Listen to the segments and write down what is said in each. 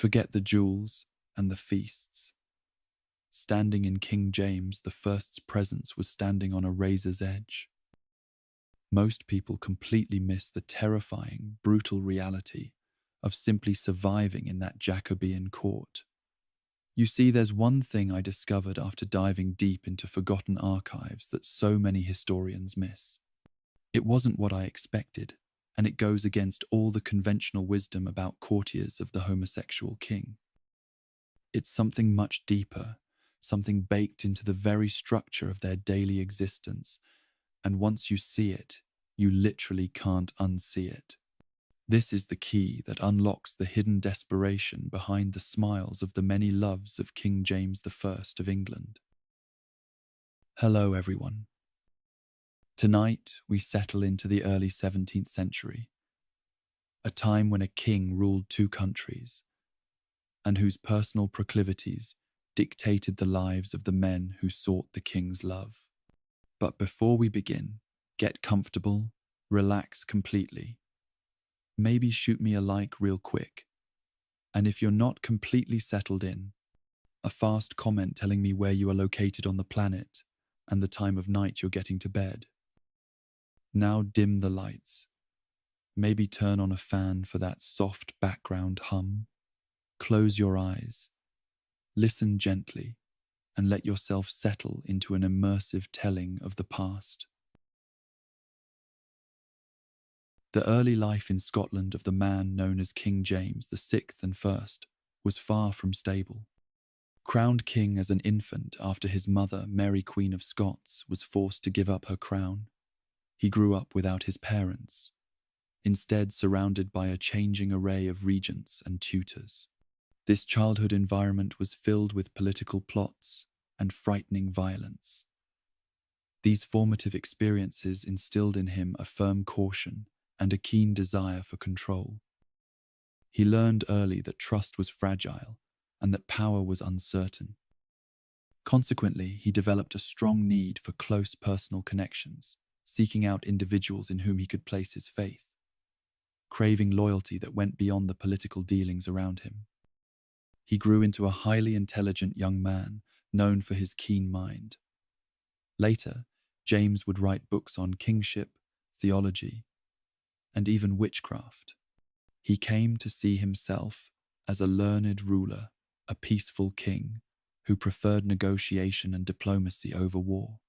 Forget the jewels and the feasts. Standing in King James I's presence was standing on a razor's edge. Most people completely miss the terrifying, brutal reality of simply surviving in that Jacobean court. You see, there's one thing I discovered after diving deep into forgotten archives that so many historians miss. It wasn't what I expected, and it goes against all the conventional wisdom about courtiers of the homosexual king. It's something much deeper, something baked into the very structure of their daily existence, and once you see it, you literally can't unsee it. This is the key that unlocks the hidden desperation behind the smiles of the many loves of King James I of England. Hello, everyone. Tonight, we settle into the early 17th century, a time when a king ruled two countries, and whose personal proclivities dictated the lives of the men who sought the king's love. But before we begin, get comfortable, relax completely. Maybe shoot me a like real quick. And if you're not completely settled in, a fast comment telling me where you are located on the planet and the time of night you're getting to bed. Now dim the lights. Maybe turn on a fan for that soft background hum. Close your eyes. Listen gently and let yourself settle into an immersive telling of the past. The early life in Scotland of the man known as King James VI and I was far from stable. Crowned king as an infant after his mother, Mary Queen of Scots, was forced to give up her crown, he grew up without his parents, instead surrounded by a changing array of regents and tutors. This childhood environment was filled with political plots and frightening violence. These formative experiences instilled in him a firm caution and a keen desire for control. He learned early that trust was fragile and that power was uncertain. Consequently, he developed a strong need for close personal connections, seeking out individuals in whom he could place his faith, craving loyalty that went beyond the political dealings around him. He grew into a highly intelligent young man, known for his keen mind. Later, James would write books on kingship, theology, and even witchcraft. He came to see himself as a learned ruler, a peaceful king who preferred negotiation and diplomacy over war.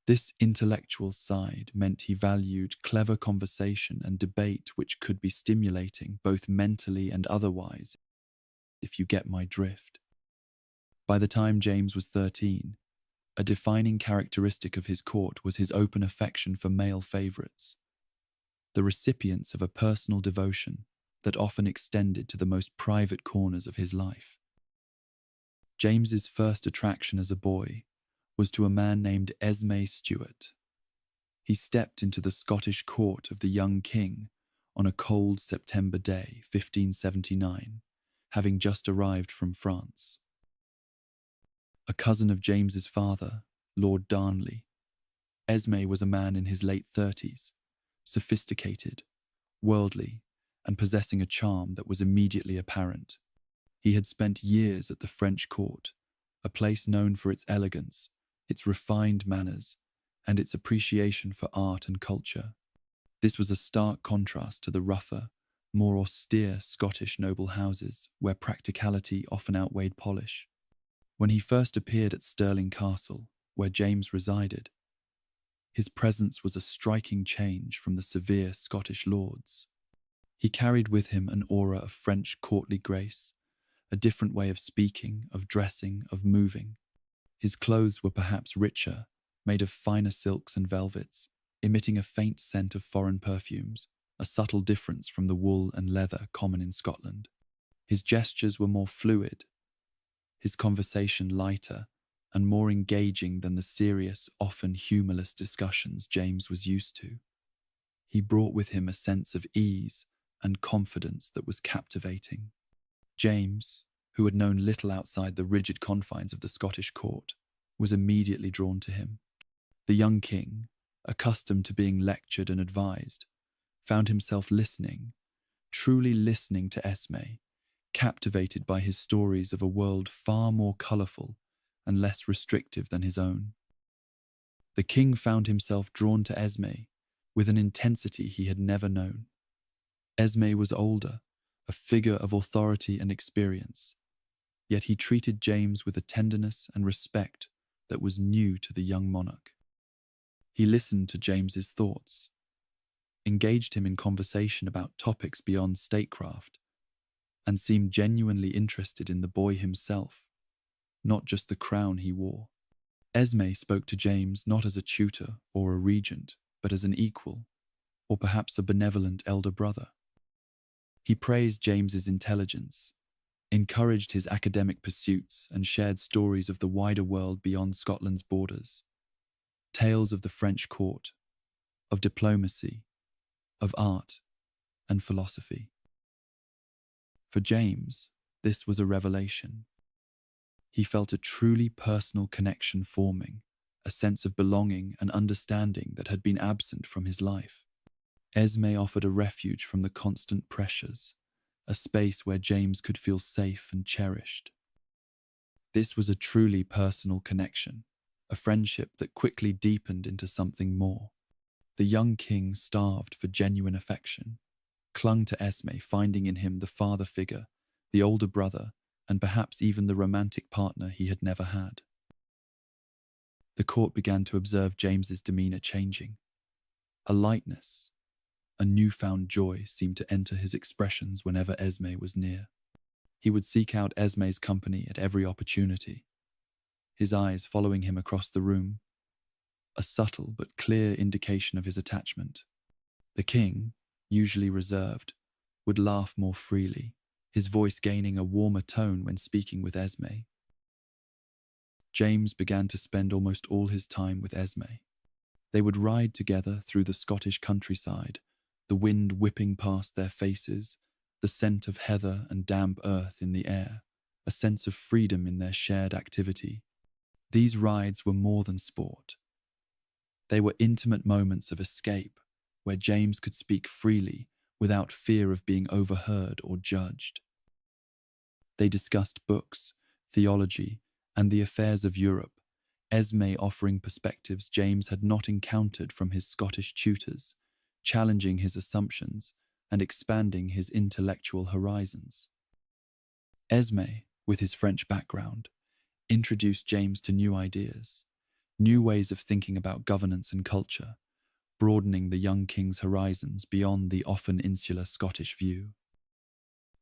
This intellectual side meant he valued clever conversation and debate which could be stimulating both mentally and otherwise, if you get my drift. By the time James was 13, a defining characteristic of his court was his open affection for male favourites, the recipients of a personal devotion that often extended to the most private corners of his life. James's first attraction as a boy was to a man named Esme Stuart. He stepped into the Scottish court of the young king on a cold September day, 1579, having just arrived from France. A cousin of James's father, Lord Darnley, Esme was a man in his late 30s, sophisticated, worldly, and possessing a charm that was immediately apparent. He had spent years at the French court, a place known for its elegance, its refined manners, and its appreciation for art and culture. This was a stark contrast to the rougher, more austere Scottish noble houses where practicality often outweighed polish. When he first appeared at Stirling Castle, where James resided, his presence was a striking change from the severe Scottish lords. He carried with him an aura of French courtly grace, a different way of speaking, of dressing, of moving. His clothes were perhaps richer, made of finer silks and velvets, emitting a faint scent of foreign perfumes, a subtle difference from the wool and leather common in Scotland. His gestures were more fluid, his conversation lighter, and more engaging than the serious, often humorless discussions James was used to. He brought with him a sense of ease and confidence that was captivating. James, who had known little outside the rigid confines of the Scottish court, was immediately drawn to him. The young king, accustomed to being lectured and advised, found himself listening, truly listening to Esme, captivated by his stories of a world far more colourful and less restrictive than his own. The king found himself drawn to Esme with an intensity he had never known. Esme was older, a figure of authority and experience, yet he treated James with a tenderness and respect that was new to the young monarch. He listened to James's thoughts, engaged him in conversation about topics beyond statecraft, and seemed genuinely interested in the boy himself, not just the crown he wore. Esme spoke to James not as a tutor or a regent, but as an equal, or perhaps a benevolent elder brother. He praised James's intelligence, encouraged his academic pursuits, and shared stories of the wider world beyond Scotland's borders. Tales of the French court, of diplomacy, of art, and philosophy. For James, this was a revelation. He felt a truly personal connection forming, a sense of belonging and understanding that had been absent from his life. Esme offered a refuge from the constant pressures, a space where James could feel safe and cherished. This was a truly personal connection, a friendship that quickly deepened into something more. The young king starved for genuine affection, clung to Esme, finding in him the father figure, the older brother, and perhaps even the romantic partner he had never had. The court began to observe James's demeanour changing. A lightness, a newfound joy seemed to enter his expressions whenever Esme was near. He would seek out Esme's company at every opportunity, his eyes following him across the room, a subtle but clear indication of his attachment. The king, usually reserved, would laugh more freely, his voice gaining a warmer tone when speaking with Esme. James began to spend almost all his time with Esme. They would ride together through the Scottish countryside, the wind whipping past their faces, the scent of heather and damp earth in the air, a sense of freedom in their shared activity. These rides were more than sport. They were intimate moments of escape, where James could speak freely without fear of being overheard or judged. They discussed books, theology, and the affairs of Europe, Esme offering perspectives James had not encountered from his Scottish tutors, challenging his assumptions and expanding his intellectual horizons. Esme, with his French background, introduced James to new ideas, new ways of thinking about governance and culture, broadening the young king's horizons beyond the often insular Scottish view.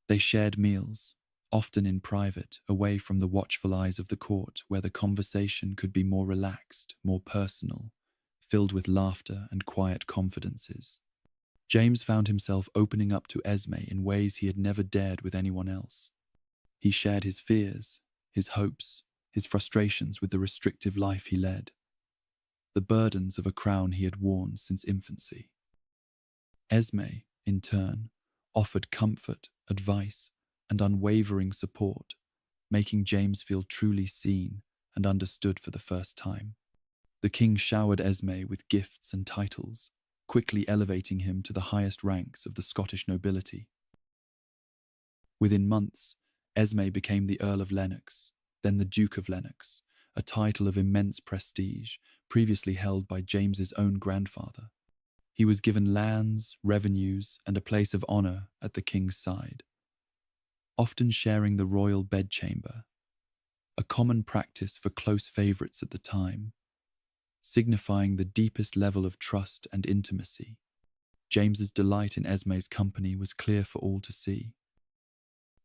They shared meals, often in private, away from the watchful eyes of the court, where the conversation could be more relaxed, more personal, filled with laughter and quiet confidences. James found himself opening up to Esme in ways he had never dared with anyone else. He shared his fears, his hopes, his frustrations with the restrictive life he led, the burdens of a crown he had worn since infancy. Esme, in turn, offered comfort, advice, and unwavering support, making James feel truly seen and understood for the first time. The king showered Esme with gifts and titles, quickly elevating him to the highest ranks of the Scottish nobility. Within months, Esme became the Earl of Lennox, then the Duke of Lennox, a title of immense prestige, previously held by James's own grandfather. He was given lands, revenues, and a place of honour at the king's side, often sharing the royal bedchamber, a common practice for close favourites at the time, signifying the deepest level of trust and intimacy. James's delight in Esme's company was clear for all to see.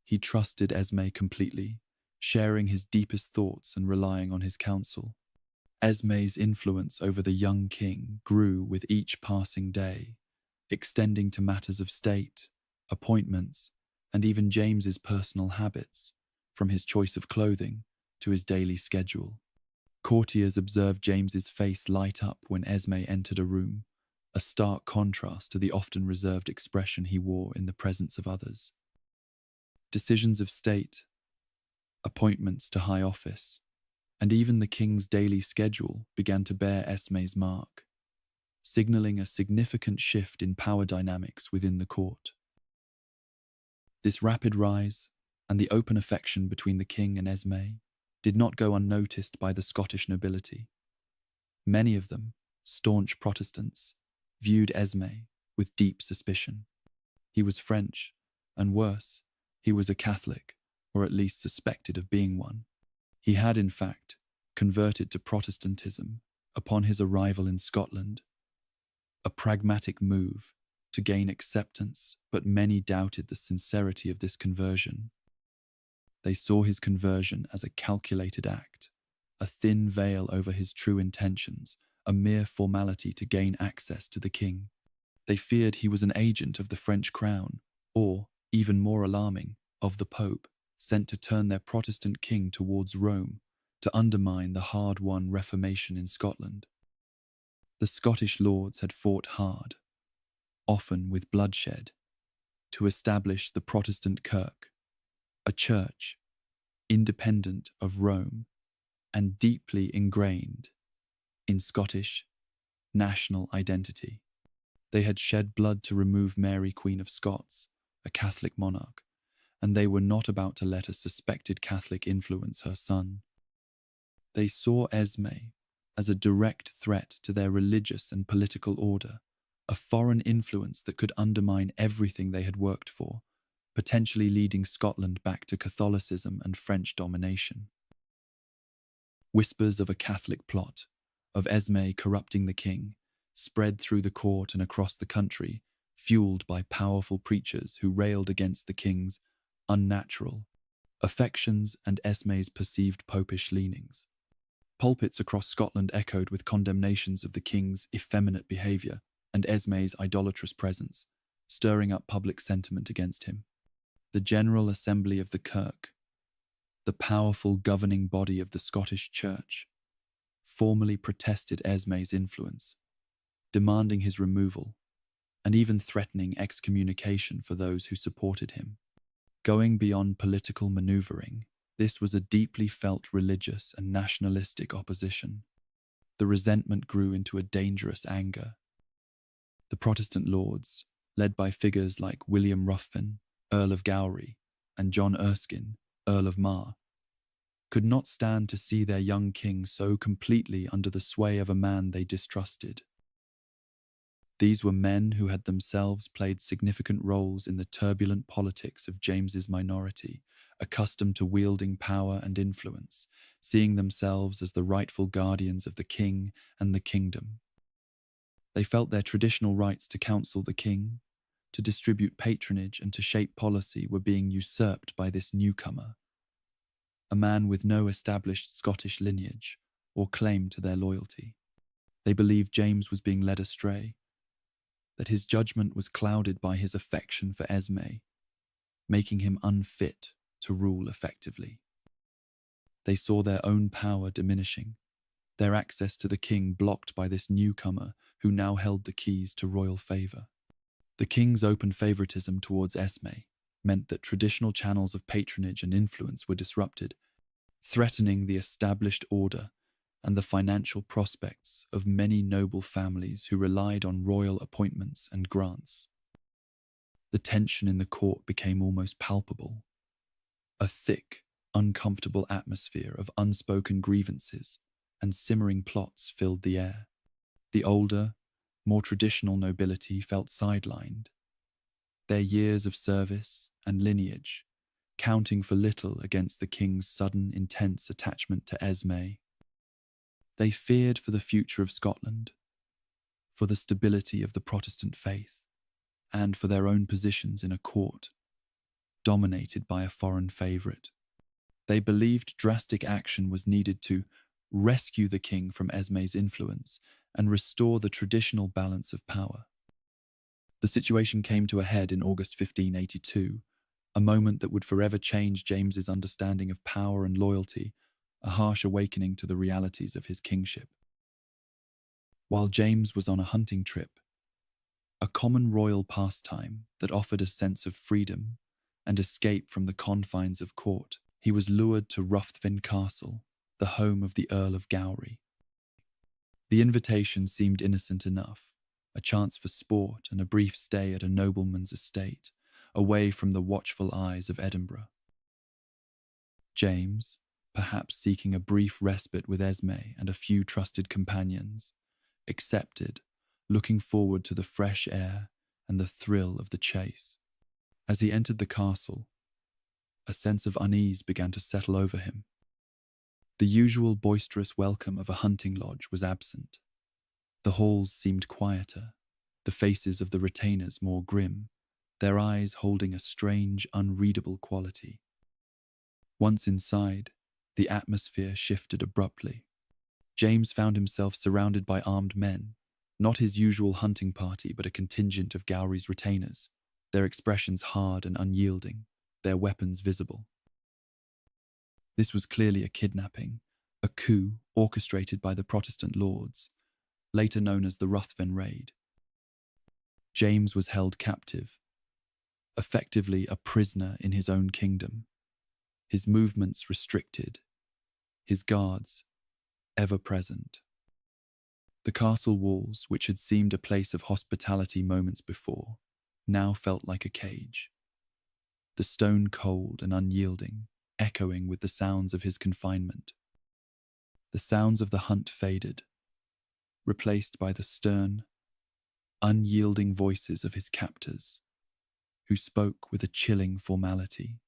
He trusted Esme completely, sharing his deepest thoughts and relying on his counsel. Esme's influence over the young king grew with each passing day, extending to matters of state, appointments, and even James's personal habits, from his choice of clothing to his daily schedule. Courtiers observed James's face light up when Esme entered a room, a stark contrast to the often reserved expression he wore in the presence of others. Decisions of state, appointments to high office, and even the king's daily schedule began to bear Esme's mark, signalling a significant shift in power dynamics within the court. This rapid rise, and the open affection between the king and Esme did not go unnoticed by the Scottish nobility. Many of them, staunch Protestants, viewed Esme with deep suspicion. He was French, and worse, he was a Catholic, or at least suspected of being one. He had, in fact, converted to Protestantism upon his arrival in Scotland, a pragmatic move to gain acceptance, but many doubted the sincerity of this conversion. They saw his conversion as a calculated act, a thin veil over his true intentions, a mere formality to gain access to the king. They feared he was an agent of the French crown, or, even more alarming, of the Pope, sent to turn their Protestant king towards Rome to undermine the hard-won Reformation in Scotland. The Scottish lords had fought hard, often with bloodshed, to establish the Protestant Kirk, a church independent of Rome and deeply ingrained in Scottish national identity. They had shed blood to remove Mary, Queen of Scots, a Catholic monarch, and they were not about to let a suspected Catholic influence her son. They saw Esme as a direct threat to their religious and political order, a foreign influence that could undermine everything they had worked for, potentially leading Scotland back to Catholicism and French domination. Whispers of a Catholic plot, of Esme corrupting the king, spread through the court and across the country, fueled by powerful preachers who railed against the king's unnatural affections and Esme's perceived popish leanings. Pulpits across Scotland echoed with condemnations of the king's effeminate behaviour and Esme's idolatrous presence, stirring up public sentiment against him. The General Assembly of the Kirk, the powerful governing body of the Scottish Church, formally protested Esme's influence, demanding his removal and even threatening excommunication for those who supported him. Going beyond political manoeuvring, this was a deeply felt religious and nationalistic opposition. The resentment grew into a dangerous anger. The Protestant lords, led by figures like William Ruthven, Earl of Gowrie, and John Erskine, Earl of Mar, could not stand to see their young king so completely under the sway of a man they distrusted. These were men who had themselves played significant roles in the turbulent politics of James's minority, accustomed to wielding power and influence, seeing themselves as the rightful guardians of the king and the kingdom. They felt their traditional rights to counsel the king, to distribute patronage and to shape policy were being usurped by this newcomer, a man with no established Scottish lineage or claim to their loyalty. They believed James was being led astray, that his judgment was clouded by his affection for Esme, making him unfit to rule effectively. They saw their own power diminishing, their access to the king blocked by this newcomer who now held the keys to royal favour. The king's open favouritism towards Esme meant that traditional channels of patronage and influence were disrupted, threatening the established order and the financial prospects of many noble families who relied on royal appointments and grants. The tension in the court became almost palpable. A thick, uncomfortable atmosphere of unspoken grievances and simmering plots filled the air. The older, more traditional nobility felt sidelined, their years of service and lineage counting for little against the king's sudden, intense attachment to Esme. They feared for the future of Scotland, for the stability of the Protestant faith, and for their own positions in a court dominated by a foreign favourite. They believed drastic action was needed to rescue the king from Esme's influence and restore the traditional balance of power. The situation came to a head in August 1582, a moment that would forever change James's understanding of power and loyalty, a harsh awakening to the realities of his kingship. While James was on a hunting trip, a common royal pastime that offered a sense of freedom and escape from the confines of court, he was lured to Ruthven Castle, the home of the Earl of Gowrie. The invitation seemed innocent enough, a chance for sport and a brief stay at a nobleman's estate, away from the watchful eyes of Edinburgh. James, perhaps seeking a brief respite with Esme and a few trusted companions, accepted, looking forward to the fresh air and the thrill of the chase. As he entered the castle, a sense of unease began to settle over him. The usual boisterous welcome of a hunting lodge was absent. The halls seemed quieter, the faces of the retainers more grim, their eyes holding a strange, unreadable quality. Once inside, the atmosphere shifted abruptly. James found himself surrounded by armed men, not his usual hunting party but a contingent of Gowry's retainers, their expressions hard and unyielding, their weapons visible. This was clearly a kidnapping, a coup orchestrated by the Protestant lords, later known as the Ruthven Raid. James was held captive, effectively a prisoner in his own kingdom, his movements restricted, his guards ever present. The castle walls, which had seemed a place of hospitality moments before, now felt like a cage. The stone cold and unyielding, echoing with the sounds of his confinement. The sounds of the hunt faded, replaced by the stern, unyielding voices of his captors, who spoke with a chilling formality.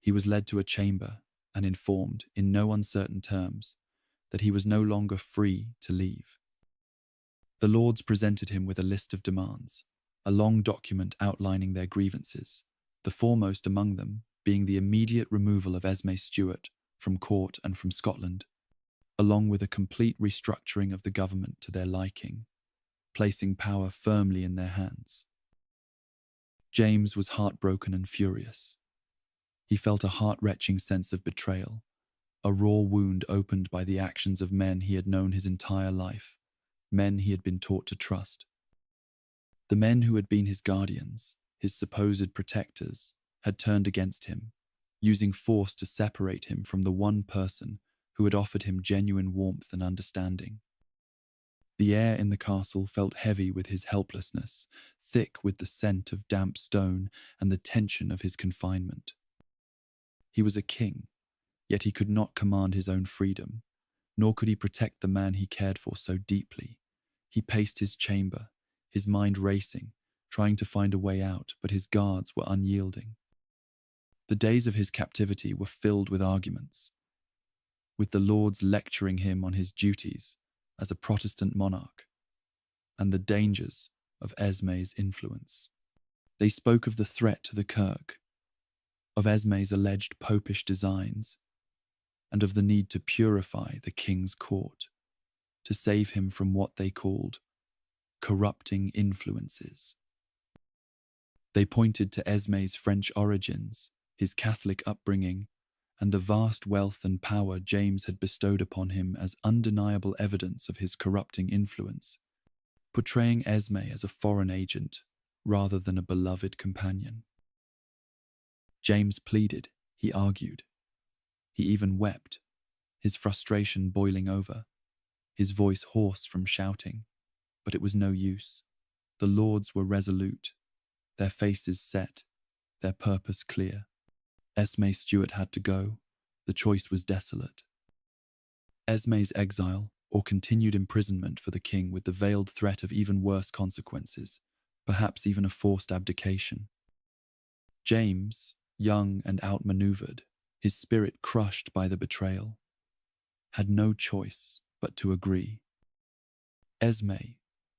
He was led to a chamber and informed, in no uncertain terms, that he was no longer free to leave. The lords presented him with a list of demands, a long document outlining their grievances, the foremost among them being the immediate removal of Esme Stuart from court and from Scotland, along with a complete restructuring of the government to their liking, placing power firmly in their hands. James was heartbroken and furious. He felt a heart-wrenching sense of betrayal, a raw wound opened by the actions of men he had known his entire life, men he had been taught to trust. The men who had been his guardians, his supposed protectors, had turned against him, using force to separate him from the one person who had offered him genuine warmth and understanding. The air in the castle felt heavy with his helplessness, thick with the scent of damp stone and the tension of his confinement. He was a king, yet he could not command his own freedom, nor could he protect the man he cared for so deeply. He paced his chamber, his mind racing, trying to find a way out, but his guards were unyielding. The days of his captivity were filled with arguments, with the lords lecturing him on his duties as a Protestant monarch, and the dangers of Esme's influence. They spoke of the threat to the Kirk, of Esme's alleged popish designs, and of the need to purify the king's court, to save him from what they called corrupting influences. They pointed to Esme's French origins, his Catholic upbringing, and the vast wealth and power James had bestowed upon him as undeniable evidence of his corrupting influence, portraying Esme as a foreign agent rather than a beloved companion. James pleaded, he argued. He even wept, his frustration boiling over, his voice hoarse from shouting. But it was no use. The lords were resolute, their faces set, their purpose clear. Esme Stuart had to go. The choice was desolate. Esme's exile or continued imprisonment for the king with the veiled threat of even worse consequences, perhaps even a forced abdication. James, young and outmaneuvered, his spirit crushed by the betrayal, had no choice but to agree. Esme,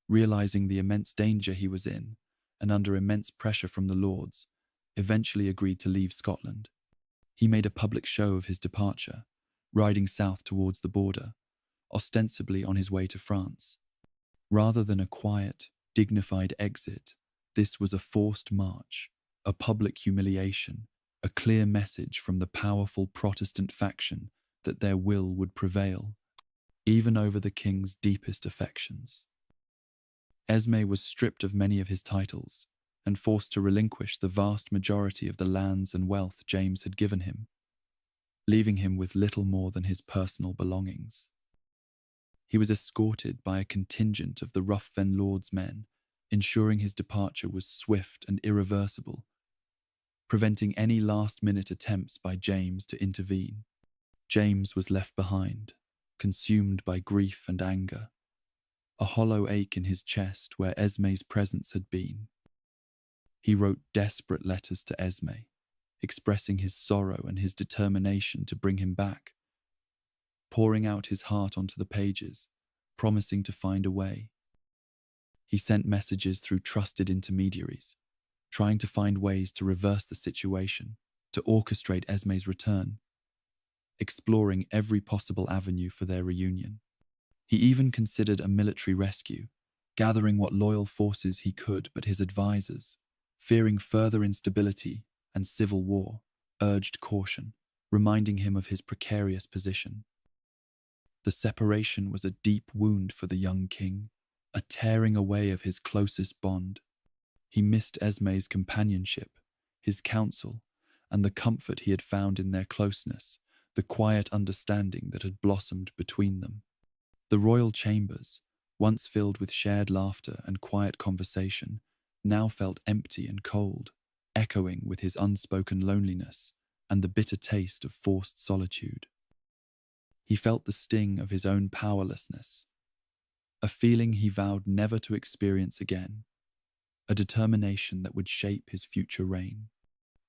realizing the immense danger he was in and under immense pressure from the lords, eventually agreed to leave Scotland. He made a public show of his departure, riding south towards the border, ostensibly on his way to France. Rather than a quiet, dignified exit, this was a forced march, a public humiliation, a clear message from the powerful Protestant faction that their will would prevail, even over the king's deepest affections. Esme was stripped of many of his titles and forced to relinquish the vast majority of the lands and wealth James had given him, leaving him with little more than his personal belongings. He was escorted by a contingent of the Ruthven Lord's men, ensuring his departure was swift and irreversible, preventing any last-minute attempts by James to intervene. James was left behind, consumed by grief and anger, a hollow ache in his chest where Esme's presence had been. He wrote desperate letters to Esme, expressing his sorrow and his determination to bring him back, pouring out his heart onto the pages, promising to find a way. He sent messages through trusted intermediaries, trying to find ways to reverse the situation, to orchestrate Esme's return, exploring every possible avenue for their reunion. He even considered a military rescue, gathering what loyal forces he could, but his advisors, fearing further instability and civil war, urged caution, reminding him of his precarious position. The separation was a deep wound for the young king, a tearing away of his closest bond. He missed Esme's companionship, his counsel, and the comfort he had found in their closeness, the quiet understanding that had blossomed between them. The royal chambers, once filled with shared laughter and quiet conversation, now felt empty and cold, echoing with his unspoken loneliness and the bitter taste of forced solitude. He felt the sting of his own powerlessness, a feeling he vowed never to experience again, a determination that would shape his future reign.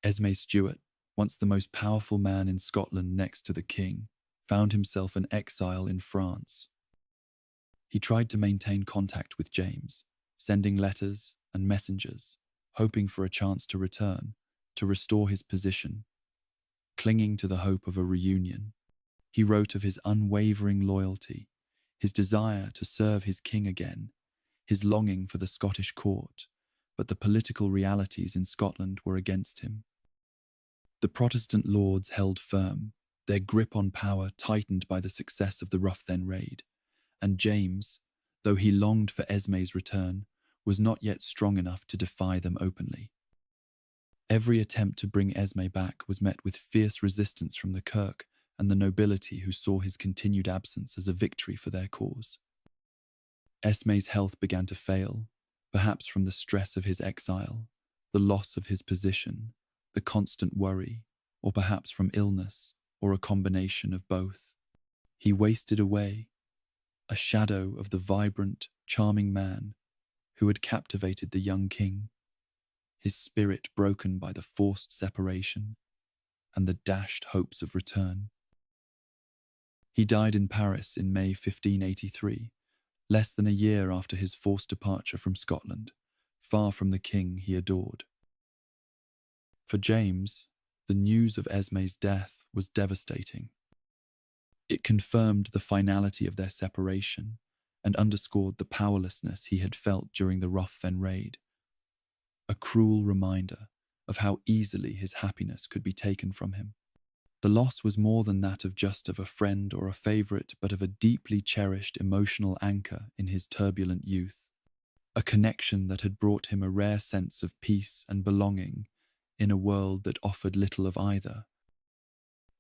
Esme Stuart, once the most powerful man in Scotland next to the king, found himself an exile in France. He tried to maintain contact with James, sending letters and messengers, hoping for a chance to return, to restore his position. Clinging to the hope of a reunion, he wrote of his unwavering loyalty, his desire to serve his king again, his longing for the Scottish court, but the political realities in Scotland were against him. The Protestant lords held firm, their grip on power tightened by the success of the Ruthven raid, and James, though he longed for Esme's return, was not yet strong enough to defy them openly. Every attempt to bring Esme back was met with fierce resistance from the Kirk and the nobility, who saw his continued absence as a victory for their cause. Esme's health began to fail, perhaps from the stress of his exile, the loss of his position, the constant worry, or perhaps from illness, or a combination of both. He wasted away, a shadow of the vibrant, charming man who had captivated the young king, his spirit broken by the forced separation and the dashed hopes of return. He died in Paris in May 1583, less than a year after his forced departure from Scotland, far from the king he adored. For James, the news of Esme's death was devastating. It confirmed the finality of their separation and underscored the powerlessness he had felt during the Ruthven raid, a cruel reminder of how easily his happiness could be taken from him. The loss was more than that of just of a friend or a favourite, but of a deeply cherished emotional anchor in his turbulent youth, a connection that had brought him a rare sense of peace and belonging in a world that offered little of either.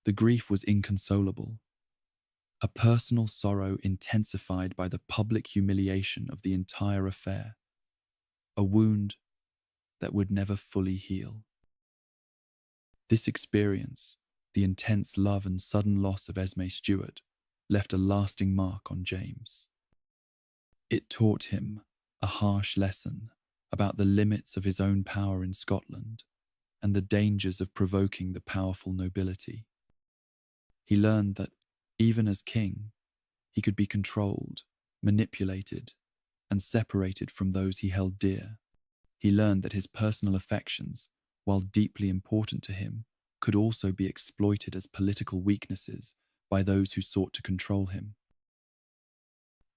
The grief was inconsolable, a personal sorrow intensified by the public humiliation of the entire affair, a wound that would never fully heal. This experience, the intense love and sudden loss of Esme Stuart, left a lasting mark on James. It taught him a harsh lesson about the limits of his own power in Scotland and the dangers of provoking the powerful nobility. He learned that, even as king, he could be controlled, manipulated, and separated from those he held dear. He learned that his personal affections, while deeply important to him, could also be exploited as political weaknesses by those who sought to control him.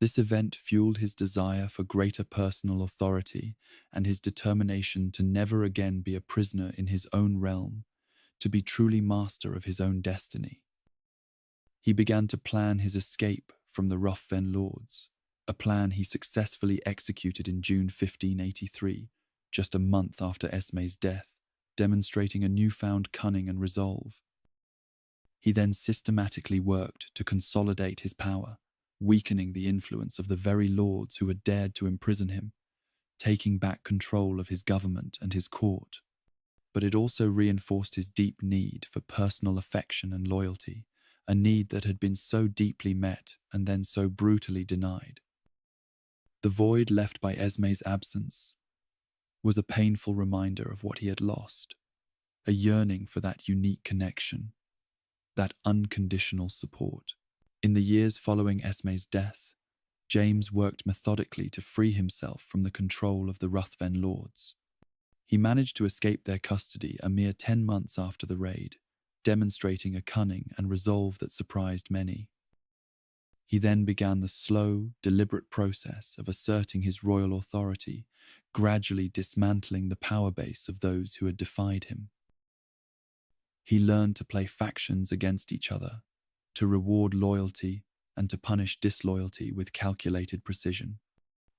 This event fueled his desire for greater personal authority and his determination to never again be a prisoner in his own realm, to be truly master of his own destiny. He began to plan his escape from the Ruthven lords, a plan he successfully executed in June 1583, just a month after Esme's death, demonstrating a newfound cunning and resolve. He then systematically worked to consolidate his power, weakening the influence of the very lords who had dared to imprison him, taking back control of his government and his court. but it also reinforced his deep need for personal affection and loyalty, a need that had been so deeply met and then so brutally denied. The void left by Esme's absence was a painful reminder of what he had lost, a yearning for that unique connection, that unconditional support. In the years following Esme's death, James worked methodically to free himself from the control of the Ruthven lords. He managed to escape their custody a mere 10 months after the raid, demonstrating a cunning and resolve that surprised many. He then began the slow, deliberate process of asserting his royal authority, gradually dismantling the power base of those who had defied him. He learned to play factions against each other, to reward loyalty and to punish disloyalty with calculated precision.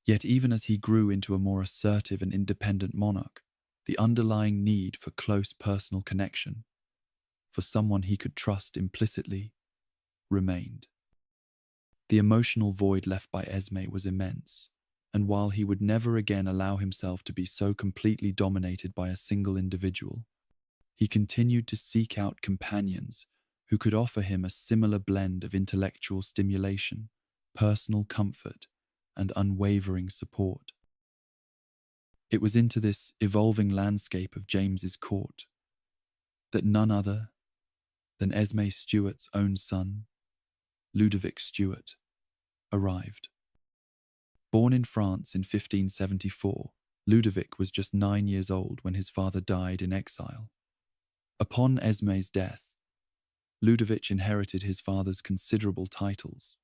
Yet even as he grew into a more assertive and independent monarch, the underlying need for close personal connection, for someone he could trust implicitly, remained. The emotional void left by Esme was immense, and while he would never again allow himself to be so completely dominated by a single individual, he continued to seek out companions who could offer him a similar blend of intellectual stimulation, personal comfort, and unwavering support. It was into this evolving landscape of James's court that none other than Esme Stuart's own son, Ludovic Stuart, arrived. Born in France in 1574, Ludovic was just 9 years old when his father died in exile. Upon Esme's death, Ludovic inherited his father's considerable titles: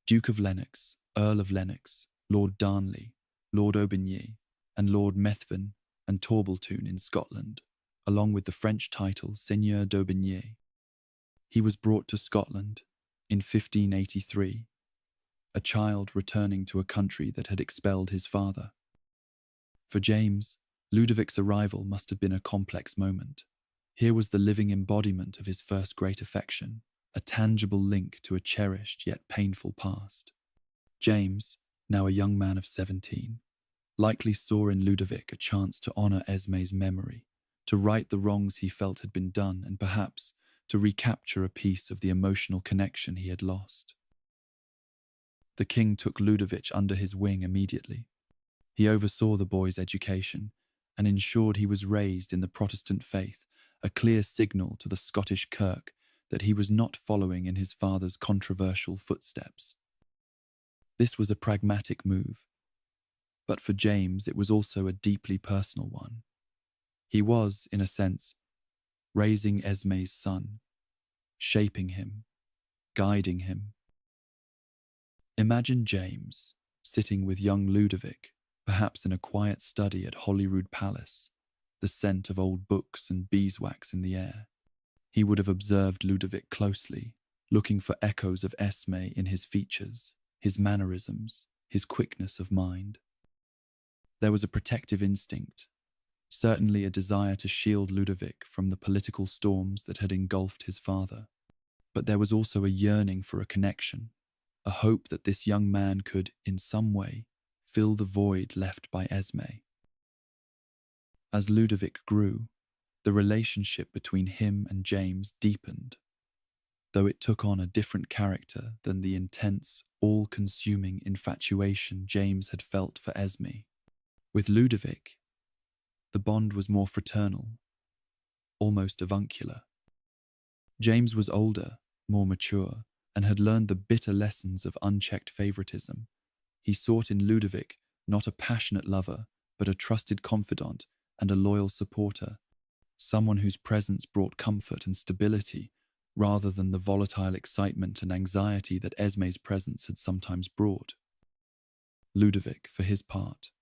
Duke of Lennox, Earl of Lennox, Lord Darnley, Lord Aubigny, and Lord Methven and Torbaltoon in Scotland, along with the French title Seigneur d'Aubigny. He was brought to Scotland in 1583, a child returning to a country that had expelled his father. For James, Ludovic's arrival must have been a complex moment. Here was the living embodiment of his first great affection, a tangible link to a cherished yet painful past. James, now a young man of 17, likely saw in Ludovic a chance to honour Esme's memory, to right the wrongs he felt had been done, and perhaps to recapture a piece of the emotional connection he had lost. The king took Ludovic under his wing immediately. He oversaw the boy's education and ensured he was raised in the Protestant faith, a clear signal to the Scottish Kirk that he was not following in his father's controversial footsteps. This was a pragmatic move, but for James it was also a deeply personal one. He was, in a sense, raising Esme's son, shaping him, guiding him. Imagine James sitting with young Ludovic, perhaps in a quiet study at Holyrood Palace, the scent of old books and beeswax in the air. He would have observed Ludovic closely, looking for echoes of Esme in his features, his mannerisms, his quickness of mind. There was a protective instinct, certainly a desire to shield Ludovic from the political storms that had engulfed his father. But there was also a yearning for a connection, a hope that this young man could, in some way, fill the void left by Esme. As Ludovic grew, the relationship between him and James deepened, though it took on a different character than the intense, all-consuming infatuation James had felt for Esme. With Ludovic, the bond was more fraternal, almost avuncular. James was older, more mature, and had learned the bitter lessons of unchecked favoritism. He sought in Ludovic not a passionate lover, but a trusted confidant and a loyal supporter, someone whose presence brought comfort and stability rather than the volatile excitement and anxiety that Esme's presence had sometimes brought. Ludovic, for his part,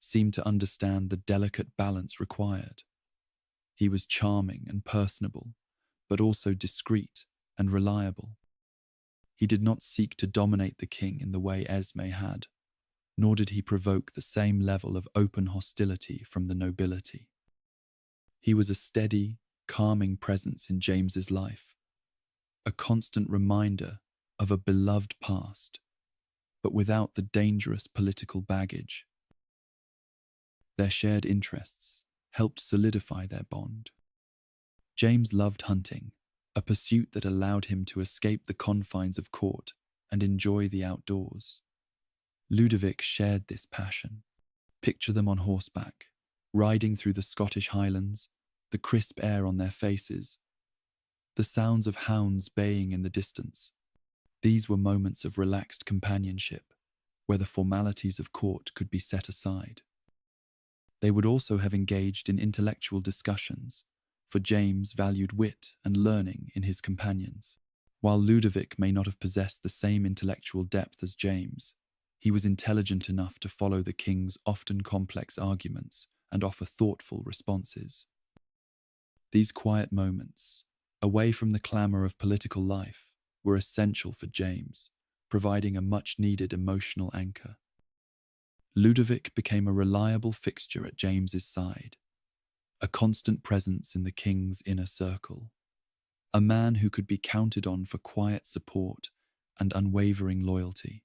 seemed to understand the delicate balance required. He was charming and personable, but also discreet and reliable. He did not seek to dominate the king in the way Esme had, nor did he provoke the same level of open hostility from the nobility. He was a steady, calming presence in James's life, a constant reminder of a beloved past, but without the dangerous political baggage. Their shared interests, helped solidify their bond. James loved hunting, a pursuit that allowed him to escape the confines of court and enjoy the outdoors. Ludovic shared this passion. Picture them on horseback, riding through the Scottish Highlands, the crisp air on their faces, the sounds of hounds baying in the distance. These were moments of relaxed companionship, where the formalities of court could be set aside. They would also have engaged in intellectual discussions, for James valued wit and learning in his companions. While Ludovic may not have possessed the same intellectual depth as James, he was intelligent enough to follow the king's often complex arguments and offer thoughtful responses. These quiet moments, away from the clamour of political life, were essential for James, providing a much-needed emotional anchor. Ludovic became a reliable fixture at James's side, a constant presence in the king's inner circle, a man who could be counted on for quiet support and unwavering loyalty.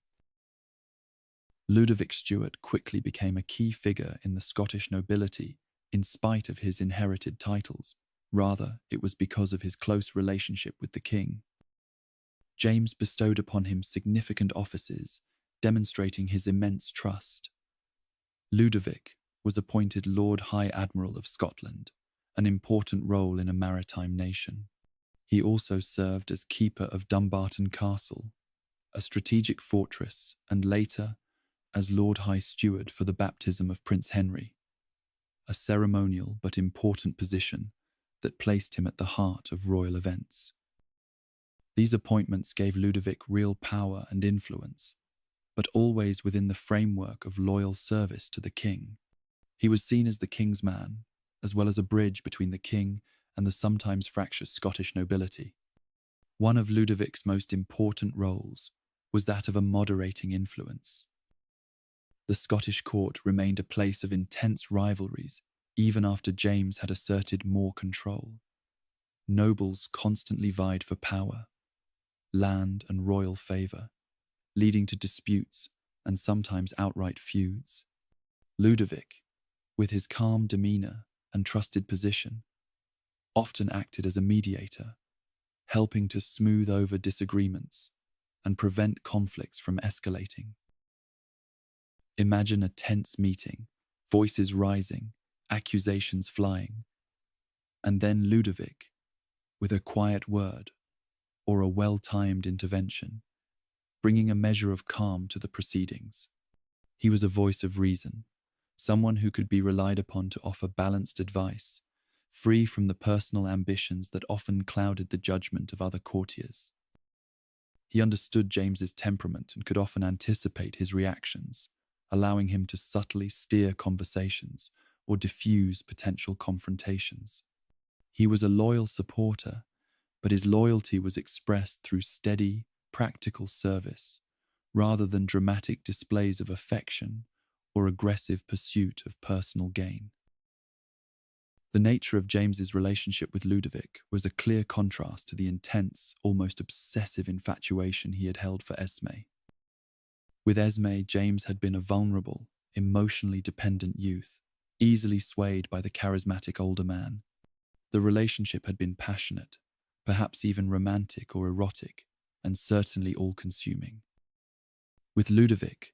Ludovic Stuart quickly became a key figure in the Scottish nobility in spite of his inherited titles. Rather, it was because of his close relationship with the king. James bestowed upon him significant offices, demonstrating his immense trust. Ludovic was appointed Lord High Admiral of Scotland, an important role in a maritime nation. He also served as keeper of Dumbarton Castle, a strategic fortress, and later as Lord High Steward for the baptism of Prince Henry, a ceremonial but important position that placed him at the heart of royal events. These appointments gave Ludovic real power and influence, but always within the framework of loyal service to the king. He was seen as the king's man, as well as a bridge between the king and the sometimes fractious Scottish nobility. One of Ludovic's most important roles was that of a moderating influence. The Scottish court remained a place of intense rivalries even after James had asserted more control. Nobles constantly vied for power, land and royal favour, leading to disputes and sometimes outright feuds. Ludovic, with his calm demeanour and trusted position, often acted as a mediator, helping to smooth over disagreements and prevent conflicts from escalating. Imagine a tense meeting, voices rising, accusations flying, and then Ludovic, with a quiet word or a well-timed intervention, bringing a measure of calm to the proceedings. He was a voice of reason, someone who could be relied upon to offer balanced advice, free from the personal ambitions that often clouded the judgment of other courtiers. He understood James's temperament and could often anticipate his reactions, allowing him to subtly steer conversations or diffuse potential confrontations. He was a loyal supporter, but his loyalty was expressed through steady, practical service, rather than dramatic displays of affection or aggressive pursuit of personal gain. The nature of James's relationship with Ludovic was a clear contrast to the intense, almost obsessive infatuation he had held for Esme. With Esme, James had been a vulnerable, emotionally dependent youth, easily swayed by the charismatic older man. The relationship had been passionate, perhaps even romantic or erotic, and certainly all-consuming. With Ludovic,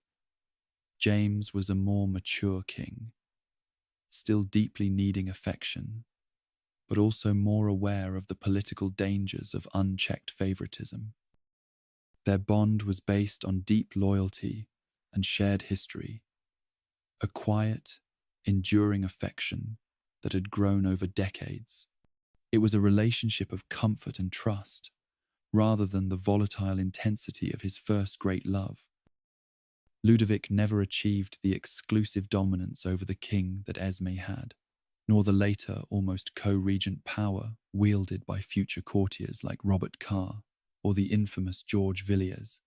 James was a more mature king, still deeply needing affection, but also more aware of the political dangers of unchecked favoritism. Their bond was based on deep loyalty and shared history, a quiet, enduring affection that had grown over decades. It was a relationship of comfort and trust, rather than the volatile intensity of his first great love. Ludovic never achieved the exclusive dominance over the king that Esme had, nor the later, almost co-regent power wielded by future courtiers like Robert Carr or the infamous George Villiers,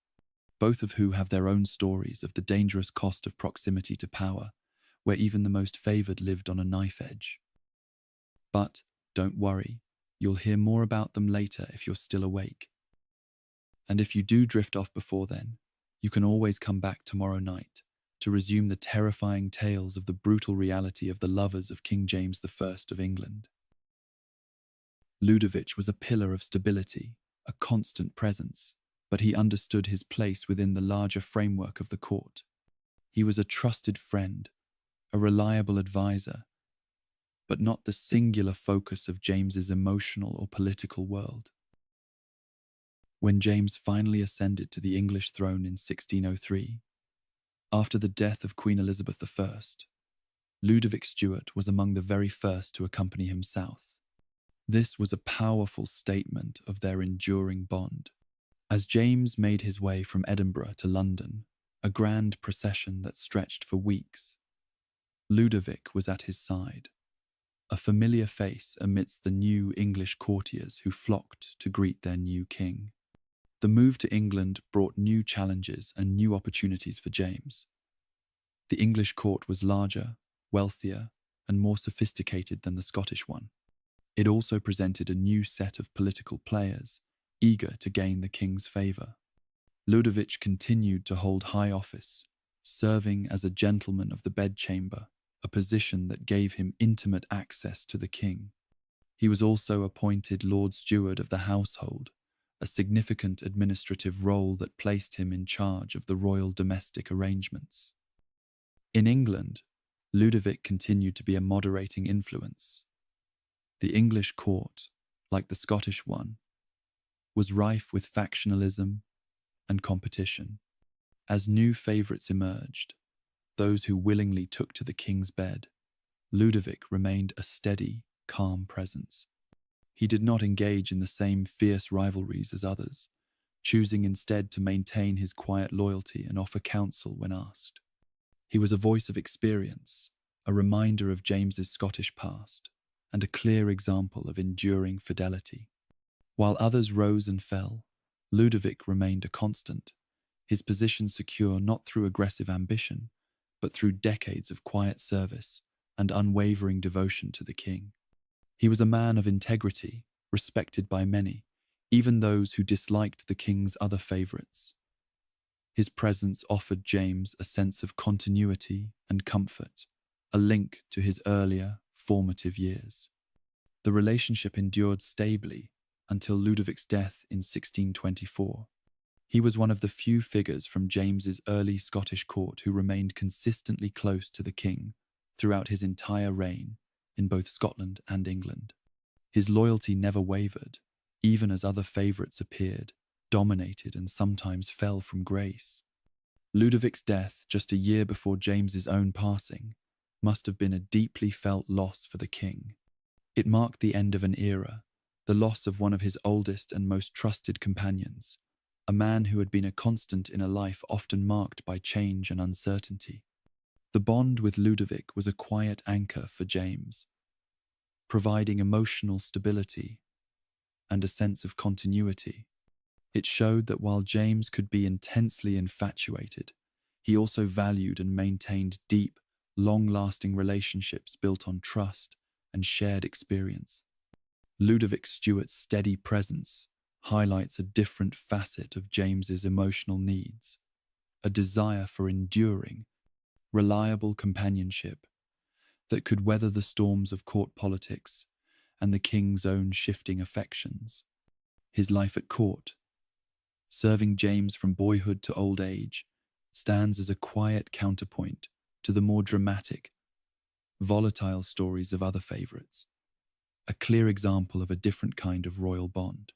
both of who have their own stories of the dangerous cost of proximity to power, where even the most favoured lived on a knife edge. But don't worry, you'll hear more about them later if you're still awake. And if you do drift off before then, you can always come back tomorrow night to resume the terrifying tales of the brutal reality of the lovers of King James I of England. Ludovic was a pillar of stability, a constant presence, but he understood his place within the larger framework of the court. He was a trusted friend, a reliable advisor, but not the singular focus of James's emotional or political world. When James finally ascended to the English throne in 1603, after the death of Queen Elizabeth I, Ludovic Stuart was among the very first to accompany him south. This was a powerful statement of their enduring bond. As James made his way from Edinburgh to London, a grand procession that stretched for weeks, Ludovic was at his side, a familiar face amidst the new English courtiers who flocked to greet their new king. The move to England brought new challenges and new opportunities for James. The English court was larger, wealthier, and more sophisticated than the Scottish one. It also presented a new set of political players, eager to gain the king's favour. Ludovic continued to hold high office, serving as a gentleman of the bedchamber, a position that gave him intimate access to the king. He was also appointed Lord Steward of the household, a significant administrative role that placed him in charge of the royal domestic arrangements. In England, Ludovic continued to be a moderating influence. The English court, like the Scottish one, was rife with factionalism and competition. As new favourites emerged, those who willingly took to the king's bed, Ludovic remained a steady, calm presence. He did not engage in the same fierce rivalries as others, choosing instead to maintain his quiet loyalty and offer counsel when asked. He was a voice of experience, a reminder of James's Scottish past, and a clear example of enduring fidelity. While others rose and fell, Ludovic remained a constant, his position secure not through aggressive ambition, but through decades of quiet service and unwavering devotion to the king. He was a man of integrity, respected by many, even those who disliked the king's other favourites. His presence offered James a sense of continuity and comfort, a link to his earlier, formative years. The relationship endured stably until Ludovic's death in 1624. He was one of the few figures from James's early Scottish court who remained consistently close to the king throughout his entire reign in both Scotland and England. His loyalty never wavered, even as other favourites appeared, dominated, and sometimes fell from grace. Ludovic's death, just a year before James's own passing, must have been a deeply felt loss for the king. It marked the end of an era, the loss of one of his oldest and most trusted companions, a man who had been a constant in a life often marked by change and uncertainty. The bond with Ludovic was a quiet anchor for James, providing emotional stability and a sense of continuity. It showed that while James could be intensely infatuated, he also valued and maintained deep, long-lasting relationships built on trust and shared experience. Ludovic Stuart's steady presence highlights a different facet of James's emotional needs, a desire for enduring, reliable companionship that could weather the storms of court politics and the king's own shifting affections. His life at court, serving James from boyhood to old age, stands as a quiet counterpoint to the more dramatic, volatile stories of other favourites, a clear example of a different kind of royal bond.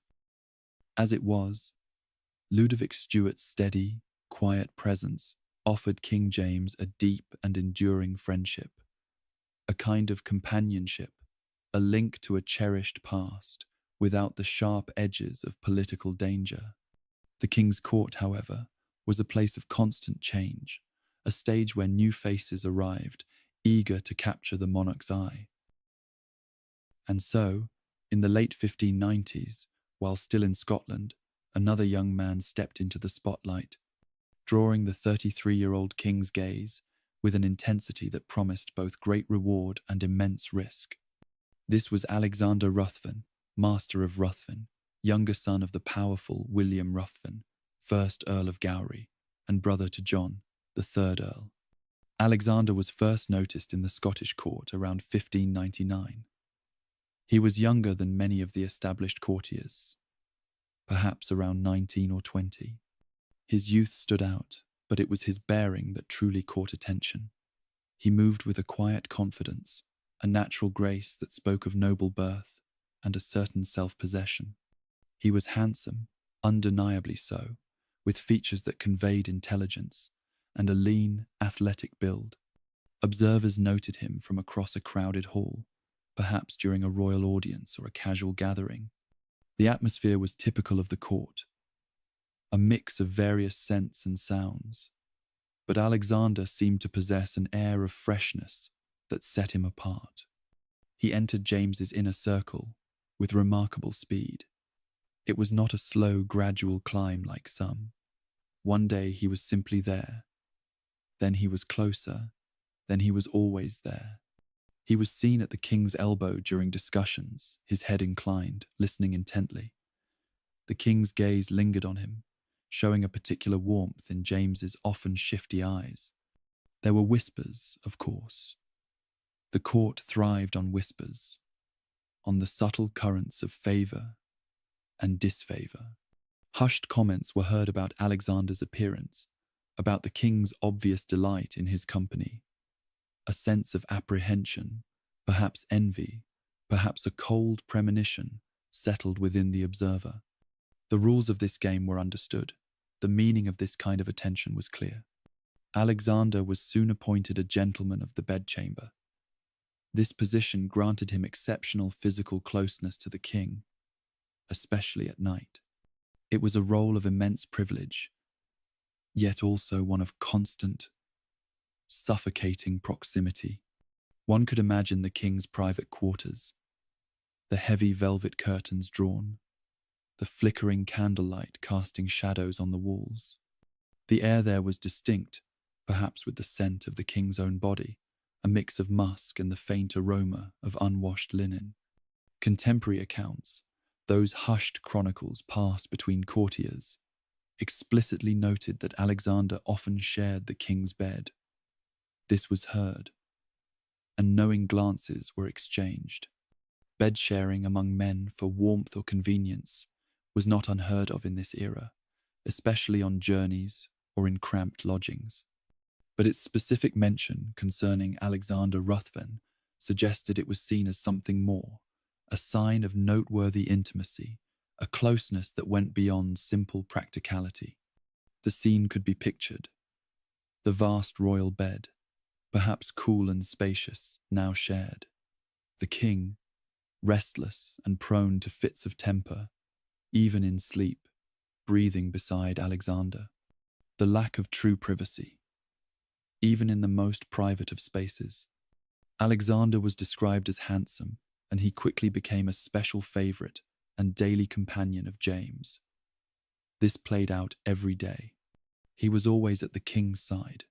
As it was, Ludovic Stuart's steady, quiet presence offered King James a deep and enduring friendship, a kind of companionship, a link to a cherished past without the sharp edges of political danger. The king's court, however, was a place of constant change, a stage where new faces arrived, eager to capture the monarch's eye. And so, in the late 1590s, while still in Scotland, another young man stepped into the spotlight, drawing the 33-year-old king's gaze with an intensity that promised both great reward and immense risk. This was Alexander Ruthven, Master of Ruthven, younger son of the powerful William Ruthven, 1st Earl of Gowrie, and brother to John, the 3rd Earl. Alexander was first noticed in the Scottish court around 1599. He was younger than many of the established courtiers, perhaps around 19 or 20. His youth stood out, but it was his bearing that truly caught attention. He moved with a quiet confidence, a natural grace that spoke of noble birth and a certain self-possession. He was handsome, undeniably so, with features that conveyed intelligence and a lean, athletic build. Observers noted him from across a crowded hall, perhaps during a royal audience or a casual gathering. The atmosphere was typical of the court, a mix of various scents and sounds. But Alexander seemed to possess an air of freshness that set him apart. He entered James's inner circle with remarkable speed. It was not a slow, gradual climb like some. One day he was simply there. Then he was closer. Then he was always there. He was seen at the king's elbow during discussions, his head inclined, listening intently. The king's gaze lingered on him, showing a particular warmth in James's often shifty eyes. There were whispers, of course. The court thrived on whispers, on the subtle currents of favour and disfavour. Hushed comments were heard about Alexander's appearance, about the king's obvious delight in his company. A sense of apprehension, perhaps envy, perhaps a cold premonition settled within the observer. The rules of this game were understood. The meaning of this kind of attention was clear. Alexander was soon appointed a gentleman of the bedchamber. This position granted him exceptional physical closeness to the king, especially at night. It was a role of immense privilege, yet also one of constant, suffocating proximity. One could imagine the king's private quarters, the heavy velvet curtains drawn, the flickering candlelight casting shadows on the walls. The air there was distinct, perhaps with the scent of the king's own body, a mix of musk and the faint aroma of unwashed linen. Contemporary accounts, those hushed chronicles passed between courtiers, explicitly noted that Alexander often shared the king's bed. This was heard, and knowing glances were exchanged. Bed sharing among men for warmth or convenience was not unheard of in this era, especially on journeys or in cramped lodgings. But its specific mention concerning Alexander Ruthven suggested it was seen as something more, a sign of noteworthy intimacy, a closeness that went beyond simple practicality. The scene could be pictured. The vast royal bed, perhaps cool and spacious, now shared. The king, restless and prone to fits of temper, even in sleep, breathing beside Alexander. The lack of true privacy, even in the most private of spaces. Alexander was described as handsome, and he quickly became a special favourite and daily companion of James. This played out every day. He was always at the king's side,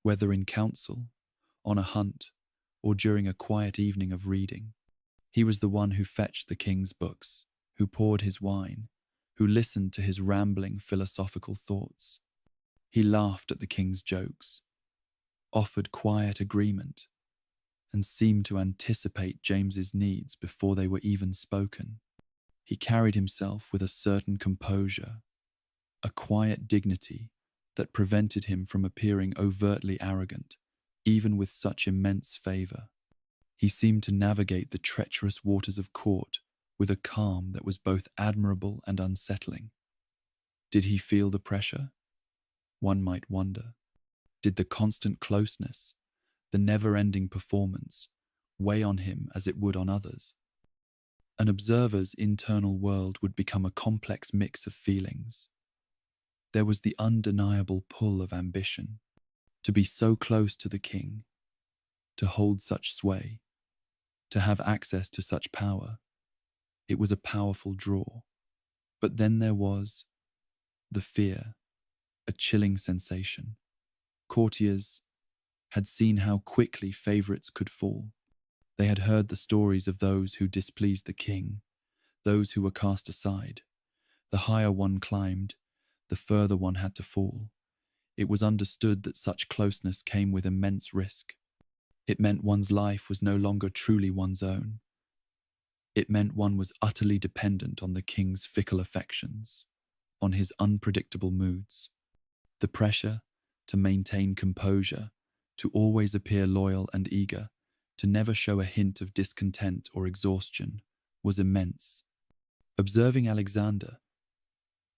whether in council, on a hunt, or during a quiet evening of reading. He was the one who fetched the king's books, who poured his wine, who listened to his rambling philosophical thoughts. He laughed at the king's jokes, offered quiet agreement, and seemed to anticipate James's needs before they were even spoken. He carried himself with a certain composure, a quiet dignity that prevented him from appearing overtly arrogant, even with such immense favour. He seemed to navigate the treacherous waters of court with a calm that was both admirable and unsettling. Did he feel the pressure? One might wonder. Did the constant closeness, the never-ending performance, weigh on him as it would on others? An observer's internal world would become a complex mix of feelings. There was the undeniable pull of ambition, to be so close to the king, to hold such sway, to have access to such power. It was a powerful draw. But then there was the fear, a chilling sensation. Courtiers had seen how quickly favourites could fall. They had heard the stories of those who displeased the king, those who were cast aside. The higher one climbed, the further one had to fall. It was understood that such closeness came with immense risk. It meant one's life was no longer truly one's own. It meant one was utterly dependent on the king's fickle affections, on his unpredictable moods. The pressure to maintain composure, to always appear loyal and eager, to never show a hint of discontent or exhaustion, was immense. Observing Alexander,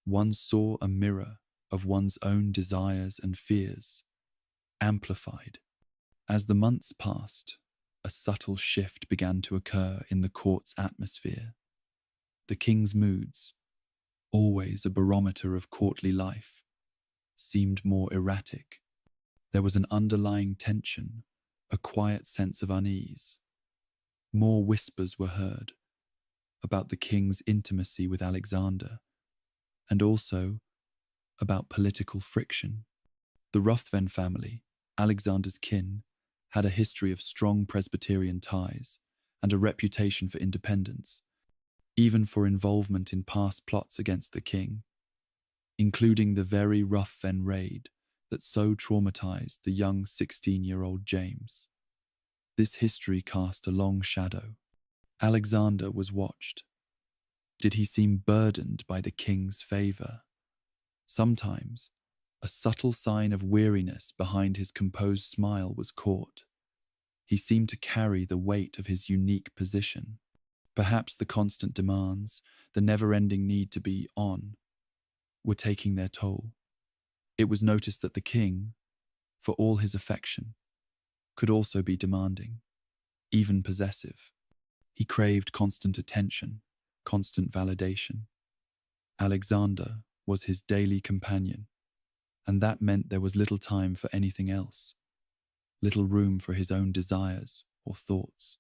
one saw a mirror of one's own desires and fears, amplified. As the months passed, a subtle shift began to occur in the court's atmosphere. The king's moods, always a barometer of courtly life, seemed more erratic. There was an underlying tension, a quiet sense of unease. More whispers were heard about the king's intimacy with Alexander, and also about political friction. The Ruthven family, Alexander's kin, had a history of strong Presbyterian ties and a reputation for independence, even for involvement in past plots against the king, including the very Ruthven raid that so traumatized the young 16-year-old James. This history cast a long shadow. Alexander was watched. Did he seem burdened by the king's favor? Sometimes, a subtle sign of weariness behind his composed smile was caught. He seemed to carry the weight of his unique position. Perhaps the constant demands, the never-ending need to be on, were taking their toll. It was noticed that the king, for all his affection, could also be demanding, even possessive. He craved constant attention, constant validation. Alexander was his daily companion, and that meant there was little time for anything else, little room for his own desires or thoughts.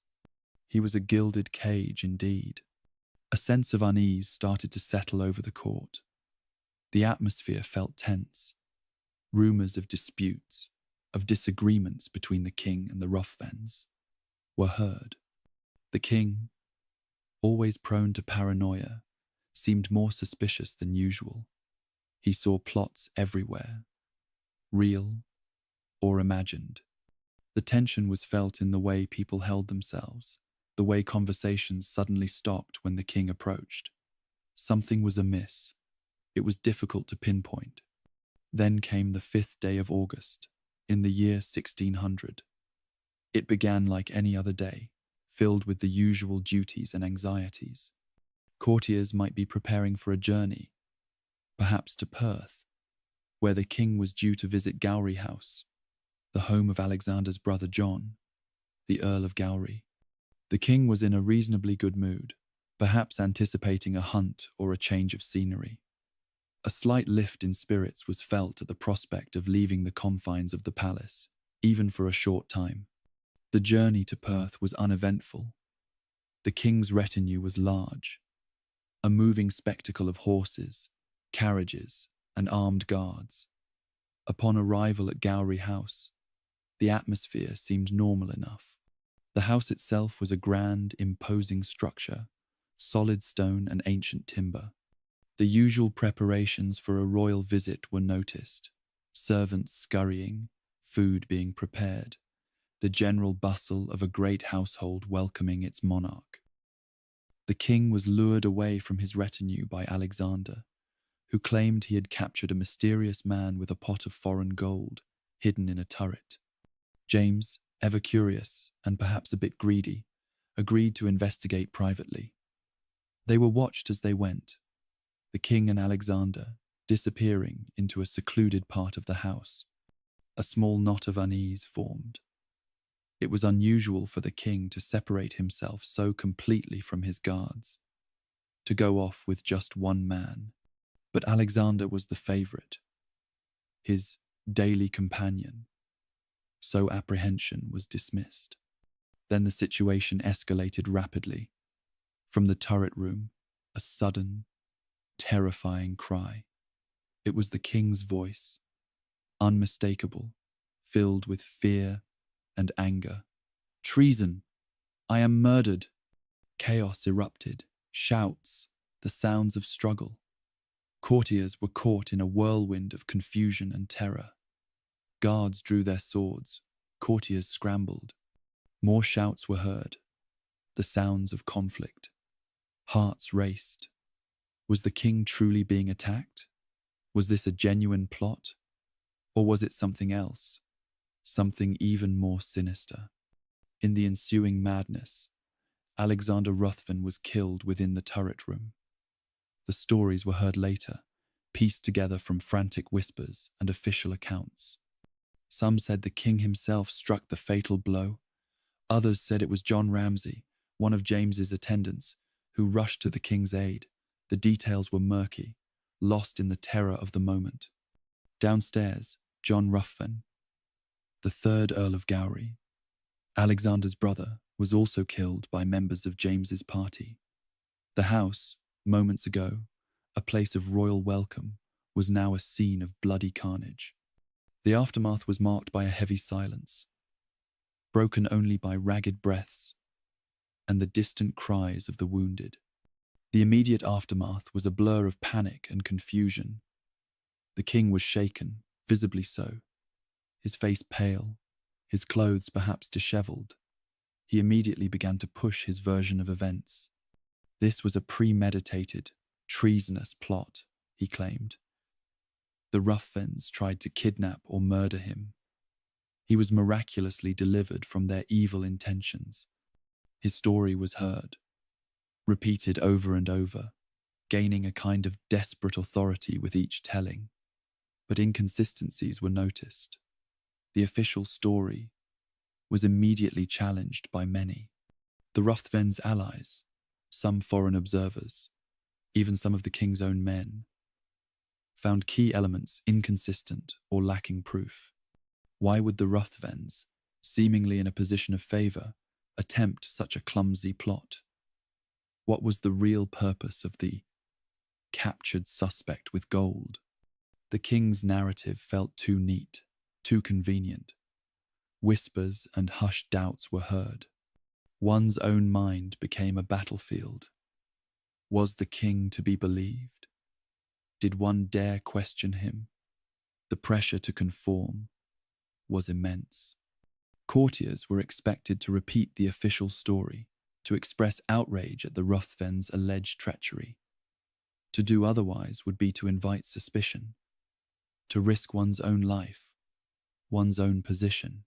He was a gilded cage indeed. A sense of unease started to settle over the court. The atmosphere felt tense. Rumors of disputes, of disagreements between the king and the Ruthvens, were heard. The king, always prone to paranoia, seemed more suspicious than usual. He saw plots everywhere, real or imagined. The tension was felt in the way people held themselves, the way conversations suddenly stopped when the king approached. Something was amiss. It was difficult to pinpoint. Then came the 5th day of August, in the year 1600. It began like any other day, filled with the usual duties and anxieties. Courtiers might be preparing for a journey, perhaps to Perth, where the king was due to visit Gowrie House, the home of Alexander's brother John, the Earl of Gowrie. The king was in a reasonably good mood, perhaps anticipating a hunt or a change of scenery. A slight lift in spirits was felt at the prospect of leaving the confines of the palace, even for a short time. The journey to Perth was uneventful. The king's retinue was large, a moving spectacle of horses, carriages, and armed guards. Upon arrival at Gowrie House, the atmosphere seemed normal enough. The house itself was a grand, imposing structure, solid stone and ancient timber. The usual preparations for a royal visit were noticed, servants scurrying, food being prepared, the general bustle of a great household welcoming its monarch. The king was lured away from his retinue by Alexander, who claimed he had captured a mysterious man with a pot of foreign gold hidden in a turret. James, ever curious and perhaps a bit greedy, agreed to investigate privately. They were watched as they went, the king and Alexander disappearing into a secluded part of the house. A small knot of unease formed. It was unusual for the king to separate himself so completely from his guards, to go off with just one man. But Alexander was the favorite, his daily companion, so apprehension was dismissed. Then the situation escalated rapidly. From the turret room, a sudden, terrifying cry. It was the king's voice, unmistakable, filled with fear and anger. "Treason! I am murdered!" Chaos erupted, shouts, the sounds of struggle. Courtiers were caught in a whirlwind of confusion and terror. Guards drew their swords, courtiers scrambled. More shouts were heard, the sounds of conflict. Hearts raced. Was the king truly being attacked? Was this a genuine plot? Or was it something else? Something even more sinister? In the ensuing madness, Alexander Ruthven was killed within the turret room. The stories were heard later, pieced together from frantic whispers and official accounts. Some said the king himself struck the fatal blow. Others said it was John Ramsay, one of James's attendants, who rushed to the king's aid. The details were murky, lost in the terror of the moment. Downstairs, John Ruthven, the third Earl of Gowrie, Alexander's brother, was also killed by members of James's party. The house, moments ago, a place of royal welcome, was now a scene of bloody carnage. The aftermath was marked by a heavy silence, broken only by ragged breaths and the distant cries of the wounded. The immediate aftermath was a blur of panic and confusion. The king was shaken, visibly so, his face pale, his clothes perhaps disheveled. He immediately began to push his version of events. This was a premeditated, treasonous plot, he claimed. The Ruthvens tried to kidnap or murder him. He was miraculously delivered from their evil intentions. His story was heard, repeated over and over, gaining a kind of desperate authority with each telling. But inconsistencies were noticed. The official story was immediately challenged by many. The Ruthven's allies, some foreign observers, even some of the king's own men, found key elements inconsistent or lacking proof. Why would the Ruthvens, seemingly in a position of favour, attempt such a clumsy plot? What was the real purpose of the captured suspect with gold? The king's narrative felt too neat, too convenient. Whispers and hushed doubts were heard. One's own mind became a battlefield. Was the king to be believed? Did one dare question him? The pressure to conform was immense. Courtiers were expected to repeat the official story, to express outrage at the Ruthven's alleged treachery. To do otherwise would be to invite suspicion, to risk one's own life, one's own position.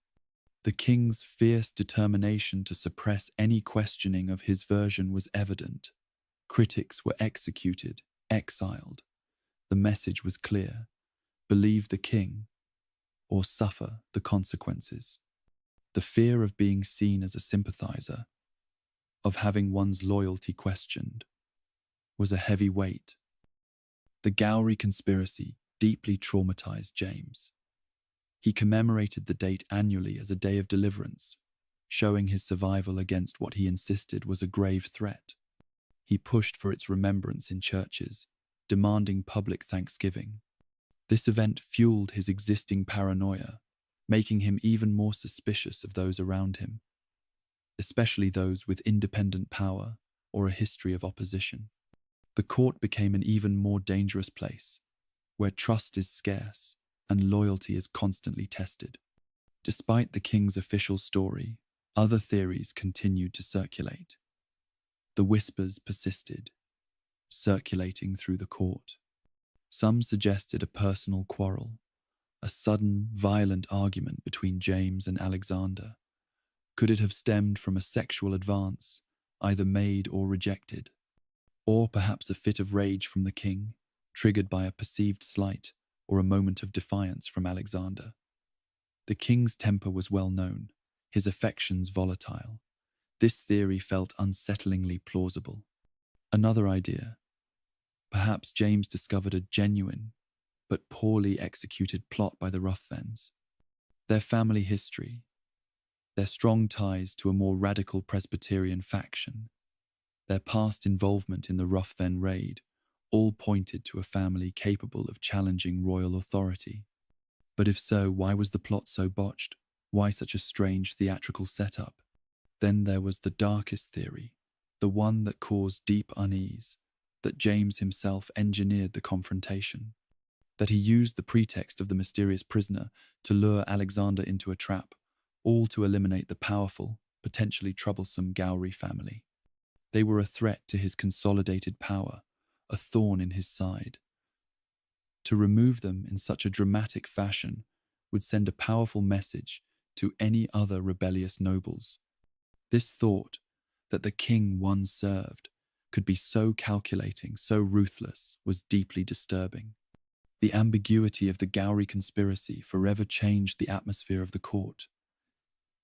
The king's fierce determination to suppress any questioning of his version was evident. Critics were executed, exiled. The message was clear: believe the king, or suffer the consequences. The fear of being seen as a sympathizer, of having one's loyalty questioned, was a heavy weight. The Gowrie conspiracy deeply traumatized James. He commemorated the date annually as a day of deliverance, showing his survival against what he insisted was a grave threat. He pushed for its remembrance in churches, demanding public thanksgiving. This event fueled his existing paranoia, making him even more suspicious of those around him, especially those with independent power or a history of opposition. The court became an even more dangerous place, where trust is scarce and loyalty is constantly tested. Despite the king's official story, other theories continued to circulate. The whispers persisted, circulating through the court. Some suggested a personal quarrel, a sudden, violent argument between James and Alexander. Could it have stemmed from a sexual advance, either made or rejected? Or perhaps a fit of rage from the king, triggered by a perceived slight or a moment of defiance from Alexander? The king's temper was well known, his affections volatile. This theory felt unsettlingly plausible. Another idea: perhaps James discovered a genuine but poorly executed plot by the Ruthvens. Their family history, their strong ties to a more radical Presbyterian faction, their past involvement in the Ruthven raid, all pointed to a family capable of challenging royal authority. But if so, why was the plot so botched? Why such a strange theatrical setup? Then there was the darkest theory, the one that caused deep unease, that James himself engineered the confrontation. that he used the pretext of the mysterious prisoner to lure Alexander into a trap, all to eliminate the powerful, potentially troublesome Gowrie family. They were a threat to his consolidated power, a thorn in his side. To remove them in such a dramatic fashion would send a powerful message to any other rebellious nobles. This thought that the king one served could be so calculating, so ruthless, was deeply disturbing. The ambiguity of the Gowrie conspiracy forever changed the atmosphere of the court.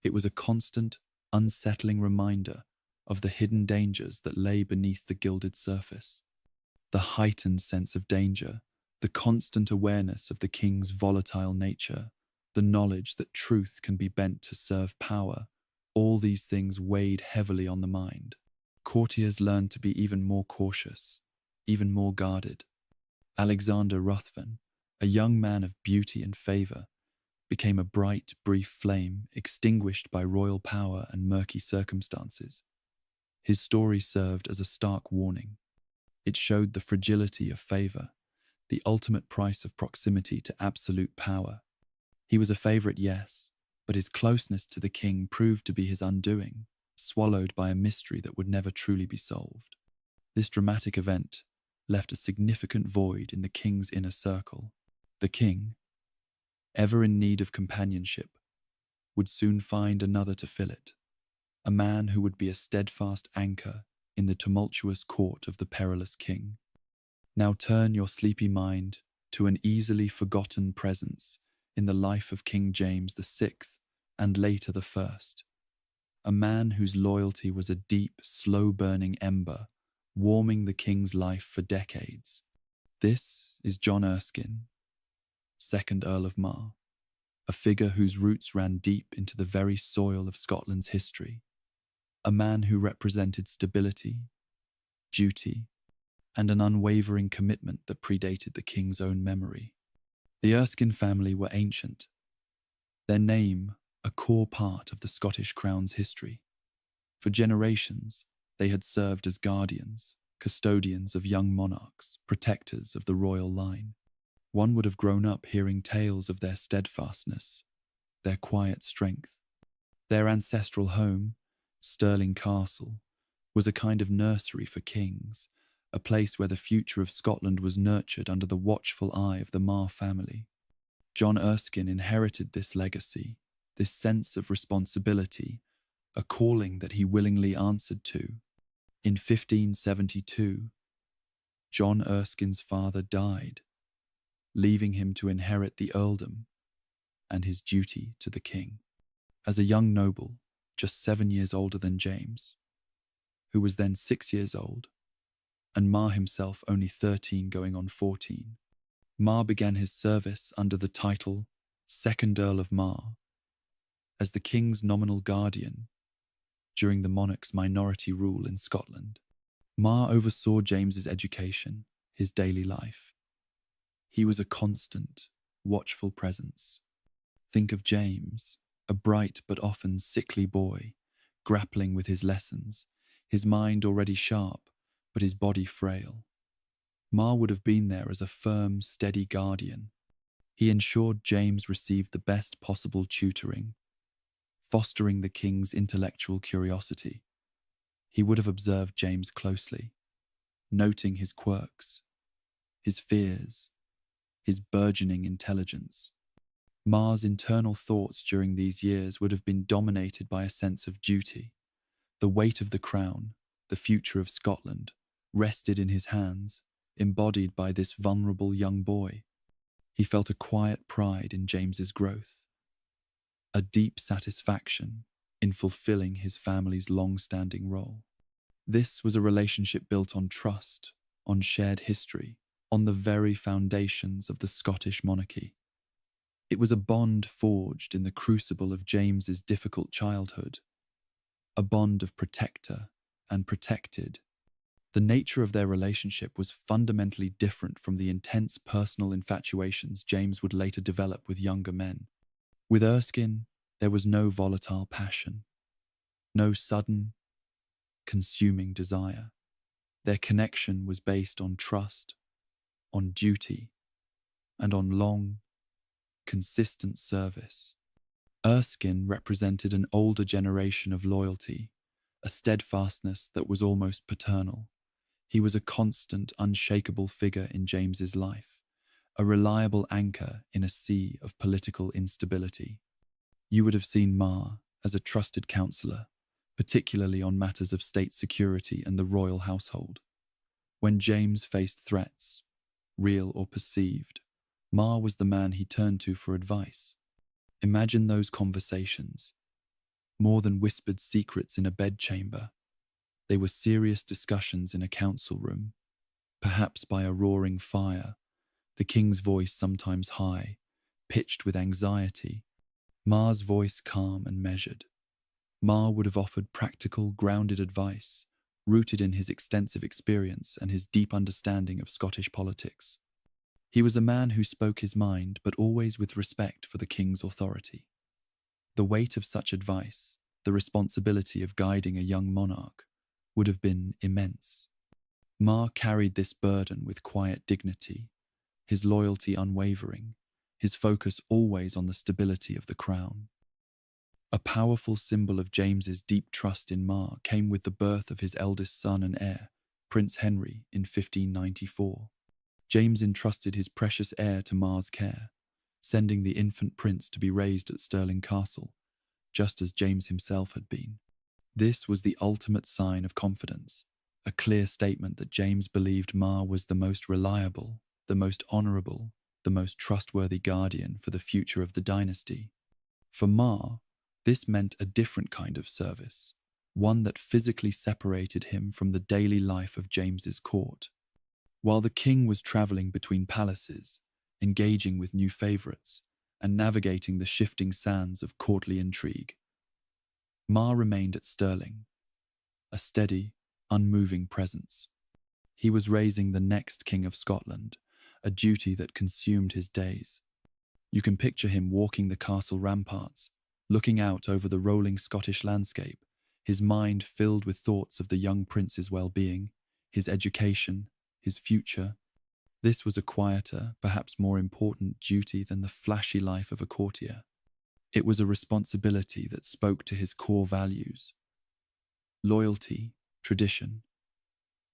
It was a constant, unsettling reminder of the hidden dangers that lay beneath the gilded surface. The heightened sense of danger, the constant awareness of the king's volatile nature, the knowledge that truth can be bent to serve power, all these things weighed heavily on the mind. Courtiers learned to be even more cautious, even more guarded. Alexander Ruthven, a young man of beauty and favor, became a bright, brief flame extinguished by royal power and murky circumstances. His story served as a stark warning. It showed the fragility of favor, the ultimate price of proximity to absolute power. He was a favorite, yes, but his closeness to the king proved to be his undoing, swallowed by a mystery that would never truly be solved. This dramatic event left a significant void in the king's inner circle. The king, ever in need of companionship, would soon find another to fill it, a man who would be a steadfast anchor in the tumultuous court of the perilous king. Now turn your sleepy mind to an easily forgotten presence in the life of King James VI and later the First, a man whose loyalty was a deep, slow-burning ember, warming the king's life for decades. This is John Erskine, 2nd Earl of Mar, a figure whose roots ran deep into the very soil of Scotland's history, a man who represented stability, duty, and an unwavering commitment that predated the king's own memory. The Erskine family were ancient, their name a core part of the Scottish crown's history. For generations, they had served as guardians, custodians of young monarchs, protectors of the royal line. One would have grown up hearing tales of their steadfastness, their quiet strength. Their ancestral home, Stirling Castle, was a kind of nursery for kings, a place where the future of Scotland was nurtured under the watchful eye of the Mar family. John Erskine inherited this legacy, this sense of responsibility, a calling that he willingly answered to. In 1572, John Erskine's father died, leaving him to inherit the earldom and his duty to the king. As a young noble, just 7 years older than James, who was then 6 years old, and Mar himself only 13 going on 14, Mar began his service under the title 2nd Earl of Mar, as the king's nominal guardian during the monarch's minority rule in Scotland. Mar oversaw James's education, his daily life. He was a constant, watchful presence. Think of James, a bright but often sickly boy, grappling with his lessons, his mind already sharp, but his body frail. Mar would have been there as a firm, steady guardian. He ensured James received the best possible tutoring, fostering the king's intellectual curiosity. He would have observed James closely, noting his quirks, his fears, his burgeoning intelligence. Mar's internal thoughts during these years would have been dominated by a sense of duty. The weight of the crown, the future of Scotland, rested in his hands, embodied by this vulnerable young boy. He felt a quiet pride in James's growth, a deep satisfaction in fulfilling his family's long-standing role. This was a relationship built on trust, on shared history, on the very foundations of the Scottish monarchy. It was a bond forged in the crucible of James's difficult childhood, a bond of protector and protected. The nature of their relationship was fundamentally different from the intense personal infatuations James would later develop with younger men. With Erskine, there was no volatile passion, no sudden, consuming desire. Their connection was based on trust, on duty, and on long, consistent service. Erskine represented an older generation of loyalty, a steadfastness that was almost paternal. He was a constant, unshakable figure in James's life, a reliable anchor in a sea of political instability. You would have seen Mar as a trusted counselor, particularly on matters of state security and the royal household. When James faced threats, real or perceived, Mar was the man he turned to for advice. Imagine those conversations. More than whispered secrets in a bedchamber. They were serious discussions in a council room, perhaps by a roaring fire, the king's voice sometimes high, pitched with anxiety, Mar's voice calm and measured. Mar would have offered practical, grounded advice, rooted in his extensive experience and his deep understanding of Scottish politics. He was a man who spoke his mind, but always with respect for the king's authority. The weight of such advice, the responsibility of guiding a young monarch, would have been immense. Mar carried this burden with quiet dignity, his loyalty unwavering, his focus always on the stability of the crown. A powerful symbol of James's deep trust in Mar came with the birth of his eldest son and heir, Prince Henry, in 1594. James entrusted his precious heir to Mar's care, sending the infant prince to be raised at Stirling Castle, just as James himself had been. This was the ultimate sign of confidence, a clear statement that James believed Mar was the most reliable, the most honourable, the most trustworthy guardian for the future of the dynasty. For Mar, this meant a different kind of service, one that physically separated him from the daily life of James's court. While the king was travelling between palaces, engaging with new favourites, and navigating the shifting sands of courtly intrigue, Mar remained at Stirling, a steady, unmoving presence. He was raising the next King of Scotland, a duty that consumed his days. You can picture him walking the castle ramparts, looking out over the rolling Scottish landscape, his mind filled with thoughts of the young prince's well-being, his education, his future. This was a quieter, perhaps more important duty than the flashy life of a courtier. It was a responsibility that spoke to his core values: loyalty, tradition,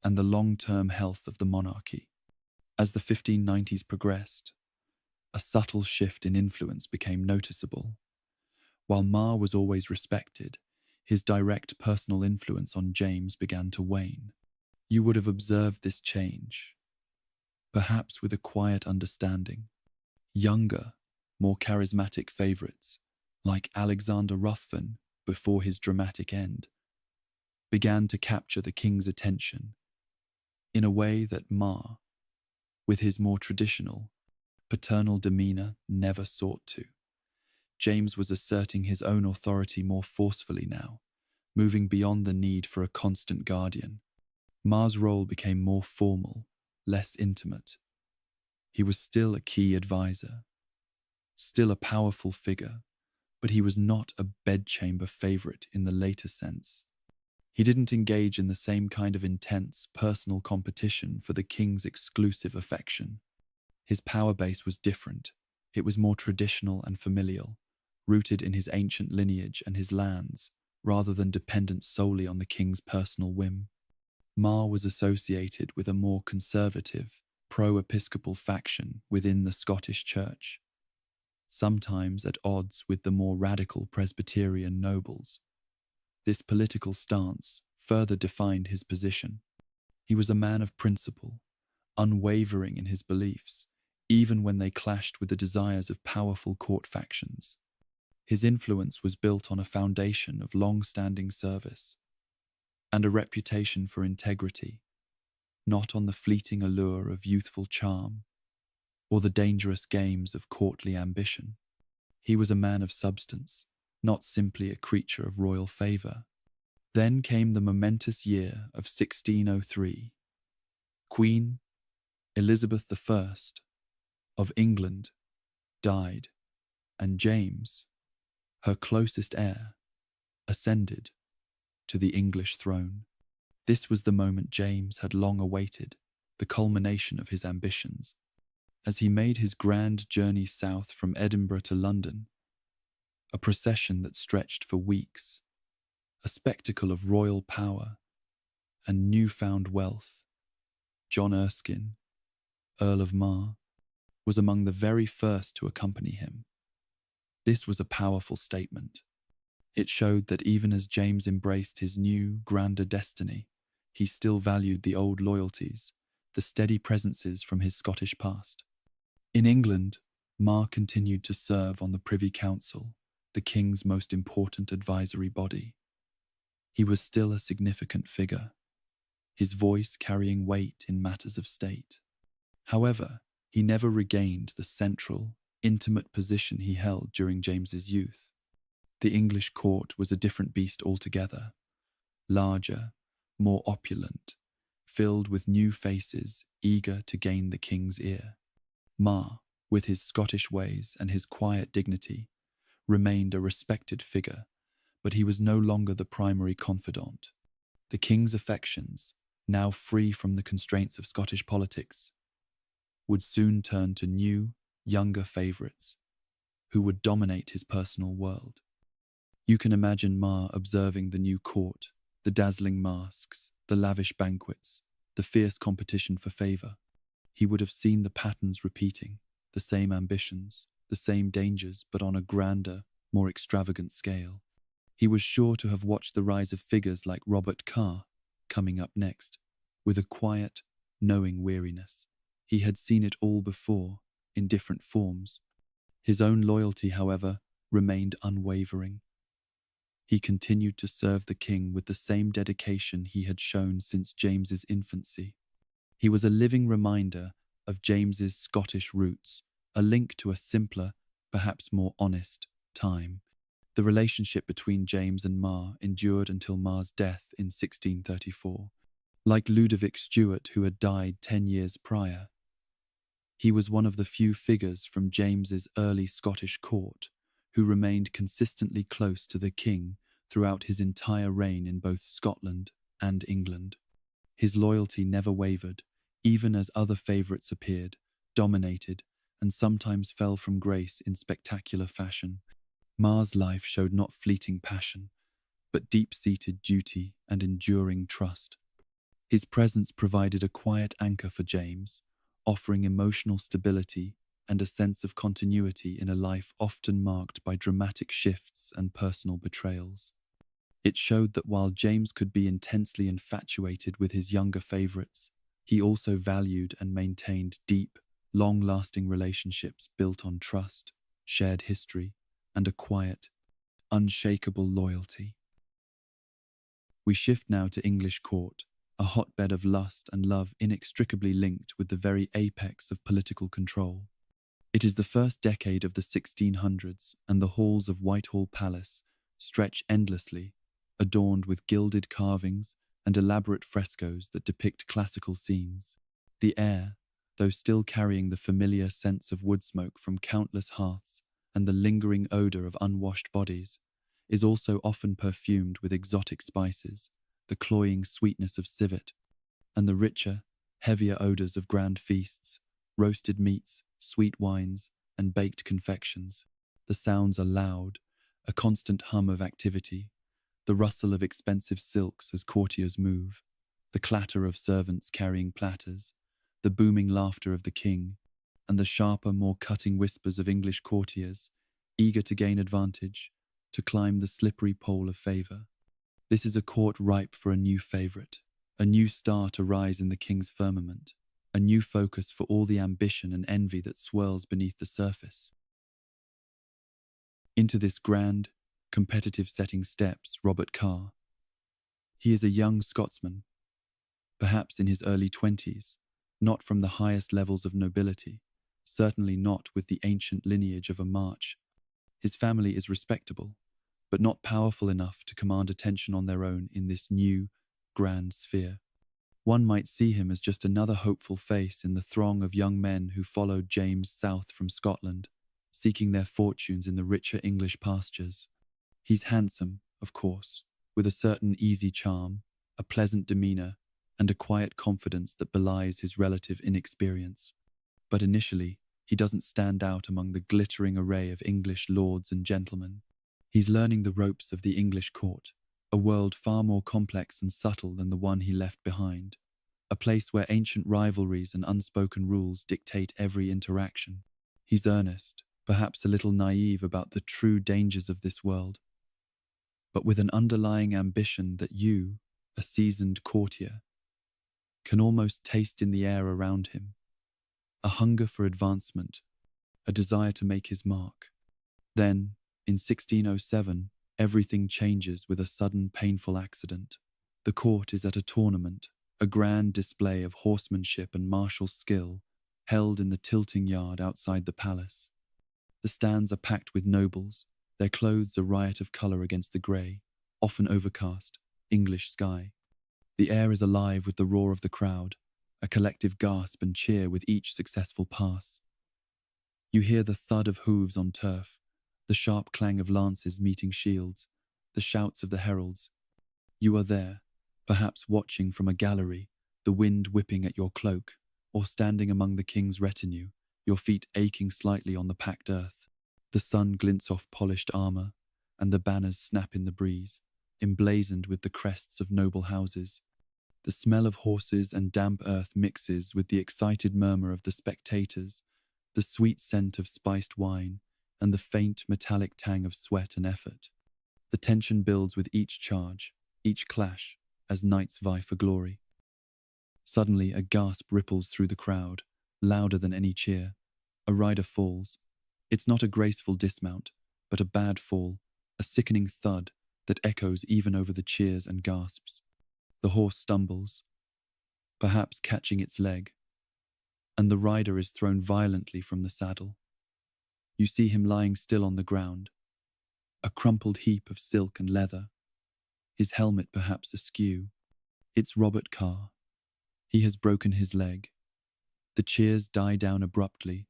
and the long-term health of the monarchy. As the 1590s progressed, a subtle shift in influence became noticeable. While Mar was always respected, his direct personal influence on James began to wane. You would have observed this change, perhaps with a quiet understanding. Younger, more charismatic favourites, like Alexander Ruthven before his dramatic end, began to capture the king's attention in a way that Mar, with his more traditional, paternal demeanour, never sought to. James was asserting his own authority more forcefully now, moving beyond the need for a constant guardian. Mar's role became more formal, less intimate. He was still a key advisor, still a powerful figure, but he was not a bedchamber favourite in the later sense. He didn't engage in the same kind of intense, personal competition for the king's exclusive affection. His power base was different. It was more traditional and familial, rooted in his ancient lineage and his lands, rather than dependent solely on the king's personal whim. Mar was associated with a more conservative, pro-episcopal faction within the Scottish Church, sometimes at odds with the more radical Presbyterian nobles. This political stance further defined his position. He was a man of principle, unwavering in his beliefs, even when they clashed with the desires of powerful court factions. His influence was built on a foundation of long-standing service and a reputation for integrity, not on the fleeting allure of youthful charm or the dangerous games of courtly ambition. He was a man of substance, not simply a creature of royal favour. Then came the momentous year of 1603. Queen Elizabeth I of England died, and James, her closest heir, ascended to the English throne. This was the moment James had long awaited, the culmination of his ambitions. As he made his grand journey south from Edinburgh to London, a procession that stretched for weeks, a spectacle of royal power and newfound wealth, John Erskine, Earl of Mar, was among the very first to accompany him. This was a powerful statement. It showed that even as James embraced his new, grander destiny, he still valued the old loyalties, the steady presences from his Scottish past. In England, Mar continued to serve on the Privy Council, the king's most important advisory body. He was still a significant figure, his voice carrying weight in matters of state. However, he never regained the central, intimate position he held during James's youth. The English court was a different beast altogether, larger, more opulent, filled with new faces eager to gain the king's ear. Mar, with his Scottish ways and his quiet dignity, remained a respected figure, but he was no longer the primary confidant. The king's affections, now free from the constraints of Scottish politics, would soon turn to new, younger favourites who would dominate his personal world. You can imagine Mar observing the new court, the dazzling masks, the lavish banquets, the fierce competition for favour. He would have seen the patterns repeating, the same ambitions, the same dangers, but on a grander, more extravagant scale. He was sure to have watched the rise of figures like Robert Carr coming up next, with a quiet, knowing weariness. He had seen it all before, in different forms. His own loyalty, however, remained unwavering. He continued to serve the king with the same dedication he had shown since James's infancy. He was a living reminder of James's Scottish roots, a link to a simpler, perhaps more honest, time. The relationship between James and Mar endured until Mar's death in 1634. Like Ludovic Stuart, who had died 10 years prior, he was one of the few figures from James's early Scottish court who remained consistently close to the king throughout his entire reign in both Scotland and England. His loyalty never wavered, even as other favourites appeared, dominated, and sometimes fell from grace in spectacular fashion. Mar's life showed not fleeting passion, but deep-seated duty and enduring trust. His presence provided a quiet anchor for James, offering emotional stability and a sense of continuity in a life often marked by dramatic shifts and personal betrayals. It showed that while James could be intensely infatuated with his younger favourites, he also valued and maintained deep, long-lasting relationships built on trust, shared history, and a quiet, unshakable loyalty. We shift now to English court, a hotbed of lust and love inextricably linked with the very apex of political control. It is the first decade of the 1600s, and the halls of Whitehall Palace stretch endlessly, adorned with gilded carvings and elaborate frescoes that depict classical scenes. The air, though still carrying the familiar sense of wood smoke from countless hearths and the lingering odour of unwashed bodies, is also often perfumed with exotic spices, the cloying sweetness of civet, and the richer, heavier odours of grand feasts, roasted meats, sweet wines, and baked confections. The sounds are loud, a constant hum of activity, the rustle of expensive silks as courtiers move, the clatter of servants carrying platters, the booming laughter of the king, and the sharper, more cutting whispers of English courtiers, eager to gain advantage, to climb the slippery pole of favour. This is a court ripe for a new favourite, a new star to rise in the king's firmament, a new focus for all the ambition and envy that swirls beneath the surface. Into this grand, competitive setting steps Robert Carr. He is a young Scotsman, perhaps in his early 20s, not from the highest levels of nobility, certainly not with the ancient lineage of a March. His family is respectable, but not powerful enough to command attention on their own in this new, grand sphere. One might see him as just another hopeful face in the throng of young men who followed James south from Scotland, seeking their fortunes in the richer English pastures. He's handsome, of course, with a certain easy charm, a pleasant demeanour, and a quiet confidence that belies his relative inexperience. But initially, he doesn't stand out among the glittering array of English lords and gentlemen. He's learning the ropes of the English court, a world far more complex and subtle than the one he left behind, a place where ancient rivalries and unspoken rules dictate every interaction. He's earnest, perhaps a little naive about the true dangers of this world, but with an underlying ambition that you, a seasoned courtier, can almost taste in the air around him. A hunger for advancement, a desire to make his mark. Then, in 1607, everything changes with a sudden painful accident. The court is at a tournament, a grand display of horsemanship and martial skill, held in the tilting yard outside the palace. The stands are packed with nobles, their clothes a riot of colour against the grey, often overcast, English sky. The air is alive with the roar of the crowd, a collective gasp and cheer with each successful pass. You hear the thud of hooves on turf, the sharp clang of lances meeting shields, the shouts of the heralds. You are there, perhaps watching from a gallery, the wind whipping at your cloak, or standing among the king's retinue, your feet aching slightly on the packed earth. The sun glints off polished armour, and the banners snap in the breeze, emblazoned with the crests of noble houses. The smell of horses and damp earth mixes with the excited murmur of the spectators, the sweet scent of spiced wine, and the faint metallic tang of sweat and effort. The tension builds with each charge, each clash, as knights vie for glory. Suddenly a gasp ripples through the crowd, louder than any cheer. A rider falls. It's not a graceful dismount, but a bad fall, a sickening thud that echoes even over the cheers and gasps. The horse stumbles, perhaps catching its leg, and the rider is thrown violently from the saddle. You see him lying still on the ground, a crumpled heap of silk and leather, his helmet perhaps askew. It's Robert Carr. He has broken his leg. The cheers die down abruptly,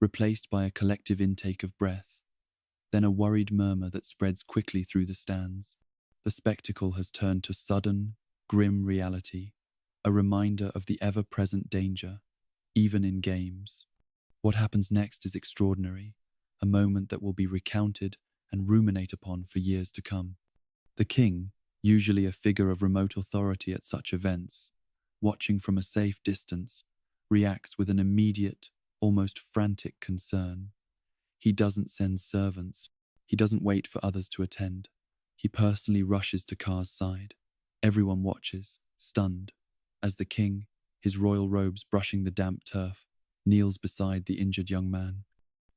replaced by a collective intake of breath, then a worried murmur that spreads quickly through the stands. The spectacle has turned to sudden, grim reality, a reminder of the ever-present danger, even in games. What happens next is extraordinary, a moment that will be recounted and ruminated upon for years to come. The king, usually a figure of remote authority at such events, watching from a safe distance, reacts with an immediate, almost frantic concern. He doesn't send servants. He doesn't wait for others to attend. He personally rushes to Carr's side. Everyone watches, stunned, as the king, his royal robes brushing the damp turf, kneels beside the injured young man.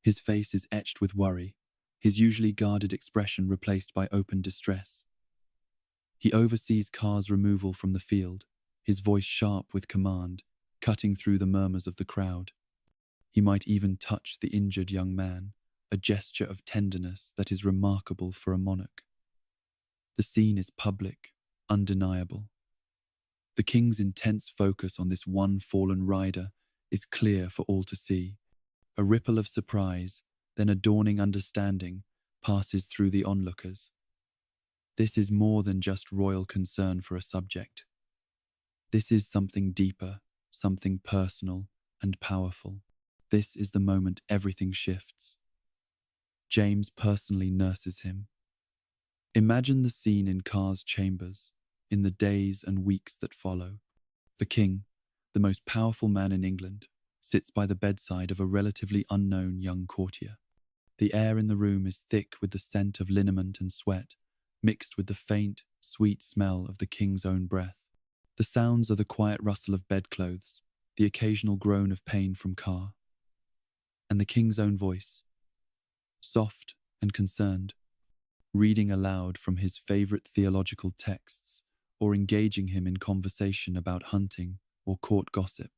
His face is etched with worry, his usually guarded expression replaced by open distress. He oversees Carr's removal from the field, his voice sharp with command, cutting through the murmurs of the crowd. He might even touch the injured young man, a gesture of tenderness that is remarkable for a monarch. The scene is public, undeniable. The king's intense focus on this one fallen rider is clear for all to see. A ripple of surprise, then a dawning understanding, passes through the onlookers. This is more than just royal concern for a subject. This is something deeper, something personal and powerful. This is the moment everything shifts. James personally nurses him. Imagine the scene in Carr's chambers, in the days and weeks that follow. The king, the most powerful man in England, sits by the bedside of a relatively unknown young courtier. The air in the room is thick with the scent of liniment and sweat, mixed with the faint, sweet smell of the king's own breath. The sounds are the quiet rustle of bedclothes, the occasional groan of pain from Carr, and the king's own voice, soft and concerned, reading aloud from his favorite theological texts or engaging him in conversation about hunting or court gossip.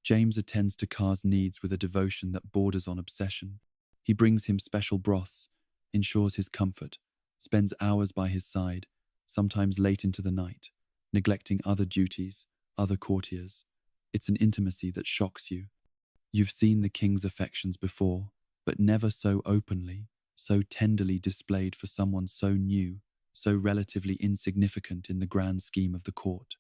James attends to Carr's needs with a devotion that borders on obsession. He brings him special broths, ensures his comfort, spends hours by his side, sometimes late into the night, neglecting other duties, other courtiers. It's an intimacy that shocks you. You've seen the king's affections before, but never so openly, so tenderly displayed for someone so new, so relatively insignificant in the grand scheme of the court.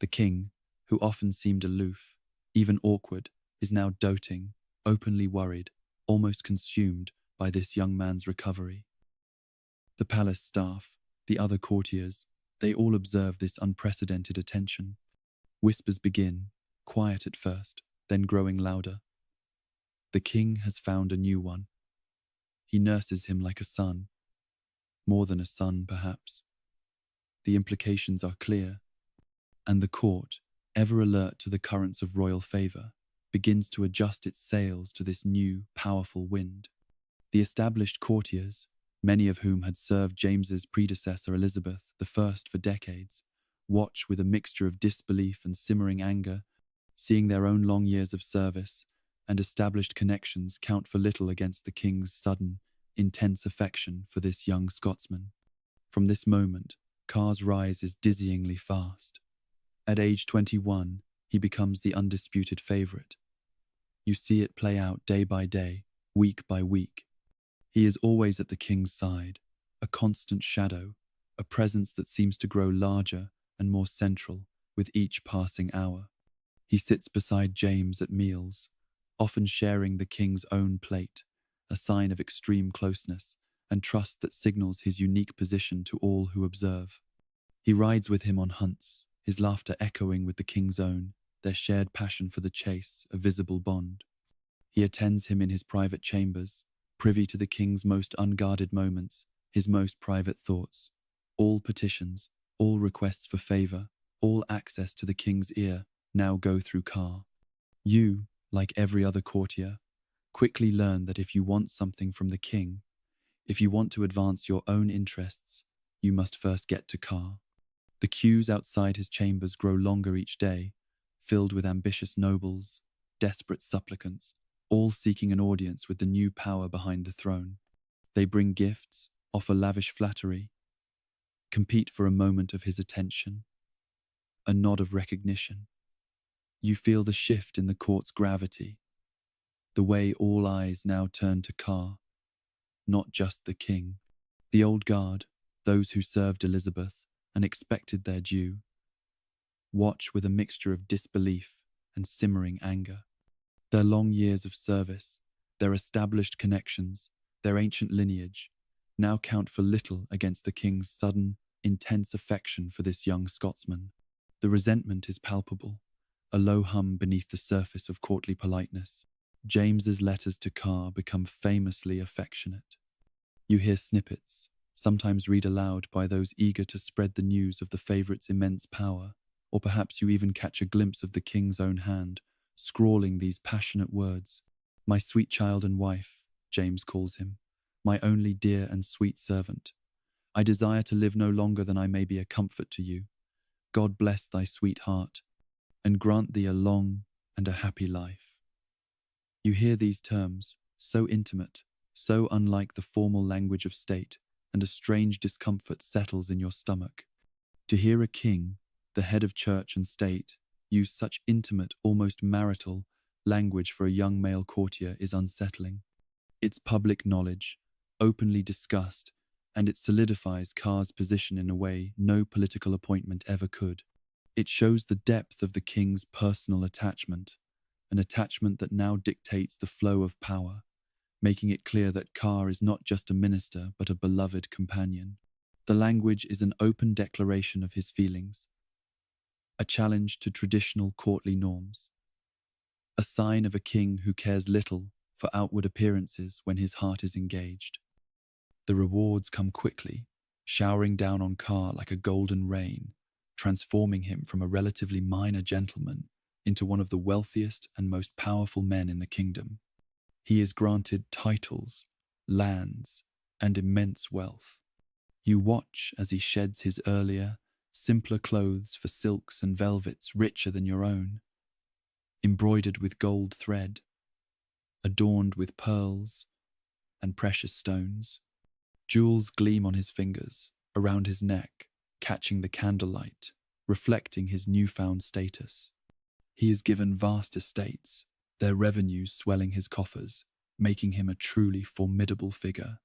The king, who often seemed aloof, even awkward, is now doting, openly worried, almost consumed by this young man's recovery. The palace staff, the other courtiers, they all observe this unprecedented attention. Whispers begin, quiet at first, then growing louder. The king has found a new one. He nurses him like a son. More than a son, perhaps. The implications are clear, and the court, ever alert to the currents of royal favor, begins to adjust its sails to this new, powerful wind. The established courtiers, many of whom had served James's predecessor Elizabeth I for decades, watch with a mixture of disbelief and simmering anger, seeing their own long years of service and established connections count for little against the king's sudden, intense affection for this young Scotsman. From this moment, Carr's rise is dizzyingly fast. At age 21, he becomes the undisputed favorite. You see it play out day by day, week by week. He is always at the king's side, a constant shadow, a presence that seems to grow larger and more central with each passing hour. He sits beside James at meals, often sharing the king's own plate, a sign of extreme closeness and trust that signals his unique position to all who observe. He rides with him on hunts, his laughter echoing with the king's own, their shared passion for the chase, a visible bond. He attends him in his private chambers, privy to the king's most unguarded moments, his most private thoughts. All petitions, all requests for favor, all access to the king's ear now go through Carr. You, like every other courtier, quickly learn that if you want something from the king, if you want to advance your own interests, you must first get to Carr. The queues outside his chambers grow longer each day, filled with ambitious nobles, desperate supplicants, all seeking an audience with the new power behind the throne. They bring gifts, offer lavish flattery, compete for a moment of his attention, a nod of recognition. You feel the shift in the court's gravity, the way all eyes now turn to Carr, not just the king. The old guard, those who served Elizabeth and expected their due, watch with a mixture of disbelief and simmering anger. Their long years of service, their established connections, their ancient lineage, now count for little against the king's sudden, intense affection for this young Scotsman. The resentment is palpable, a low hum beneath the surface of courtly politeness. James's letters to Carr become famously affectionate. You hear snippets, sometimes read aloud by those eager to spread the news of the favourite's immense power, or perhaps you even catch a glimpse of the king's own hand, scrawling these passionate words. "My sweet child and wife," James calls him, "my only dear and sweet servant. I desire to live no longer than I may be a comfort to you. God bless thy sweet heart, and grant thee a long and a happy life." You hear these terms, so intimate, so unlike the formal language of state, and a strange discomfort settles in your stomach. To hear a king, the head of church and state, use such intimate, almost marital, language for a young male courtier is unsettling. It's public knowledge, openly discussed, and it solidifies Carr's position in a way no political appointment ever could. It shows the depth of the king's personal attachment, an attachment that now dictates the flow of power, making it clear that Carr is not just a minister but a beloved companion. The language is an open declaration of his feelings, a challenge to traditional courtly norms, a sign of a king who cares little for outward appearances when his heart is engaged. The rewards come quickly, showering down on Carr like a golden rain, transforming him from a relatively minor gentleman into one of the wealthiest and most powerful men in the kingdom. He is granted titles, lands, and immense wealth. You watch as he sheds his earlier, simpler clothes for silks and velvets richer than your own, embroidered with gold thread, adorned with pearls and precious stones. Jewels gleam on his fingers, around his neck, catching the candlelight, reflecting his newfound status. He is given vast estates, their revenues swelling his coffers, making him a truly formidable figure.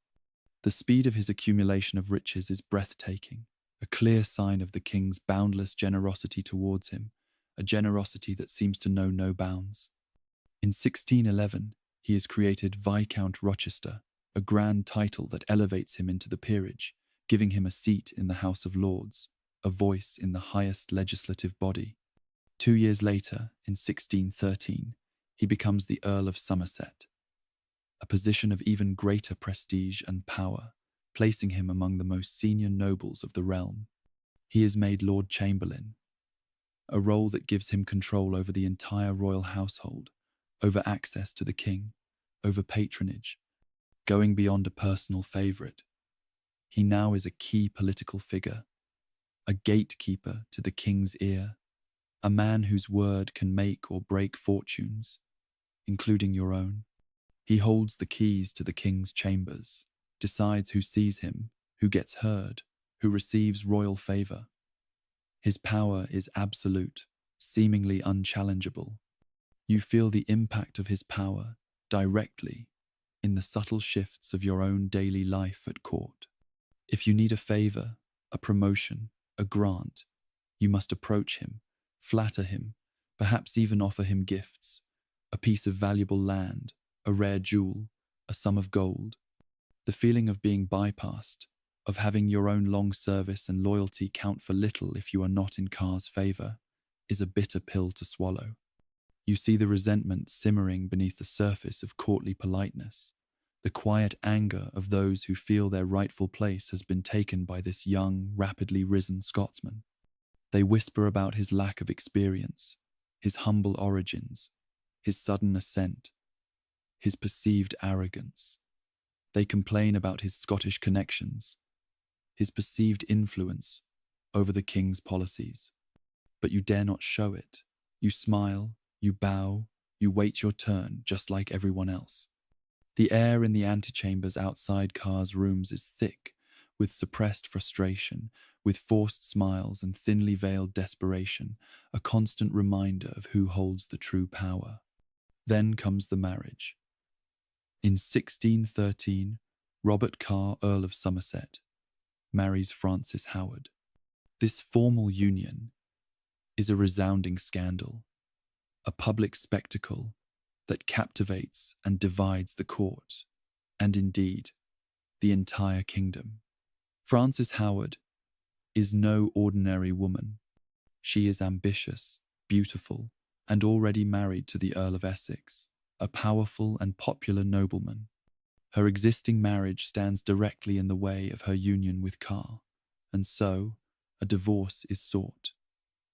The speed of his accumulation of riches is breathtaking, a clear sign of the king's boundless generosity towards him, a generosity that seems to know no bounds. In 1611, he is created Viscount Rochester, a grand title that elevates him into the peerage, giving him a seat in the House of Lords, a voice in the highest legislative body. 2 years later, in 1613, he becomes the Earl of Somerset, a position of even greater prestige and power, placing him among the most senior nobles of the realm. He is made Lord Chamberlain, a role that gives him control over the entire royal household, over access to the king, over patronage, going beyond a personal favourite. He now is a key political figure, a gatekeeper to the king's ear, a man whose word can make or break fortunes, including your own. He holds the keys to the king's chambers, decides who sees him, who gets heard, who receives royal favour. His power is absolute, seemingly unchallengeable. You feel the impact of his power directly in the subtle shifts of your own daily life at court. If you need a favour, a promotion, a grant, you must approach him, flatter him, perhaps even offer him gifts, a piece of valuable land, a rare jewel, a sum of gold. The feeling of being bypassed, of having your own long service and loyalty count for little if you are not in Car's favour, is a bitter pill to swallow. You see the resentment simmering beneath the surface of courtly politeness, the quiet anger of those who feel their rightful place has been taken by this young, rapidly risen Scotsman. They whisper about his lack of experience, his humble origins, his sudden ascent, his perceived arrogance. They complain about his Scottish connections, his perceived influence over the king's policies. But you dare not show it. You smile, you bow, you wait your turn just like everyone else. The air in the antechambers outside Car's rooms is thick with suppressed frustration, with forced smiles and thinly veiled desperation, a constant reminder of who holds the true power. Then comes the marriage. In 1613, Robert Carr, Earl of Somerset, marries Frances Howard. This formal union is a resounding scandal, a public spectacle that captivates and divides the court, and indeed, the entire kingdom. Frances Howard is no ordinary woman. She is ambitious, beautiful, and already married to the Earl of Essex, a powerful and popular nobleman. Her existing marriage stands directly in the way of her union with Carr, and so a divorce is sought.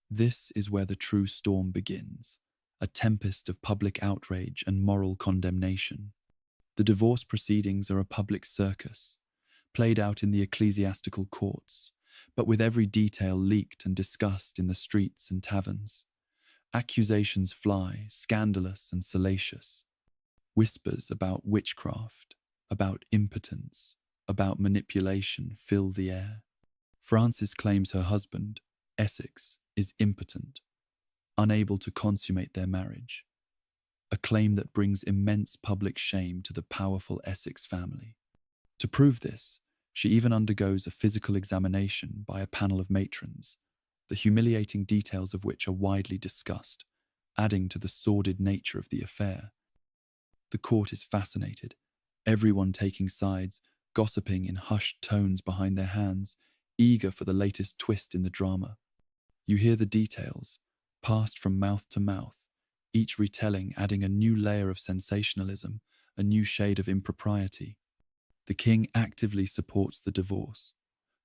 This is where the true storm begins, a tempest of public outrage and moral condemnation. The divorce proceedings are a public circus, played out in the ecclesiastical courts, but with every detail leaked and discussed in the streets and taverns. Accusations fly, scandalous and salacious. Whispers about witchcraft, about impotence, about manipulation fill the air. Frances claims her husband, Essex, is impotent, unable to consummate their marriage, a claim that brings immense public shame to the powerful Essex family. To prove this, she even undergoes a physical examination by a panel of matrons, the humiliating details of which are widely discussed, adding to the sordid nature of the affair. The court is fascinated, everyone taking sides, gossiping in hushed tones behind their hands, eager for the latest twist in the drama. You hear the details, passed from mouth to mouth, each retelling adding a new layer of sensationalism, a new shade of impropriety. The king actively supports the divorce,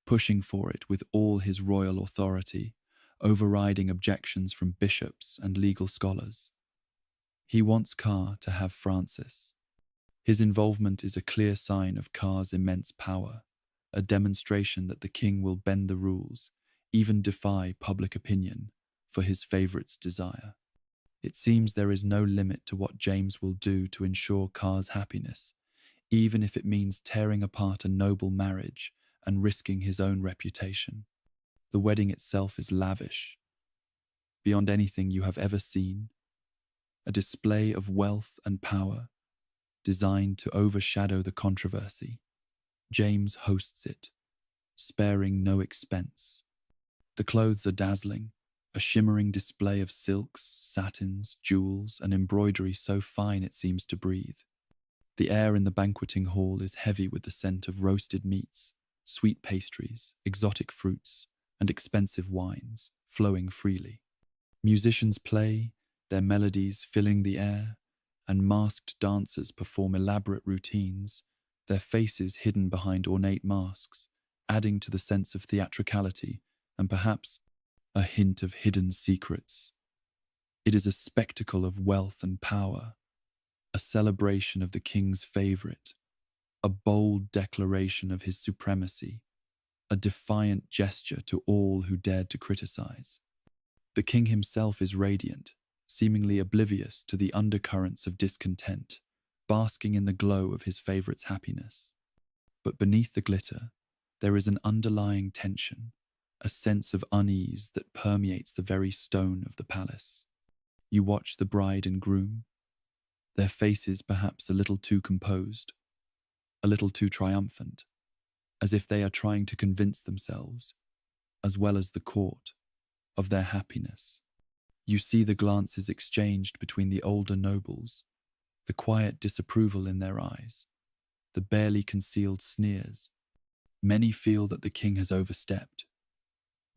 pushing for it with all his royal authority, overriding objections from bishops and legal scholars. He wants Carr to have Frances. His involvement is a clear sign of Carr's immense power, a demonstration that the king will bend the rules, even defy public opinion, for his favourite's desire. It seems there is no limit to what James will do to ensure Carr's happiness, even if it means tearing apart a noble marriage and risking his own reputation. The wedding itself is lavish, beyond anything you have ever seen, a display of wealth and power, designed to overshadow the controversy. James hosts it, sparing no expense. The clothes are dazzling, a shimmering display of silks, satins, jewels, and embroidery so fine it seems to breathe. The air in the banqueting hall is heavy with the scent of roasted meats, sweet pastries, exotic fruits, and expensive wines flowing freely. Musicians play, their melodies filling the air, and masked dancers perform elaborate routines, their faces hidden behind ornate masks, adding to the sense of theatricality and perhaps a hint of hidden secrets. It is a spectacle of wealth and power, a celebration of the king's favorite, a bold declaration of his supremacy, a defiant gesture to all who dared to criticize. The king himself is radiant, seemingly oblivious to the undercurrents of discontent, basking in the glow of his favorite's happiness. But beneath the glitter, there is an underlying tension, a sense of unease that permeates the very stone of the palace. You watch the bride and groom, their faces perhaps a little too composed, a little too triumphant, as if they are trying to convince themselves, as well as the court, of their happiness. You see the glances exchanged between the older nobles, the quiet disapproval in their eyes, the barely concealed sneers. Many feel that the king has overstepped,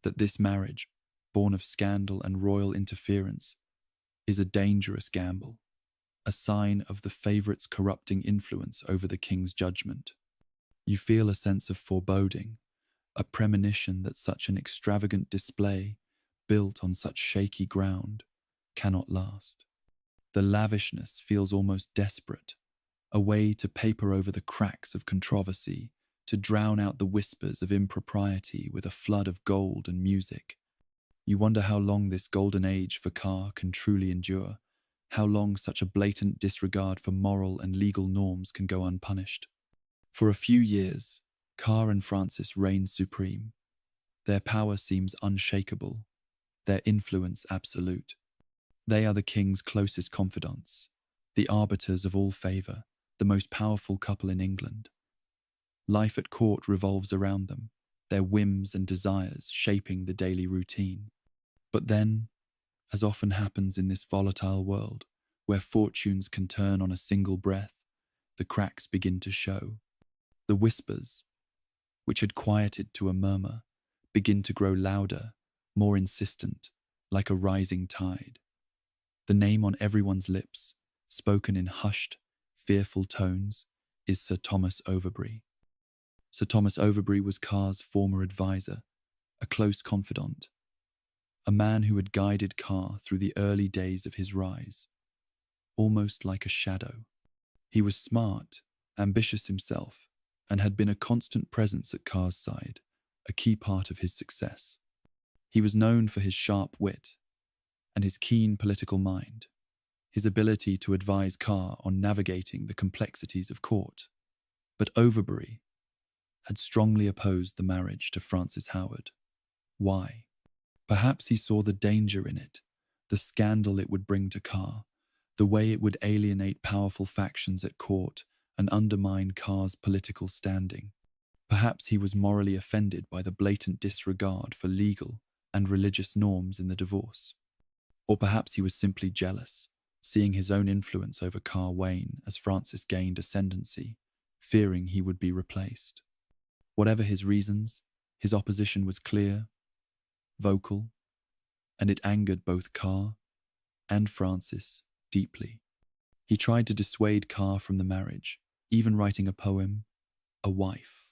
that this marriage, born of scandal and royal interference, is a dangerous gamble, a sign of the favorite's corrupting influence over the king's judgment. You feel a sense of foreboding, a premonition that such an extravagant display, built on such shaky ground, cannot last. The lavishness feels almost desperate, a way to paper over the cracks of controversy, to drown out the whispers of impropriety with a flood of gold and music. You wonder how long this golden age for Carr can truly endure, how long such a blatant disregard for moral and legal norms can go unpunished. For a few years, Carr and Francis reign supreme. Their power seems unshakable, their influence absolute. They are the king's closest confidants, the arbiters of all favour, the most powerful couple in England. Life at court revolves around them, their whims and desires shaping the daily routine. But then, as often happens in this volatile world, where fortunes can turn on a single breath, the cracks begin to show. The whispers, which had quieted to a murmur, begin to grow louder, more insistent, like a rising tide. The name on everyone's lips, spoken in hushed, fearful tones, is Sir Thomas Overbury. Sir Thomas Overbury was Carr's former advisor, a close confidant, a man who had guided Carr through the early days of his rise, almost like a shadow. He was smart, ambitious himself, and had been a constant presence at Carr's side, a key part of his success. He was known for his sharp wit and his keen political mind, his ability to advise Carr on navigating the complexities of court. But Overbury had strongly opposed the marriage to Frances Howard. Why? Perhaps he saw the danger in it, the scandal it would bring to Carr, the way it would alienate powerful factions at court and undermine Carr's political standing. Perhaps he was morally offended by the blatant disregard for legal and religious norms in the divorce. Or perhaps he was simply jealous, seeing his own influence over Carr wane as Francis gained ascendancy, fearing he would be replaced. Whatever his reasons, his opposition was clear, vocal, and it angered both Carr and Francis deeply. He tried to dissuade Carr from the marriage, even writing a poem, A Wife,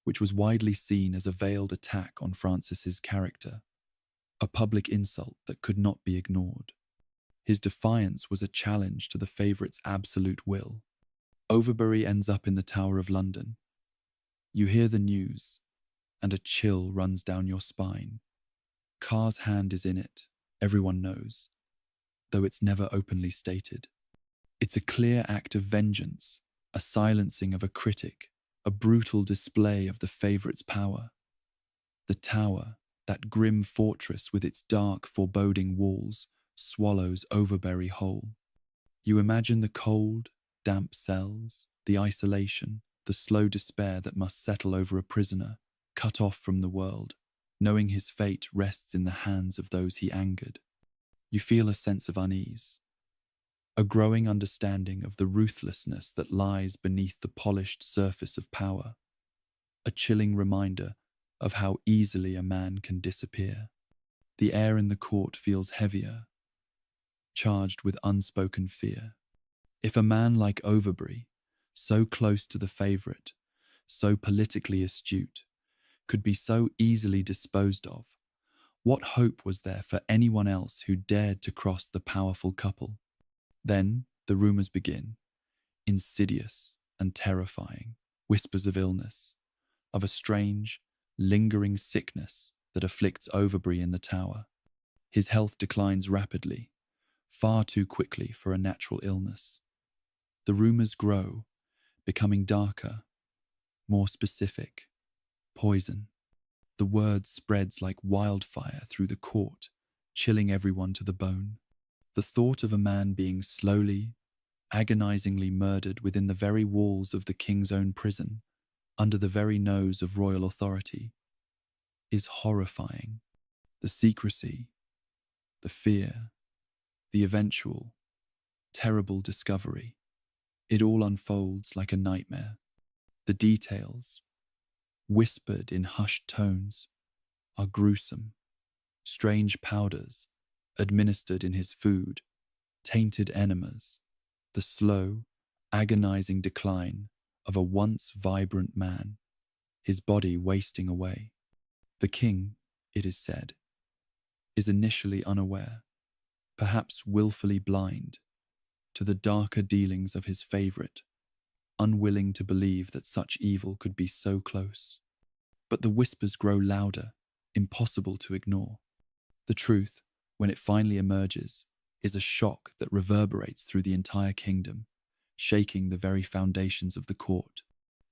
which was widely seen as a veiled attack on Francis's character, a public insult that could not be ignored. His defiance was a challenge to the favourite's absolute will. Overbury ends up in the Tower of London. You hear the news, and a chill runs down your spine. Carr's hand is in it, everyone knows, though it's never openly stated. It's a clear act of vengeance, a silencing of a critic, a brutal display of the favourite's power. The Tower, that grim fortress with its dark, foreboding walls, swallows Overbury whole. You imagine the cold, damp cells, the isolation, the slow despair that must settle over a prisoner, cut off from the world, knowing his fate rests in the hands of those he angered. You feel a sense of unease, a growing understanding of the ruthlessness that lies beneath the polished surface of power, a chilling reminder of how easily a man can disappear. The air in the court feels heavier, charged with unspoken fear. If a man like Overbury, so close to the favourite, so politically astute, could be so easily disposed of, what hope was there for anyone else who dared to cross the powerful couple? Then the rumours begin, insidious and terrifying, whispers of illness, of a strange, lingering sickness that afflicts Overbury in the Tower. His health declines rapidly, far too quickly for a natural illness. The rumours grow, becoming darker, more specific. Poison. The word spreads like wildfire through the court, chilling everyone to the bone. The thought of a man being slowly, agonizingly murdered within the very walls of the king's own prison, under the very nose of royal authority, is horrifying. The secrecy, the fear, the eventual, terrible discovery, it all unfolds like a nightmare. The details, whispered in hushed tones, are gruesome. Strange powders, administered in his food, tainted enemas, the slow, agonizing decline of a once vibrant man, his body wasting away. The king, it is said, is initially unaware, perhaps willfully blind, to the darker dealings of his favourite, unwilling to believe that such evil could be so close. But the whispers grow louder, impossible to ignore. The truth, when it finally emerges, is a shock that reverberates through the entire kingdom, shaking the very foundations of the court.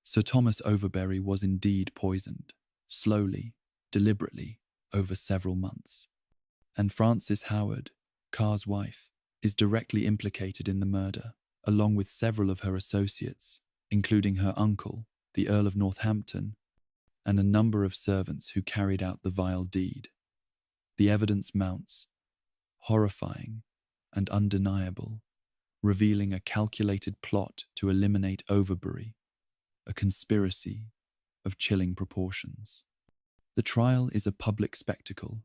Sir Thomas Overbury was indeed poisoned, slowly, deliberately, over several months. And Frances Howard, Carr's wife, is directly implicated in the murder, along with several of her associates, including her uncle, the Earl of Northampton, and a number of servants who carried out the vile deed. The evidence mounts, horrifying and undeniable, revealing a calculated plot to eliminate Overbury, a conspiracy of chilling proportions. The trial is a public spectacle,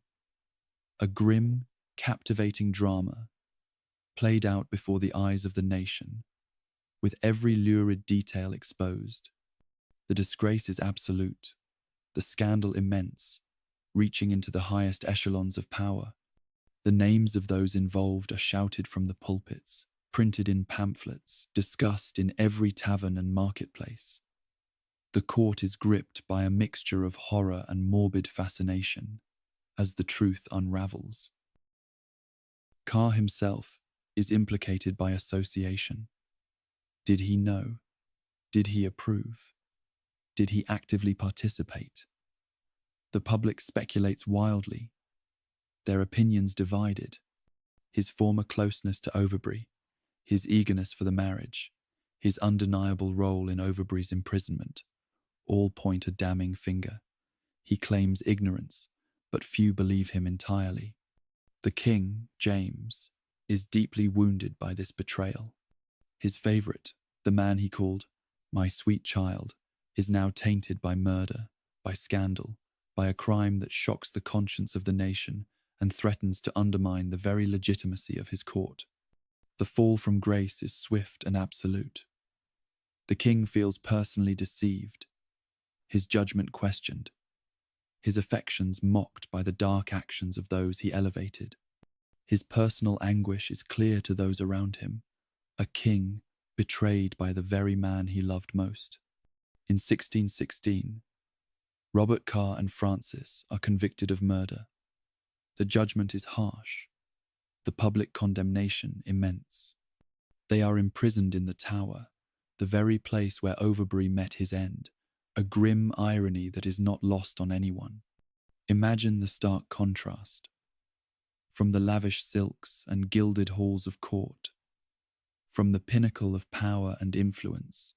a grim, captivating drama played out before the eyes of the nation, with every lurid detail exposed. The disgrace is absolute, the scandal immense, reaching into the highest echelons of power. The names of those involved are shouted from the pulpits, printed in pamphlets, discussed in every tavern and marketplace. The court is gripped by a mixture of horror and morbid fascination as the truth unravels. Carr himself is implicated by association. Did he know? Did he approve? Did he actively participate? The public speculates wildly, their opinions divided. His former closeness to Overbury, his eagerness for the marriage, his undeniable role in Overbury's imprisonment, all point a damning finger. He claims ignorance, but few believe him entirely. The king, James, is deeply wounded by this betrayal. His favourite, the man he called "my sweet child," is now tainted by murder, by scandal, by a crime that shocks the conscience of the nation and threatens to undermine the very legitimacy of his court. The fall from grace is swift and absolute. The king feels personally deceived, his judgment questioned, his affections mocked by the dark actions of those he elevated. His personal anguish is clear to those around him, a king betrayed by the very man he loved most. In 1616, Robert Carr and Frances are convicted of murder. The judgment is harsh, the public condemnation immense. They are imprisoned in the Tower, the very place where Overbury met his end, a grim irony that is not lost on anyone. Imagine the stark contrast. From the lavish silks and gilded halls of court, from the pinnacle of power and influence,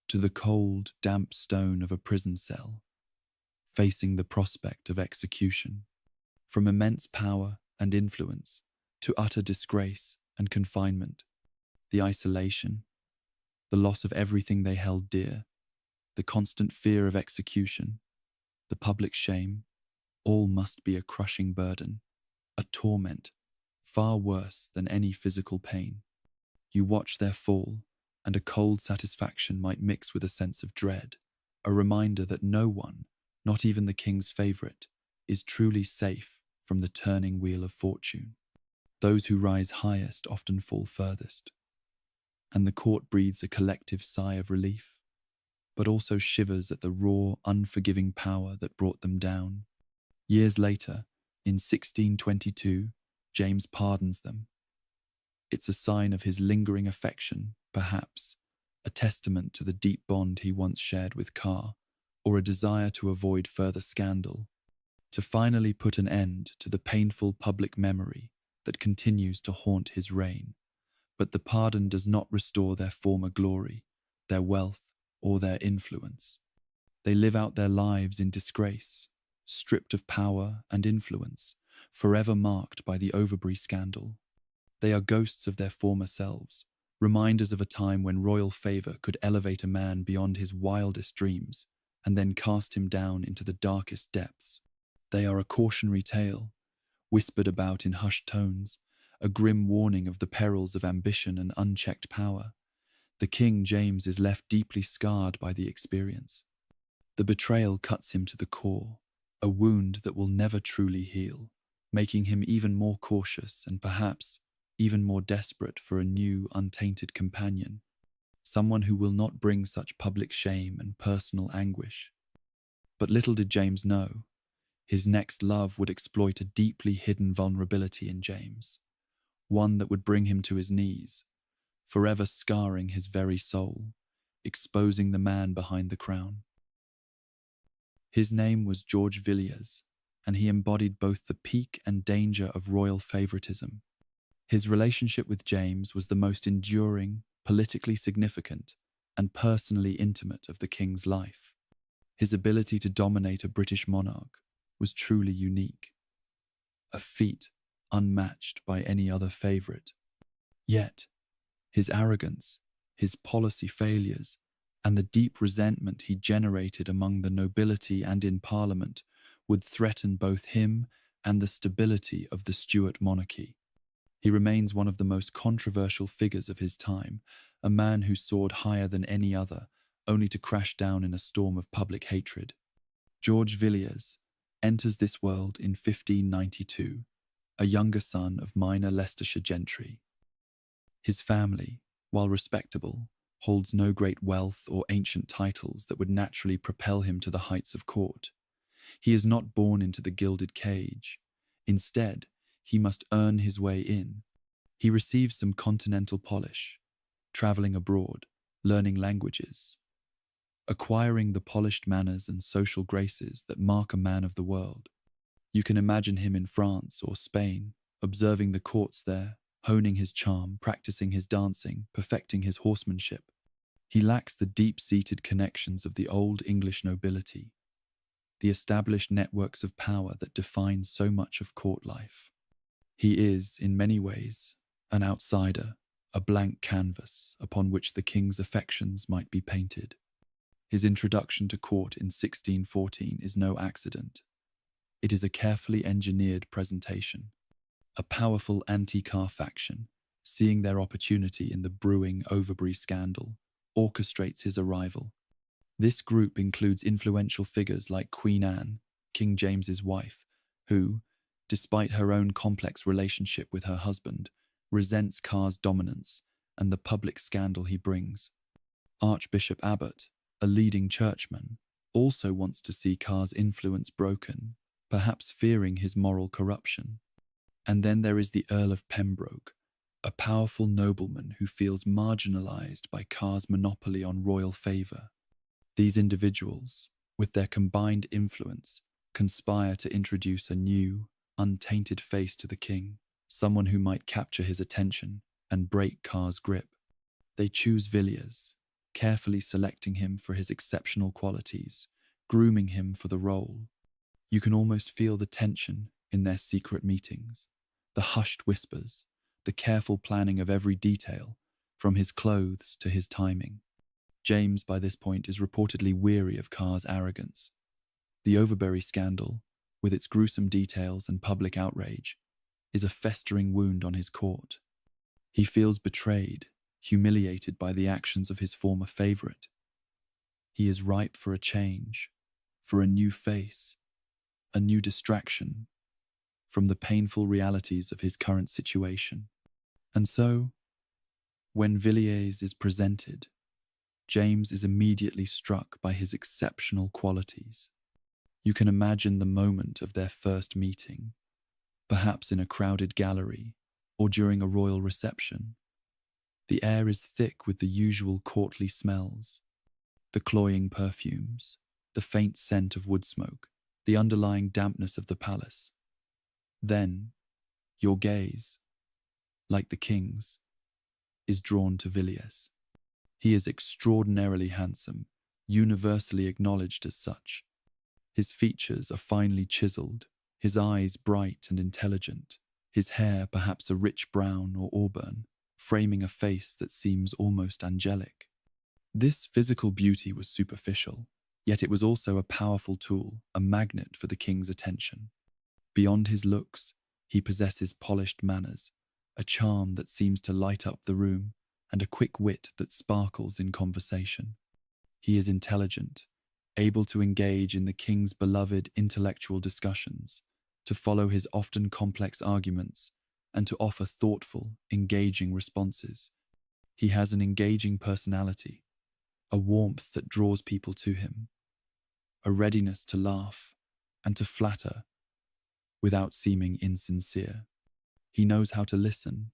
to the cold, damp stone of a prison cell, facing the prospect of execution. From immense power and influence to utter disgrace and confinement, the isolation, the loss of everything they held dear, the constant fear of execution, the public shame, all must be a crushing burden, a torment, far worse than any physical pain. You watch their fall, and a cold satisfaction might mix with a sense of dread, a reminder that no one, not even the king's favourite, is truly safe from the turning wheel of fortune. Those who rise highest often fall furthest, and the court breathes a collective sigh of relief, but also shivers at the raw, unforgiving power that brought them down. Years later, in 1622, James pardons them. It's a sign of his lingering affection, perhaps, a testament to the deep bond he once shared with Carr, or a desire to avoid further scandal, to finally put an end to the painful public memory that continues to haunt his reign. But the pardon does not restore their former glory, their wealth, or their influence. They live out their lives in disgrace, stripped of power and influence, forever marked by the Overbury scandal. They are ghosts of their former selves, reminders of a time when royal favour could elevate a man beyond his wildest dreams and then cast him down into the darkest depths. They are a cautionary tale, whispered about in hushed tones, a grim warning of the perils of ambition and unchecked power. The King James is left deeply scarred by the experience. The betrayal cuts him to the core, a wound that will never truly heal, making him even more cautious and perhaps even more desperate for a new, untainted companion, someone who will not bring such public shame and personal anguish. But little did James know, his next love would exploit a deeply hidden vulnerability in James, one that would bring him to his knees, forever scarring his very soul, exposing the man behind the crown. His name was George Villiers, and he embodied both the peak and danger of royal favoritism. His relationship with James was the most enduring, politically significant, and personally intimate of the king's life. His ability to dominate a British monarch was truly unique, a feat unmatched by any other favourite. Yet, his arrogance, his policy failures, and the deep resentment he generated among the nobility and in Parliament would threaten both him and the stability of the Stuart monarchy. He remains one of the most controversial figures of his time, a man who soared higher than any other, only to crash down in a storm of public hatred. George Villiers enters this world in 1592, a younger son of minor Leicestershire gentry. His family, while respectable, holds no great wealth or ancient titles that would naturally propel him to the heights of court. He is not born into the gilded cage. Instead, he must earn his way in. He receives some continental polish, travelling abroad, learning languages, acquiring the polished manners and social graces that mark a man of the world. You can imagine him in France or Spain, observing the courts there, honing his charm, practicing his dancing, perfecting his horsemanship. He lacks the deep-seated connections of the old English nobility, the established networks of power that define so much of court life. He is, in many ways, an outsider, a blank canvas upon which the king's affections might be painted. His introduction to court in 1614 is no accident. It is a carefully engineered presentation. A powerful anti-Carr faction, seeing their opportunity in the brewing Overbury scandal, orchestrates his arrival. This group includes influential figures like Queen Anne, King James's wife, who, despite her own complex relationship with her husband, resents Carr's dominance and the public scandal he brings. Archbishop Abbot, a leading churchman, also wants to see Carr's influence broken, perhaps fearing his moral corruption. And then there is the Earl of Pembroke, a powerful nobleman who feels marginalized by Carr's monopoly on royal favour. These individuals, with their combined influence, conspire to introduce a new, untainted face to the king, someone who might capture his attention and break Carr's grip. They choose Villiers, carefully selecting him for his exceptional qualities, grooming him for the role. You can almost feel the tension in their secret meetings, the hushed whispers, the careful planning of every detail, from his clothes to his timing. James, by this point, is reportedly weary of Carr's arrogance. The Overbury scandal, with its gruesome details and public outrage, is a festering wound on his court. He feels betrayed, humiliated by the actions of his former favourite. He is ripe for a change, for a new face, a new distraction from the painful realities of his current situation. And so, when Villiers is presented, James is immediately struck by his exceptional qualities. You can imagine the moment of their first meeting, perhaps in a crowded gallery or during a royal reception. The air is thick with the usual courtly smells, the cloying perfumes, the faint scent of wood smoke, the underlying dampness of the palace. Then, your gaze, like the king's, is drawn to Villiers. He is extraordinarily handsome, universally acknowledged as such. His features are finely chiseled, his eyes bright and intelligent, his hair perhaps a rich brown or auburn, framing a face that seems almost angelic. This physical beauty was superficial, yet it was also a powerful tool, a magnet for the king's attention. Beyond his looks, he possesses polished manners, a charm that seems to light up the room, and a quick wit that sparkles in conversation. He is intelligent, able to engage in the king's beloved intellectual discussions, to follow his often complex arguments, and to offer thoughtful, engaging responses. He has an engaging personality, a warmth that draws people to him, a readiness to laugh and to flatter without seeming insincere. He knows how to listen,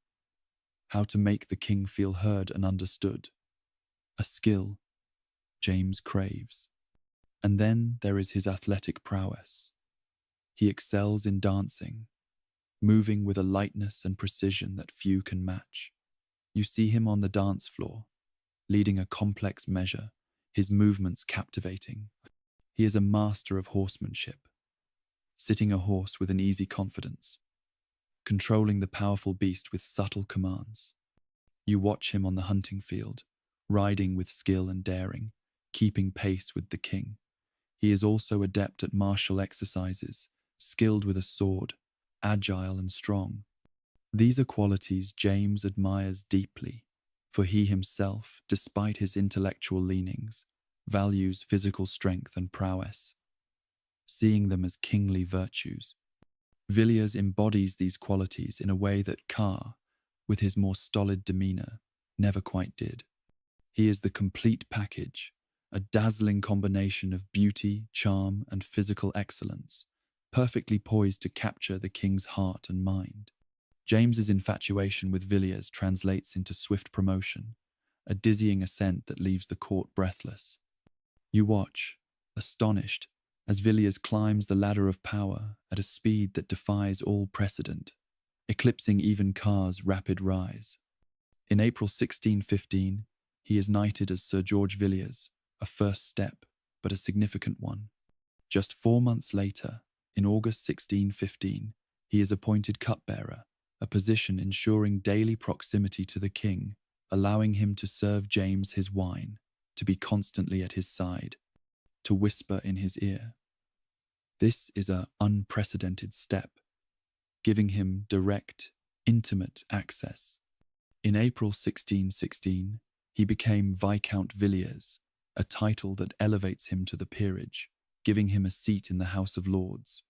how to make the king feel heard and understood, a skill James craves. And then there is his athletic prowess. He excels in dancing, moving with a lightness and precision that few can match. You see him on the dance floor, leading a complex measure, his movements captivating. He is a master of horsemanship, sitting a horse with an easy confidence, controlling the powerful beast with subtle commands. You watch him on the hunting field, riding with skill and daring, keeping pace with the king. He is also adept at martial exercises, skilled with a sword, agile and strong. These are qualities James admires deeply, for he himself, despite his intellectual leanings, values physical strength and prowess, seeing them as kingly virtues. Villiers embodies these qualities in a way that Carr, with his more stolid demeanour, never quite did. He is the complete package, a dazzling combination of beauty, charm, and physical excellence, perfectly poised to capture the king's heart and mind. James's infatuation with Villiers translates into swift promotion, a dizzying ascent that leaves the court breathless. You watch, astonished, as Villiers climbs the ladder of power at a speed that defies all precedent, eclipsing even Carr's rapid rise. In April 1615, he is knighted as Sir George Villiers, a first step, but a significant one. Just 4 months later, in August 1615, he is appointed cupbearer, a position ensuring daily proximity to the king, allowing him to serve James his wine, to be constantly at his side, to whisper in his ear. This is an unprecedented step, giving him direct, intimate access. In April 1616, he became Viscount Villiers, a title that elevates him to the peerage, giving him a seat in the House of Lords.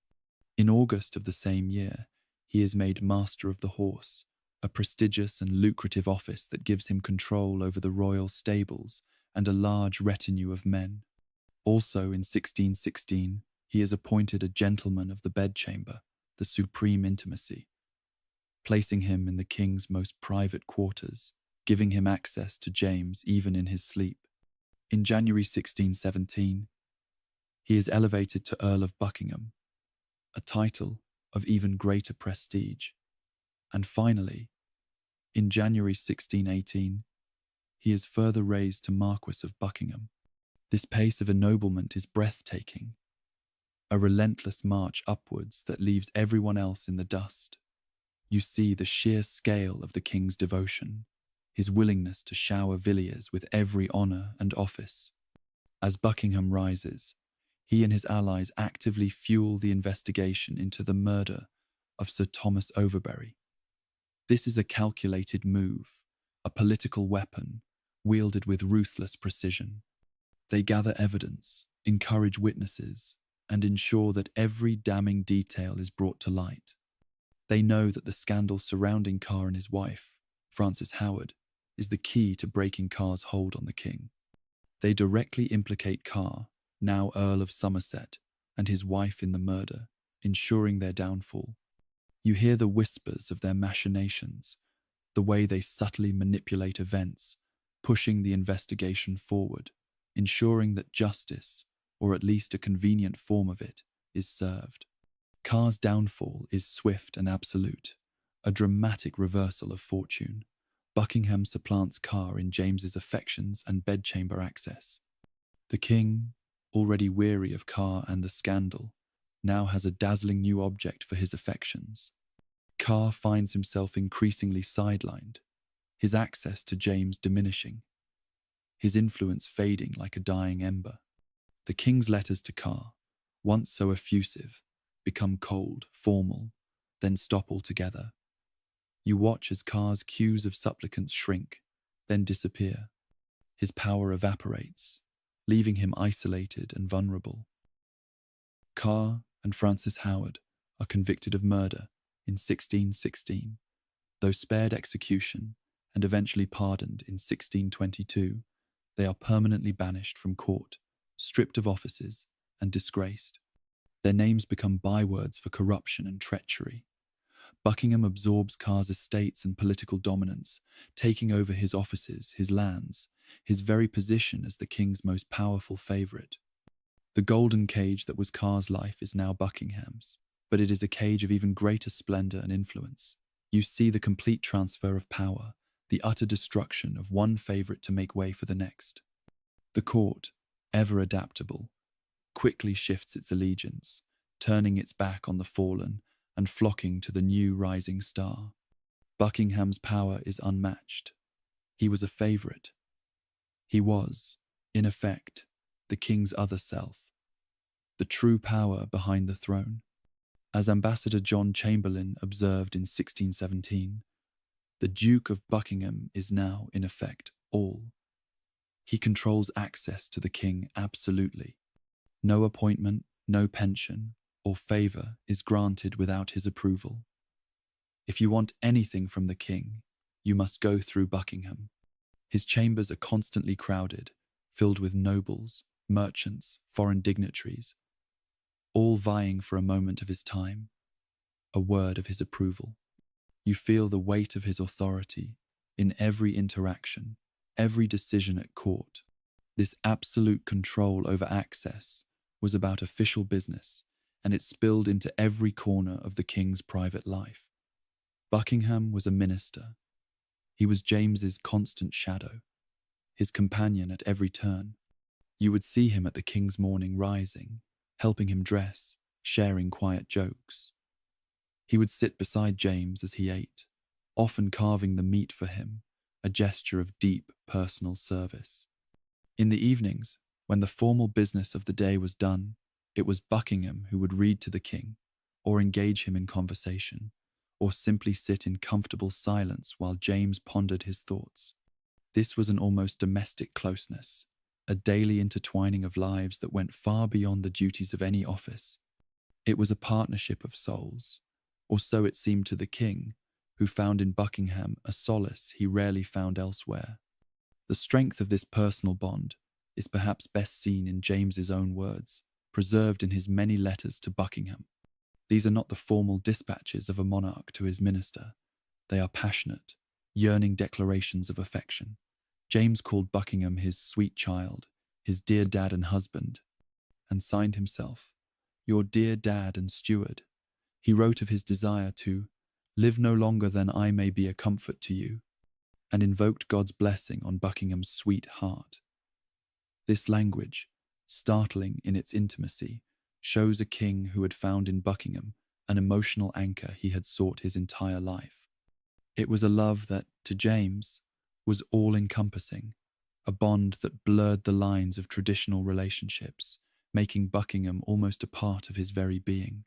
In August of the same year, he is made Master of the Horse, a prestigious and lucrative office that gives him control over the royal stables and a large retinue of men. Also in 1616, he is appointed a Gentleman of the Bedchamber, the supreme intimacy, placing him in the king's most private quarters, giving him access to James even in his sleep. In January 1617, he is elevated to Earl of Buckingham, a title of even greater prestige. And finally, in January 1618, he is further raised to Marquess of Buckingham. This pace of ennoblement is breathtaking, a relentless march upwards that leaves everyone else in the dust. You see the sheer scale of the king's devotion, his willingness to shower Villiers with every honour and office. As Buckingham rises, he and his allies actively fuel the investigation into the murder of Sir Thomas Overbury. This is a calculated move, a political weapon wielded with ruthless precision. They gather evidence, encourage witnesses, and ensure that every damning detail is brought to light. They know that the scandal surrounding Carr and his wife, Frances Howard, is the key to breaking Carr's hold on the king. They directly implicate Carr, now Earl of Somerset, and his wife in the murder, ensuring their downfall. You hear the whispers of their machinations, the way they subtly manipulate events, pushing the investigation forward, ensuring that justice, or at least a convenient form of it, is served. Carr's downfall is swift and absolute, a dramatic reversal of fortune. Buckingham supplants Carr in James's affections and bedchamber access. The king, already weary of Carr and the scandal, now has a dazzling new object for his affections. Carr finds himself increasingly sidelined, his access to James diminishing, his influence fading like a dying ember. The king's letters to Carr, once so effusive, become cold, formal, then stop altogether. You watch as Carr's queues of supplicants shrink, then disappear. His power evaporates, leaving him isolated and vulnerable. Carr and Frances Howard are convicted of murder in 1616. Though spared execution and eventually pardoned in 1622, they are permanently banished from court, stripped of offices, and disgraced. Their names become bywords for corruption and treachery. Buckingham absorbs Carr's estates and political dominance, taking over his offices, his lands, his very position as the king's most powerful favourite. The golden cage that was Carr's life is now Buckingham's, but it is a cage of even greater splendour and influence. You see the complete transfer of power, the utter destruction of one favourite to make way for the next. The court, ever adaptable, quickly shifts its allegiance, turning its back on the fallen and flocking to the new rising star. Buckingham's power is unmatched. He was a favourite. He was, in effect, the king's other self, the true power behind the throne. As Ambassador John Chamberlain observed in 1617, the Duke of Buckingham is now, in effect, all. He controls access to the king absolutely. No appointment, no pension, or favour is granted without his approval. If you want anything from the king, you must go through Buckingham. His chambers are constantly crowded, filled with nobles, merchants, foreign dignitaries, all vying for a moment of his time, a word of his approval. You feel the weight of his authority in every interaction, every decision at court. This absolute control over access was about official business, and it spilled into every corner of the king's private life. Buckingham was a minister. He was James's constant shadow, his companion at every turn. You would see him at the king's morning rising, helping him dress, sharing quiet jokes. He would sit beside James as he ate, often carving the meat for him, a gesture of deep personal service. In the evenings, when the formal business of the day was done, it was Buckingham who would read to the king, or engage him in conversation, or simply sit in comfortable silence while James pondered his thoughts. This was an almost domestic closeness, a daily intertwining of lives that went far beyond the duties of any office. It was a partnership of souls, or so it seemed to the king, who found in Buckingham a solace he rarely found elsewhere. The strength of this personal bond is perhaps best seen in James's own words, preserved in his many letters to Buckingham. These are not the formal dispatches of a monarch to his minister. They are passionate, yearning declarations of affection. James called Buckingham his sweet child, his dear dad and husband, and signed himself, "Your dear dad and steward." He wrote of his desire to live no longer than I may be a comfort to you, and invoked God's blessing on Buckingham's sweet heart. This language, startling in its intimacy, shows a king who had found in Buckingham an emotional anchor he had sought his entire life. It was a love that, to James, was all-encompassing, a bond that blurred the lines of traditional relationships, making Buckingham almost a part of his very being.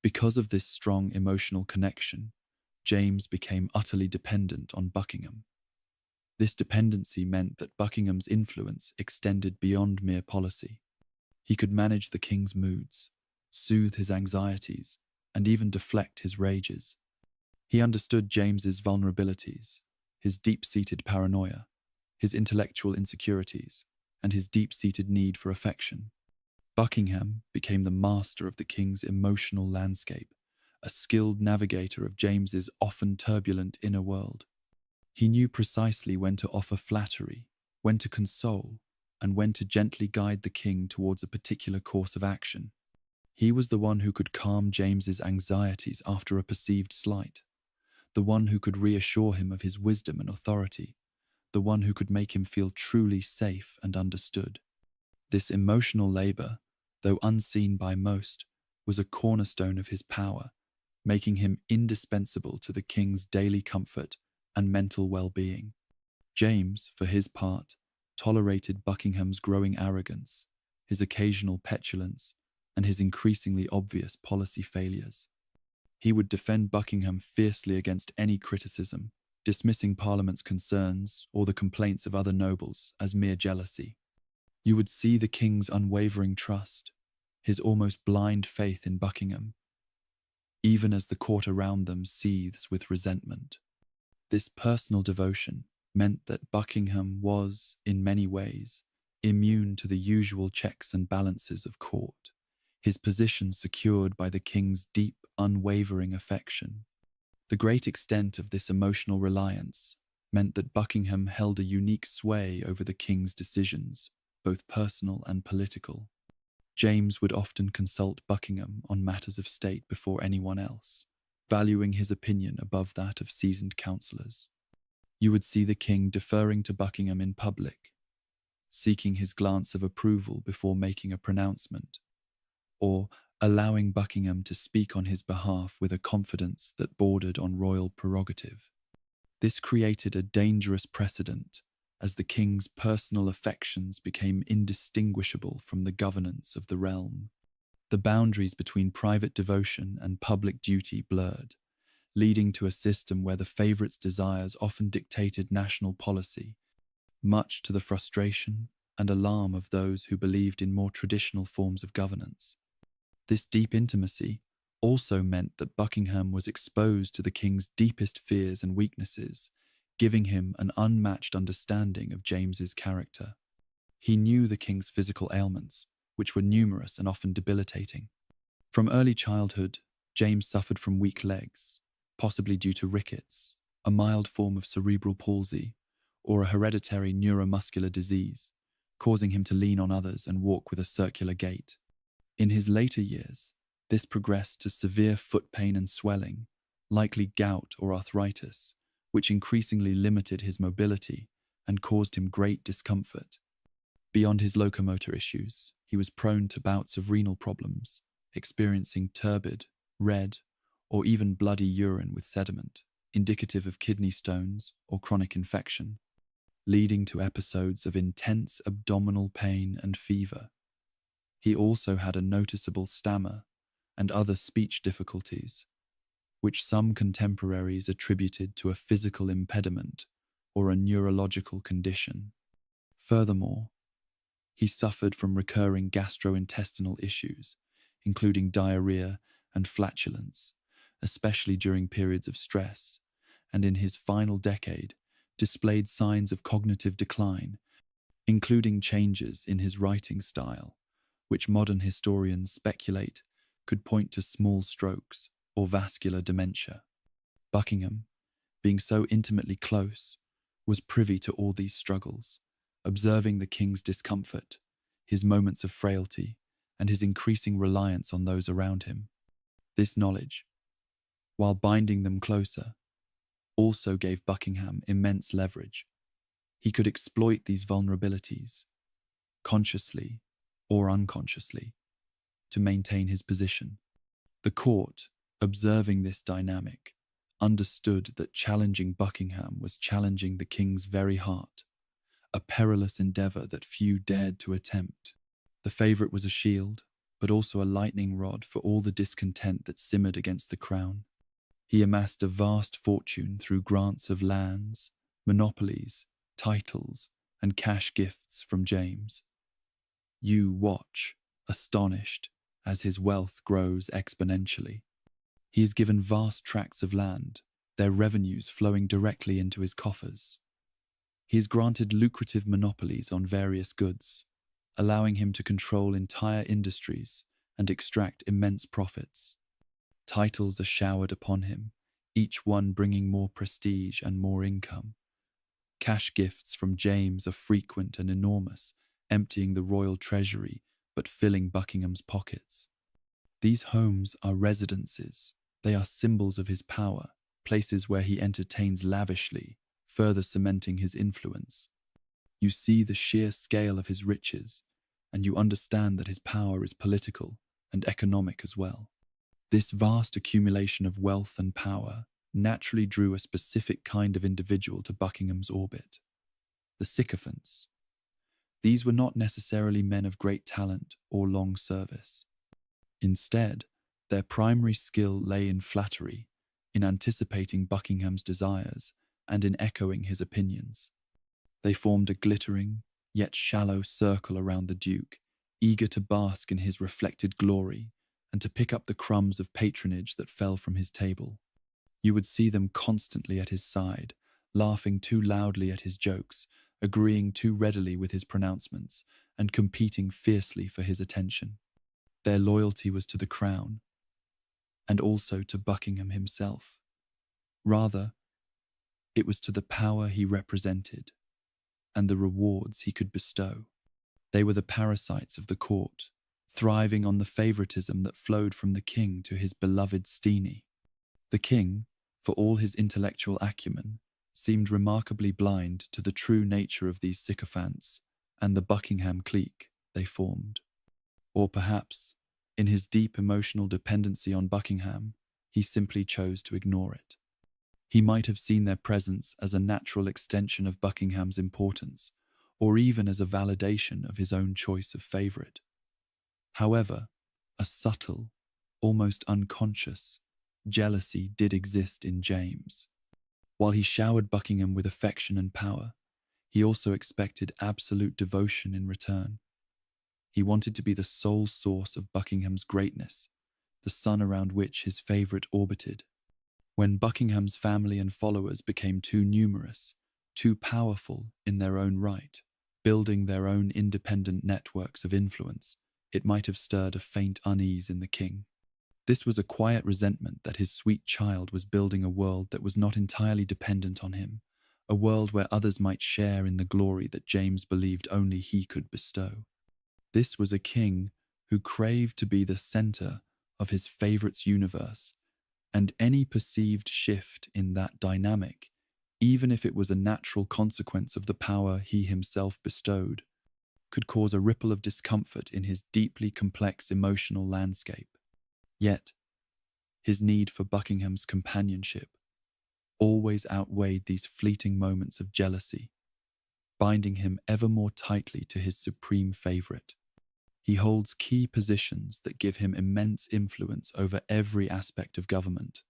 Because of this strong emotional connection, James became utterly dependent on Buckingham. This dependency meant that Buckingham's influence extended beyond mere policy. He could manage the king's moods, soothe his anxieties, and even deflect his rages. He understood James's vulnerabilities, his deep-seated paranoia, his intellectual insecurities, and his deep-seated need for affection. Buckingham became the master of the king's emotional landscape, a skilled navigator of James's often turbulent inner world. He knew precisely when to offer flattery, when to console, and when to gently guide the king towards a particular course of action. He was the one who could calm James's anxieties after a perceived slight, the one who could reassure him of his wisdom and authority, the one who could make him feel truly safe and understood. This emotional labor, though unseen by most, was a cornerstone of his power, making him indispensable to the king's daily comfort and mental well-being. James, for his part, tolerated Buckingham's growing arrogance, his occasional petulance, and his increasingly obvious policy failures. He would defend Buckingham fiercely against any criticism, dismissing Parliament's concerns or the complaints of other nobles as mere jealousy. You would see the king's unwavering trust, his almost blind faith in Buckingham, even as the court around them seethes with resentment. This personal devotion meant that Buckingham was, in many ways, immune to the usual checks and balances of court, his position secured by the king's deep, unwavering affection. The great extent of this emotional reliance meant that Buckingham held a unique sway over the king's decisions, both personal and political. James would often consult Buckingham on matters of state before anyone else, valuing his opinion above that of seasoned counsellors. You would see the king deferring to Buckingham in public, seeking his glance of approval before making a pronouncement, or allowing Buckingham to speak on his behalf with a confidence that bordered on royal prerogative. This created a dangerous precedent, as the king's personal affections became indistinguishable from the governance of the realm. The boundaries between private devotion and public duty blurred, leading to a system where the favourite's desires often dictated national policy, much to the frustration and alarm of those who believed in more traditional forms of governance. This deep intimacy also meant that Buckingham was exposed to the king's deepest fears and weaknesses, giving him an unmatched understanding of James's character. He knew the king's physical ailments, which were numerous and often debilitating. From early childhood, James suffered from weak legs, possibly due to rickets, a mild form of cerebral palsy, or a hereditary neuromuscular disease, causing him to lean on others and walk with a circular gait. In his later years, this progressed to severe foot pain and swelling, likely gout or arthritis, which increasingly limited his mobility and caused him great discomfort. Beyond his locomotor issues, he was prone to bouts of renal problems, experiencing turbid, red, or even bloody urine with sediment, indicative of kidney stones or chronic infection, leading to episodes of intense abdominal pain and fever. He also had a noticeable stammer and other speech difficulties, which some contemporaries attributed to a physical impediment or a neurological condition. Furthermore, he suffered from recurring gastrointestinal issues, including diarrhea and flatulence, especially during periods of stress, and in his final decade displayed signs of cognitive decline, including changes in his writing style, which modern historians speculate could point to small strokes or vascular dementia. Buckingham, being so intimately close, was privy to all these struggles, observing the king's discomfort, his moments of frailty, and his increasing reliance on those around him. This knowledge, while binding them closer, also gave Buckingham immense leverage. He could exploit these vulnerabilities, consciously or unconsciously, to maintain his position. The court, observing this dynamic, understood that challenging Buckingham was challenging the king's very heart, a perilous endeavour that few dared to attempt. The favourite was a shield, but also a lightning rod for all the discontent that simmered against the crown. He amassed a vast fortune through grants of lands, monopolies, titles, and cash gifts from James. You watch, astonished, as his wealth grows exponentially. He is given vast tracts of land, their revenues flowing directly into his coffers. He is granted lucrative monopolies on various goods, allowing him to control entire industries and extract immense profits. Titles are showered upon him, each one bringing more prestige and more income. Cash gifts from James are frequent and enormous, emptying the royal treasury but filling Buckingham's pockets. These homes are residences. They are symbols of his power, places where he entertains lavishly, further cementing his influence. You see the sheer scale of his riches, and you understand that his power is political and economic as well. This vast accumulation of wealth and power naturally drew a specific kind of individual to Buckingham's orbit: the sycophants. These were not necessarily men of great talent or long service. Instead, their primary skill lay in flattery, in anticipating Buckingham's desires, and in echoing his opinions. They formed a glittering, yet shallow circle around the Duke, eager to bask in his reflected glory and to pick up the crumbs of patronage that fell from his table. You would see them constantly at his side, laughing too loudly at his jokes, agreeing too readily with his pronouncements, and competing fiercely for his attention. Their loyalty was to the crown, and also to Buckingham himself. Rather, it was to the power he represented and the rewards he could bestow. They were the parasites of the court, thriving on the favoritism that flowed from the king to his beloved Steenie. The king, for all his intellectual acumen, seemed remarkably blind to the true nature of these sycophants and the Buckingham clique they formed. Or perhaps, in his deep emotional dependency on Buckingham, he simply chose to ignore it. He might have seen their presence as a natural extension of Buckingham's importance, or even as a validation of his own choice of favourite. However, a subtle, almost unconscious, jealousy did exist in James. While he showered Buckingham with affection and power, he also expected absolute devotion in return. He wanted to be the sole source of Buckingham's greatness, the sun around which his favourite orbited. When Buckingham's family and followers became too numerous, too powerful in their own right, building their own independent networks of influence, it might have stirred a faint unease in the king. This was a quiet resentment that his sweet child was building a world that was not entirely dependent on him, a world where others might share in the glory that James believed only he could bestow. This was a king who craved to be the centre of his favourite's universe, and any perceived shift in that dynamic, even if it was a natural consequence of the power he himself bestowed, could cause a ripple of discomfort in his deeply complex emotional landscape. Yet, his need for Buckingham's companionship always outweighed these fleeting moments of jealousy, binding him ever more tightly to his supreme favourite. He holds key positions that give him immense influence over every aspect of government.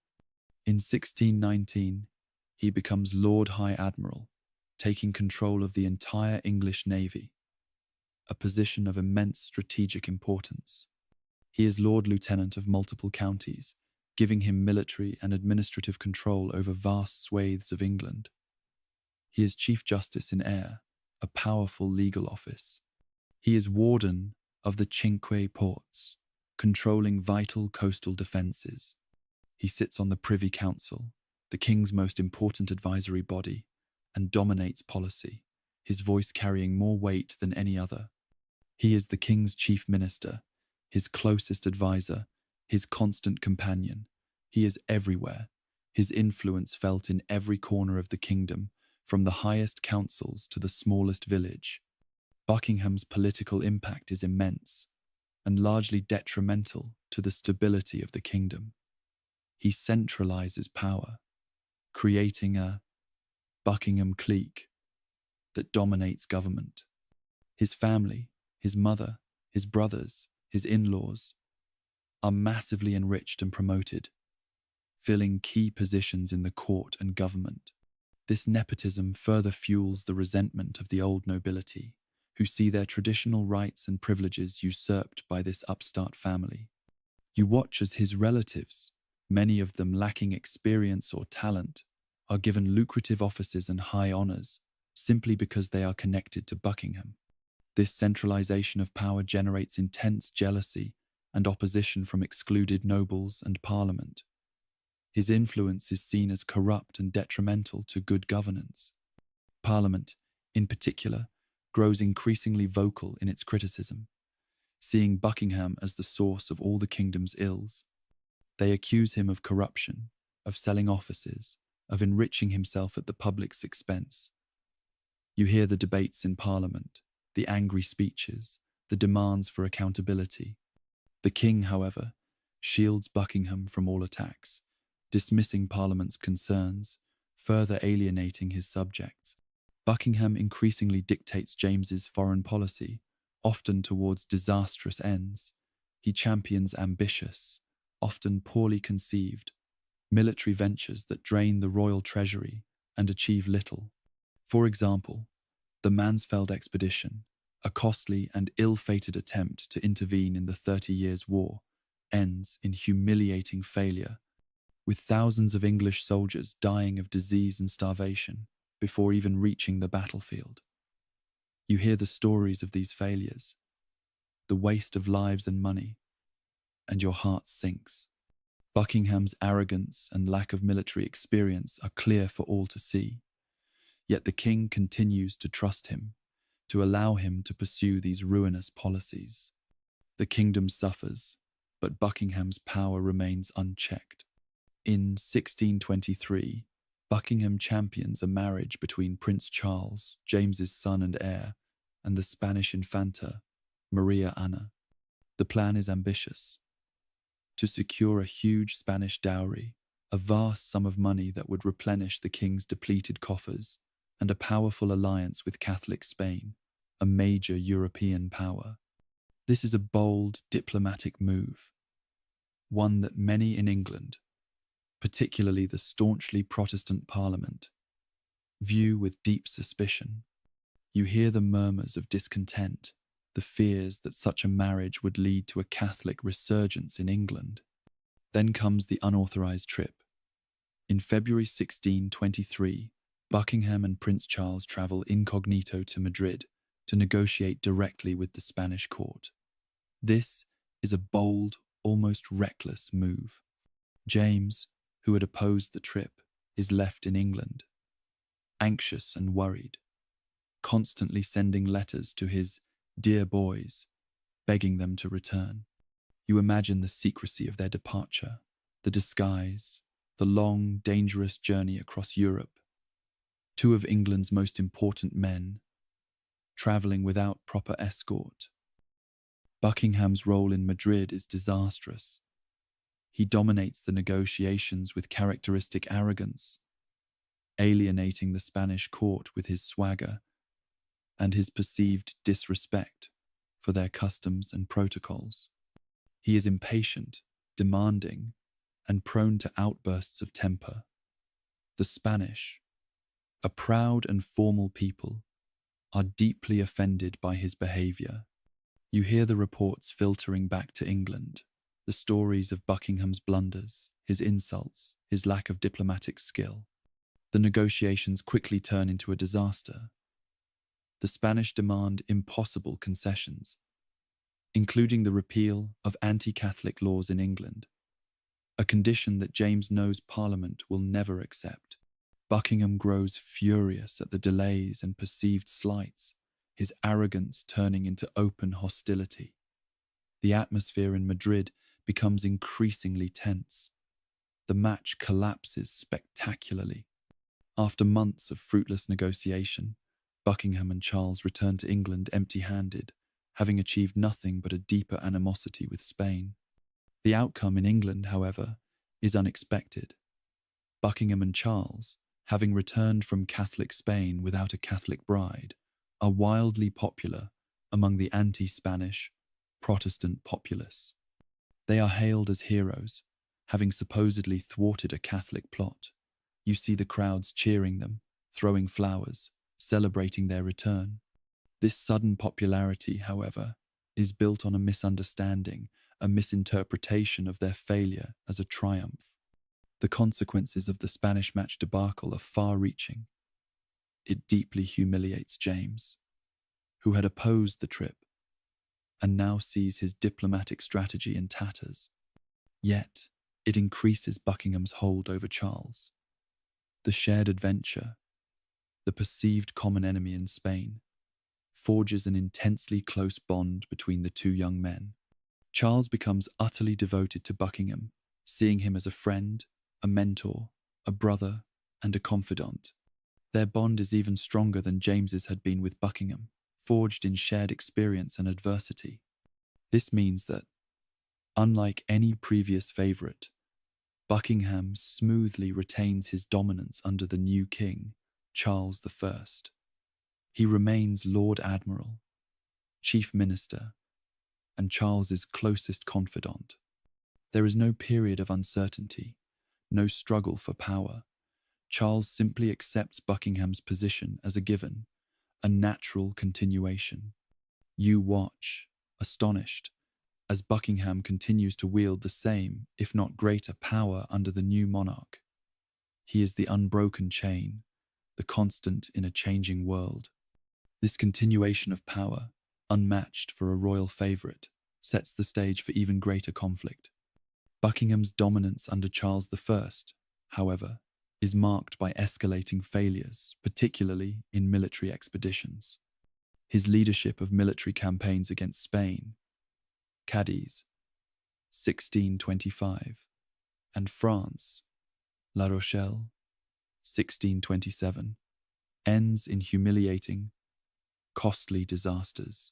In 1619, he becomes Lord High Admiral, taking control of the entire English Navy, a position of immense strategic importance. He is Lord Lieutenant of multiple counties, giving him military and administrative control over vast swathes of England. He is Chief Justice in Eyre, a powerful legal office. He is Warden of the Cinque Ports, controlling vital coastal defences. He sits on the Privy Council, the king's most important advisory body, and dominates policy, his voice carrying more weight than any other. He is the king's chief minister, his closest advisor, his constant companion. He is everywhere, his influence felt in every corner of the kingdom, from the highest councils to the smallest village. Buckingham's political impact is immense and largely detrimental to the stability of the kingdom. He centralizes power, creating a Buckingham clique that dominates government. His family, his mother, his brothers, his in-laws are massively enriched and promoted, filling key positions in the court and government. This nepotism further fuels the resentment of the old nobility, who see their traditional rights and privileges usurped by this upstart family. You watch as his relatives, many of them lacking experience or talent, are given lucrative offices and high honors simply because they are connected to Buckingham. This centralization of power generates intense jealousy and opposition from excluded nobles and parliament. His influence is seen as corrupt and detrimental to good governance. Parliament, in particular, grows increasingly vocal in its criticism, seeing Buckingham as the source of all the kingdom's ills. They accuse him of corruption, of selling offices, of enriching himself at the public's expense. You hear the debates in Parliament, the angry speeches, the demands for accountability. The king, however, shields Buckingham from all attacks, dismissing Parliament's concerns, further alienating his subjects. Buckingham increasingly dictates James's foreign policy, often towards disastrous ends. He champions ambitious, often poorly conceived, military ventures that drain the royal treasury and achieve little. For example, the Mansfeld expedition, a costly and ill-fated attempt to intervene in the 30 Years' War, ends in humiliating failure, with thousands of English soldiers dying of disease and starvation before even reaching the battlefield. You hear the stories of these failures, the waste of lives and money, and your heart sinks. Buckingham's arrogance and lack of military experience are clear for all to see, yet the king continues to trust him, to allow him to pursue these ruinous policies. The kingdom suffers, but Buckingham's power remains unchecked. In 1623, Buckingham champions a marriage between Prince Charles, James's son and heir, and the Spanish Infanta, Maria Ana. The plan is ambitious: to secure a huge Spanish dowry, a vast sum of money that would replenish the king's depleted coffers, and a powerful alliance with Catholic Spain, a major European power. This is a bold diplomatic move, one that many in England, particularly the staunchly Protestant Parliament, view with deep suspicion. You hear the murmurs of discontent, the fears that such a marriage would lead to a Catholic resurgence in England. Then comes the unauthorized trip. In February 1623, Buckingham and Prince Charles travel incognito to Madrid to negotiate directly with the Spanish court. This is a bold, almost reckless move. James, who had opposed the trip, is left in England, anxious and worried, constantly sending letters to his dear boys, begging them to return. You imagine the secrecy of their departure, the disguise, the long, dangerous journey across Europe. Two of England's most important men, travelling without proper escort. Buckingham's role in Madrid is disastrous. He dominates the negotiations with characteristic arrogance, alienating the Spanish court with his swagger and his perceived disrespect for their customs and protocols. He is impatient, demanding, and prone to outbursts of temper. The Spanish, a proud and formal people, are deeply offended by his behaviour. You hear the reports filtering back to England, the stories of Buckingham's blunders, his insults, his lack of diplomatic skill. The negotiations quickly turn into a disaster. The Spanish demand impossible concessions, including the repeal of anti-Catholic laws in England, a condition that James knows Parliament will never accept. Buckingham grows furious at the delays and perceived slights, his arrogance turning into open hostility. The atmosphere in Madrid becomes increasingly tense. The match collapses spectacularly. After months of fruitless negotiation, Buckingham and Charles return to England empty-handed, having achieved nothing but a deeper animosity with Spain. The outcome in England, however, is unexpected. Buckingham and Charles, having returned from Catholic Spain without a Catholic bride, are wildly popular among the anti-Spanish Protestant populace. They are hailed as heroes, having supposedly thwarted a Catholic plot. You see the crowds cheering them, throwing flowers, celebrating their return. This sudden popularity, however, is built on a misunderstanding, a misinterpretation of their failure as a triumph. The consequences of the Spanish match debacle are far-reaching. It deeply humiliates James, who had opposed the trip, and now sees his diplomatic strategy in tatters. Yet, it increases Buckingham's hold over Charles. The shared adventure, the perceived common enemy in Spain, forges an intensely close bond between the two young men. Charles becomes utterly devoted to Buckingham, seeing him as a friend, a mentor, a brother, and a confidant. Their bond is even stronger than James's had been with Buckingham, forged in shared experience and adversity. This means that, unlike any previous favourite, Buckingham smoothly retains his dominance under the new king, Charles I. He remains Lord Admiral, Chief Minister, and Charles's closest confidant. There is no period of uncertainty, no struggle for power. Charles simply accepts Buckingham's position as a given, a natural continuation. You watch, astonished, as Buckingham continues to wield the same, if not greater, power under the new monarch. He is the unbroken chain, the constant in a changing world. This continuation of power, unmatched for a royal favourite, sets the stage for even greater conflict. Buckingham's dominance under Charles I, however, is marked by escalating failures, particularly in military expeditions. His leadership of military campaigns against Spain, Cadiz, 1625, and France, La Rochelle, 1627, ends in humiliating, costly disasters.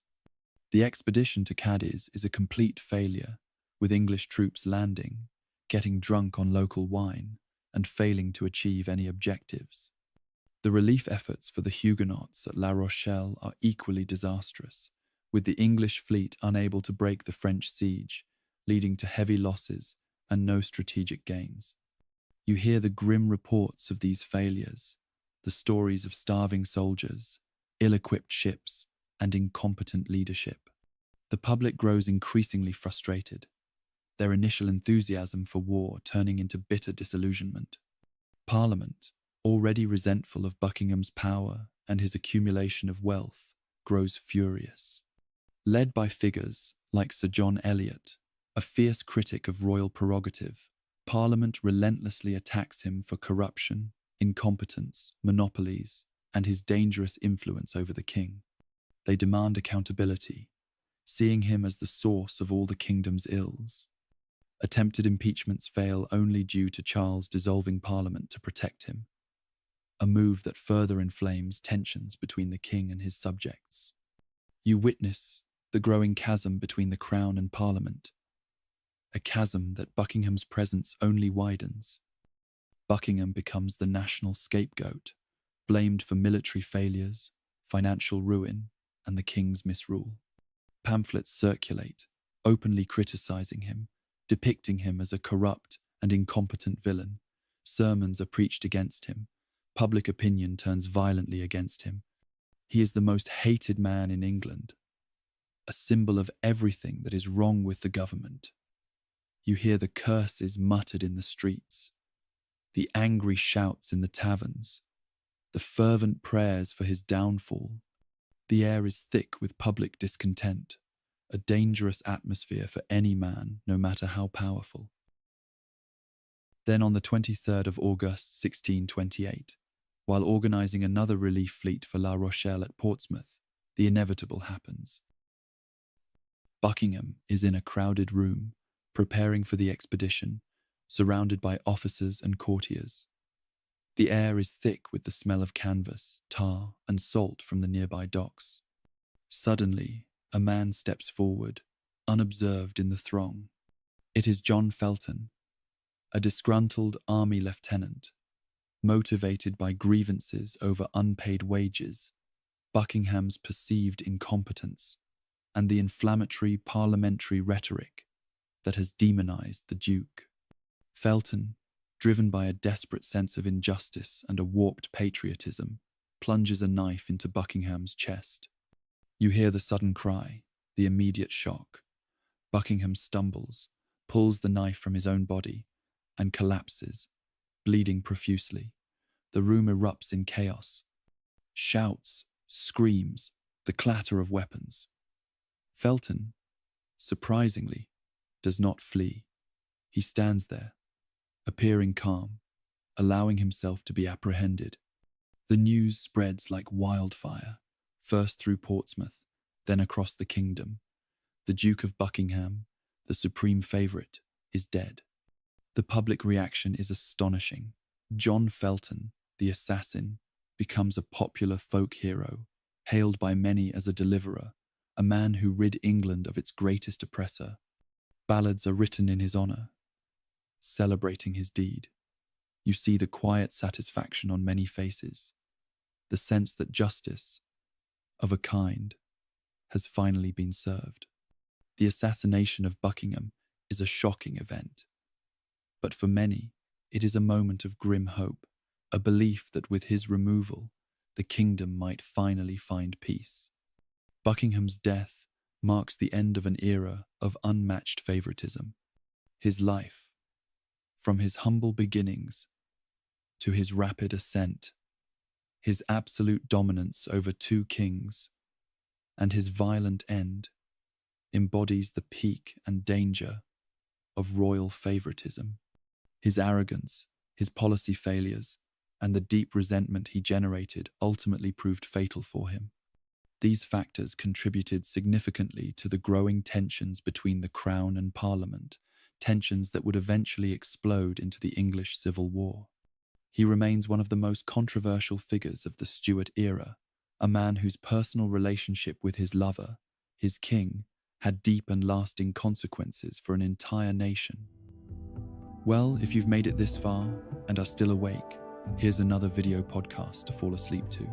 The expedition to Cadiz is a complete failure, with English troops landing, getting drunk on local wine, and failing to achieve any objectives. The relief efforts for the Huguenots at La Rochelle are equally disastrous, with the English fleet unable to break the French siege, leading to heavy losses and no strategic gains. You hear the grim reports of these failures, the stories of starving soldiers, ill-equipped ships, and incompetent leadership. The public grows increasingly frustrated, their initial enthusiasm for war turning into bitter disillusionment. Parliament, already resentful of Buckingham's power and his accumulation of wealth, grows furious. Led by figures like Sir John Eliot, a fierce critic of royal prerogative, Parliament relentlessly attacks him for corruption, incompetence, monopolies, and his dangerous influence over the king. They demand accountability, seeing him as the source of all the kingdom's ills. Attempted impeachments fail only due to Charles dissolving Parliament to protect him, a move that further inflames tensions between the king and his subjects. You witness the growing chasm between the crown and Parliament, a chasm that Buckingham's presence only widens. Buckingham becomes the national scapegoat, blamed for military failures, financial ruin, and the king's misrule. Pamphlets circulate, openly criticizing him, depicting him as a corrupt and incompetent villain. Sermons are preached against him. Public opinion turns violently against him. He is the most hated man in England, a symbol of everything that is wrong with the government. You hear the curses muttered in the streets, the angry shouts in the taverns, the fervent prayers for his downfall. The air is thick with public discontent, a dangerous atmosphere for any man, no matter how powerful. Then on the 23rd of August 1628, while organising another relief fleet for La Rochelle at Portsmouth, the inevitable happens. Buckingham is in a crowded room, preparing for the expedition, surrounded by officers and courtiers. The air is thick with the smell of canvas, tar, and salt from the nearby docks. Suddenly, a man steps forward, unobserved in the throng. It is John Felton, a disgruntled army lieutenant, motivated by grievances over unpaid wages, Buckingham's perceived incompetence, and the inflammatory parliamentary rhetoric that has demonized the Duke. Felton, driven by a desperate sense of injustice and a warped patriotism, plunges a knife into Buckingham's chest. You hear the sudden cry, the immediate shock. Buckingham stumbles, pulls the knife from his own body, and collapses, bleeding profusely. The room erupts in chaos. Shouts, screams, the clatter of weapons. Felton, surprisingly, does not flee. He stands there, appearing calm, allowing himself to be apprehended. The news spreads like wildfire, first through Portsmouth, then across the kingdom. The Duke of Buckingham, the supreme favourite, is dead. The public reaction is astonishing. John Felton, the assassin, becomes a popular folk hero, hailed by many as a deliverer, a man who rid England of its greatest oppressor. Ballads are written in his honour, celebrating his deed. You see the quiet satisfaction on many faces, the sense that justice, of a kind, has finally been served. The assassination of Buckingham is a shocking event, but for many, it is a moment of grim hope, a belief that with his removal, the kingdom might finally find peace. Buckingham's death marks the end of an era of unmatched favoritism. His life, from his humble beginnings to his rapid ascent, his absolute dominance over two kings, and his violent end, embodies the peak and danger of royal favoritism. His arrogance, his policy failures, and the deep resentment he generated ultimately proved fatal for him. These factors contributed significantly to the growing tensions between the Crown and Parliament, tensions that would eventually explode into the English Civil War. He remains one of the most controversial figures of the Stuart era, a man whose personal relationship with his lover, his king, had deep and lasting consequences for an entire nation. Well, if you've made it this far and are still awake, here's another video podcast to fall asleep to.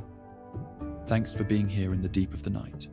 Thanks for being here in the deep of the night.